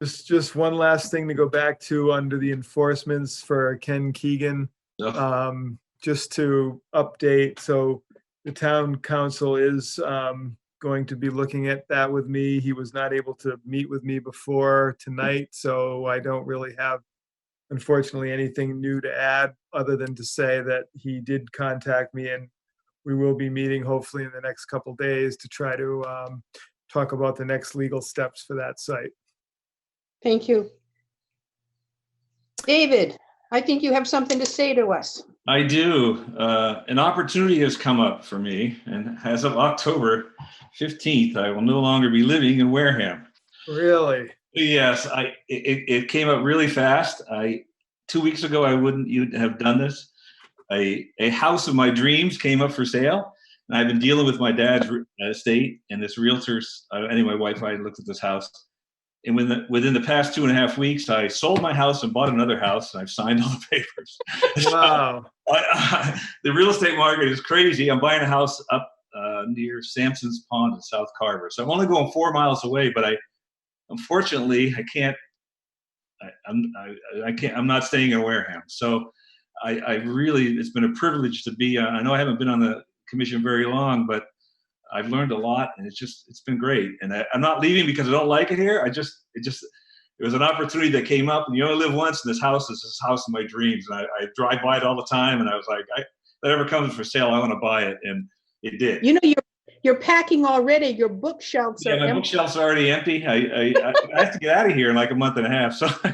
Just one last thing to go back to under the enforcements for Ken Keegan. Just to update, so the town council is going to be looking at that with me. He was not able to meet with me before tonight, so I don't really have, unfortunately, anything new to add other than to say that he did contact me and we will be meeting hopefully in the next couple days to try to talk about the next legal steps for that site. Thank you. David, I think you have something to say to us. I do. An opportunity has come up for me, and as of October 15th, I will no longer be living in Wareham. Really? Yes, it came up really fast. 2 weeks ago, I wouldn't even have done this. A house of my dreams came up for sale, and I've been dealing with my dad's estate and this realtor's. Anyway, my wife and I looked at this house, and within the past 2.5 weeks, I sold my house and bought another house, and I've signed all the papers. Wow. The real estate market is crazy. I'm buying a house up near Sampson's Pond in South Carver, so I'm only going 4 miles away. But unfortunately, I can't. I'm not staying in Wareham. So I really, it's been a privilege to be. I know I haven't been on the commission very long, but I've learned a lot, and it's been great. And I'm not leaving because I don't like it here. It was an opportunity that came up, and you only live once, and this house is this house of my dreams. And I drive by it all the time, and I was like, if that ever comes for sale, I want to buy it, and it did. You know, You're packing already. Your bookshelves Yeah, are my empty. bookshelf's already empty. I have to get out of here in like a month and a half. So, so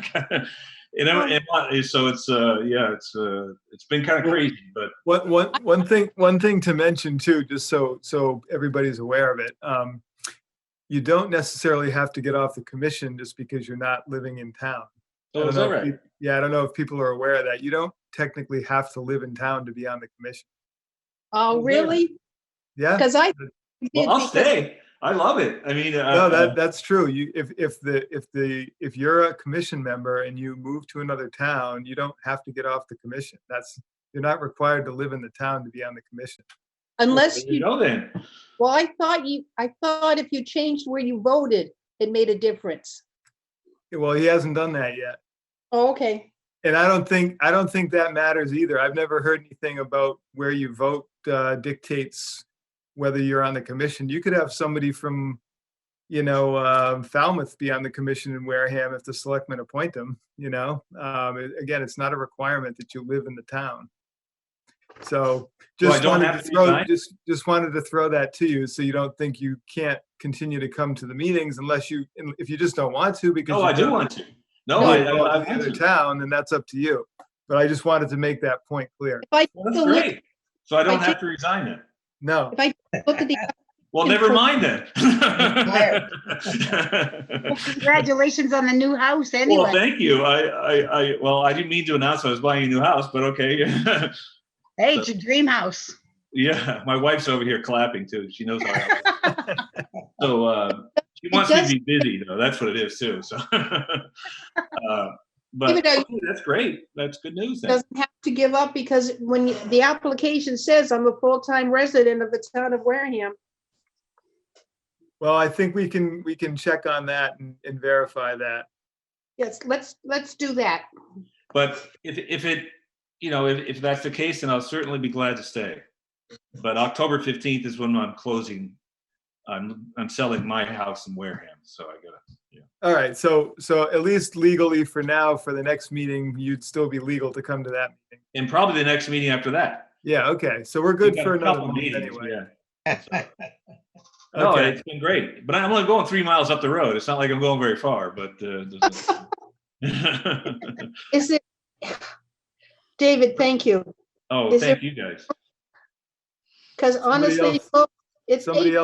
it's been kind of crazy, but One thing to mention too, just so everybody's aware of it. You don't necessarily have to get off the commission just because you're not living in town. Oh, is that right? I don't know if people are aware of that. You don't technically have to live in town to be on the commission. Oh, really? Yeah. Because I Well, I'll stay. I love it. I mean, no, that's true. If you're a commission member and you move to another town, you don't have to get off the commission. You're not required to live in the town to be on the commission. Unless you know then. Well, I thought if you changed where you voted, it made a difference. Well, he hasn't done that yet. Oh, okay. And I don't think that matters either. I've never heard anything about where you vote dictates whether you're on the commission. You could have somebody from, Falmouth be on the commission in Wareham if the selectmen appoint them, Again, it's not a requirement that you live in the town. So just wanted to throw that to you so you don't think you can't continue to come to the meetings if you just don't want to because I do want to. No, I want to the town, and that's up to you. But I just wanted to make that point clear. That's great. So I don't have to resign then. No. If I look at the well, never mind then. Well, congratulations on the new house anyway. Well, thank you. I didn't mean to announce I was buying a new house, but okay. Hey, it's your dream house. Yeah, my wife's over here clapping too. She knows how I So she wants me to be busy though. That's what it is too. So, but okay, that's great. That's good news. Then. Doesn't have to give up because when the application says I'm a full-time resident of the town of Wareham. Well, I think we can check on that and verify that. Yes, let's do that. But if that's the case, then I'll certainly be glad to stay. But October 15th is when I'm closing. I'm selling my house in Wareham, so I gotta. Yeah. All right, so at least legally for now, for the next meeting, you'd still be legal to come to that meeting. And probably the next meeting after that. Yeah. Okay. So we're good for another month meetings, anyway. Yeah. So. No, it's been great, but I'm only going 3 miles up the road. It's not like I'm going very far, but. Is it? David, thank you. Oh, thank you guys. Because honestly, it's somebody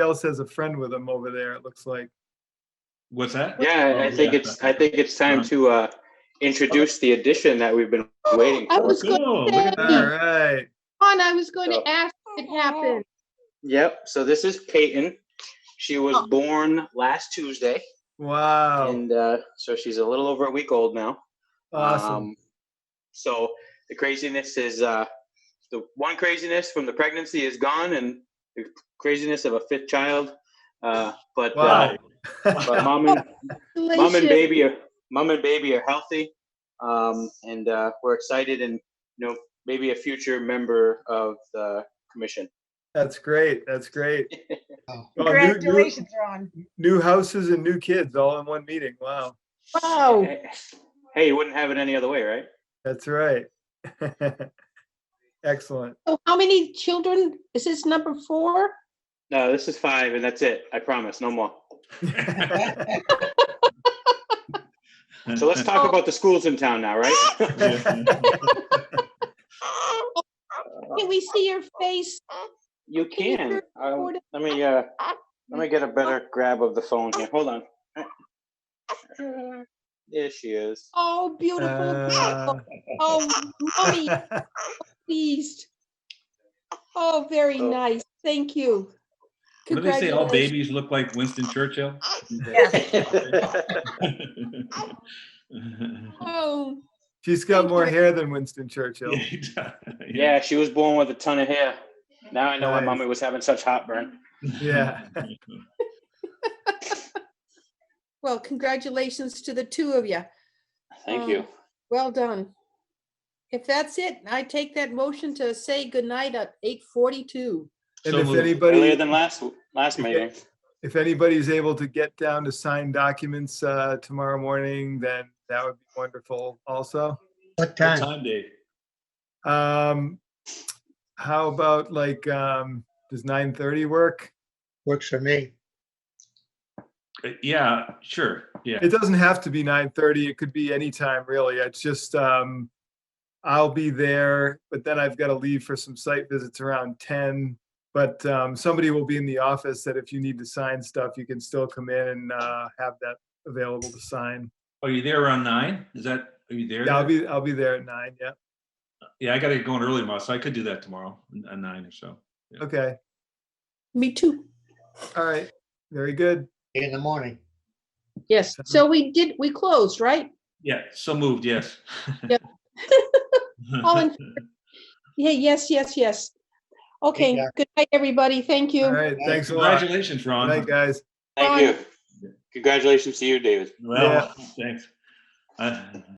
else has a friend with them over there. It looks like. What's that? Yeah, I think it's time to introduce the addition that we've been waiting for. I was going to say, all right. I was going to ask if it happened. Yep. So this is Peyton. She was born last Tuesday. Wow. And so she's a little over a week old now. Awesome. So the craziness is the one craziness from the pregnancy is gone, and the craziness of a fifth child. But mom and baby are healthy, and we're excited, and maybe a future member of the commission. That's great. That's great. Congratulations, Ron. New houses and new kids all in one meeting. Wow. Wow. Hey, you wouldn't have it any other way, right? That's right. Excellent. So how many children? Is this number 4? No, this is 5, and that's it. I promise, no more. So let's talk about the schools in town now, right? Can we see your face? You can. Let me get a better grab of the phone here. Hold on. There she is. Oh, beautiful. Oh, mommy. Pleased. Oh, very nice. Thank you. What do they say? All babies look like Winston Churchill? Oh. She's got more hair than Winston Churchill. Yeah, she was born with a ton of hair. Now I know why mommy was having such heartburn. Yeah. Well, congratulations to the 2 of you. Thank you. Well done. If that's it, I take that motion to say goodnight at 8:42. And if anybody earlier than last meeting. If anybody's able to get down to sign documents tomorrow morning, then that would be wonderful also. What time? What time, Dave? How about Does 9:30 work? Works for me. Yeah, sure, yeah. It doesn't have to be 9:30. It could be anytime, really. It's just, I'll be there, but then I've got to leave for some site visits around 10. But somebody will be in the office that if you need to sign stuff, you can still come in and have that available to sign. Are you there around 9? Are you there? Yeah, there? I'll be there at 9. Yeah. Yeah, I gotta get going early tomorrow, so I could do that tomorrow at 9 or so. Okay. Me too. All right. Very good. In the morning. Yes. So we closed, right? Yeah, so moved, yes. Yep. All in, yeah, yes. Okay, Yeah. good night, everybody. Thank you. All right. Thanks a lot. Congratulations, Ron. Good night, guys. Thank you. Congratulations to you, David. Well, Yeah. thanks.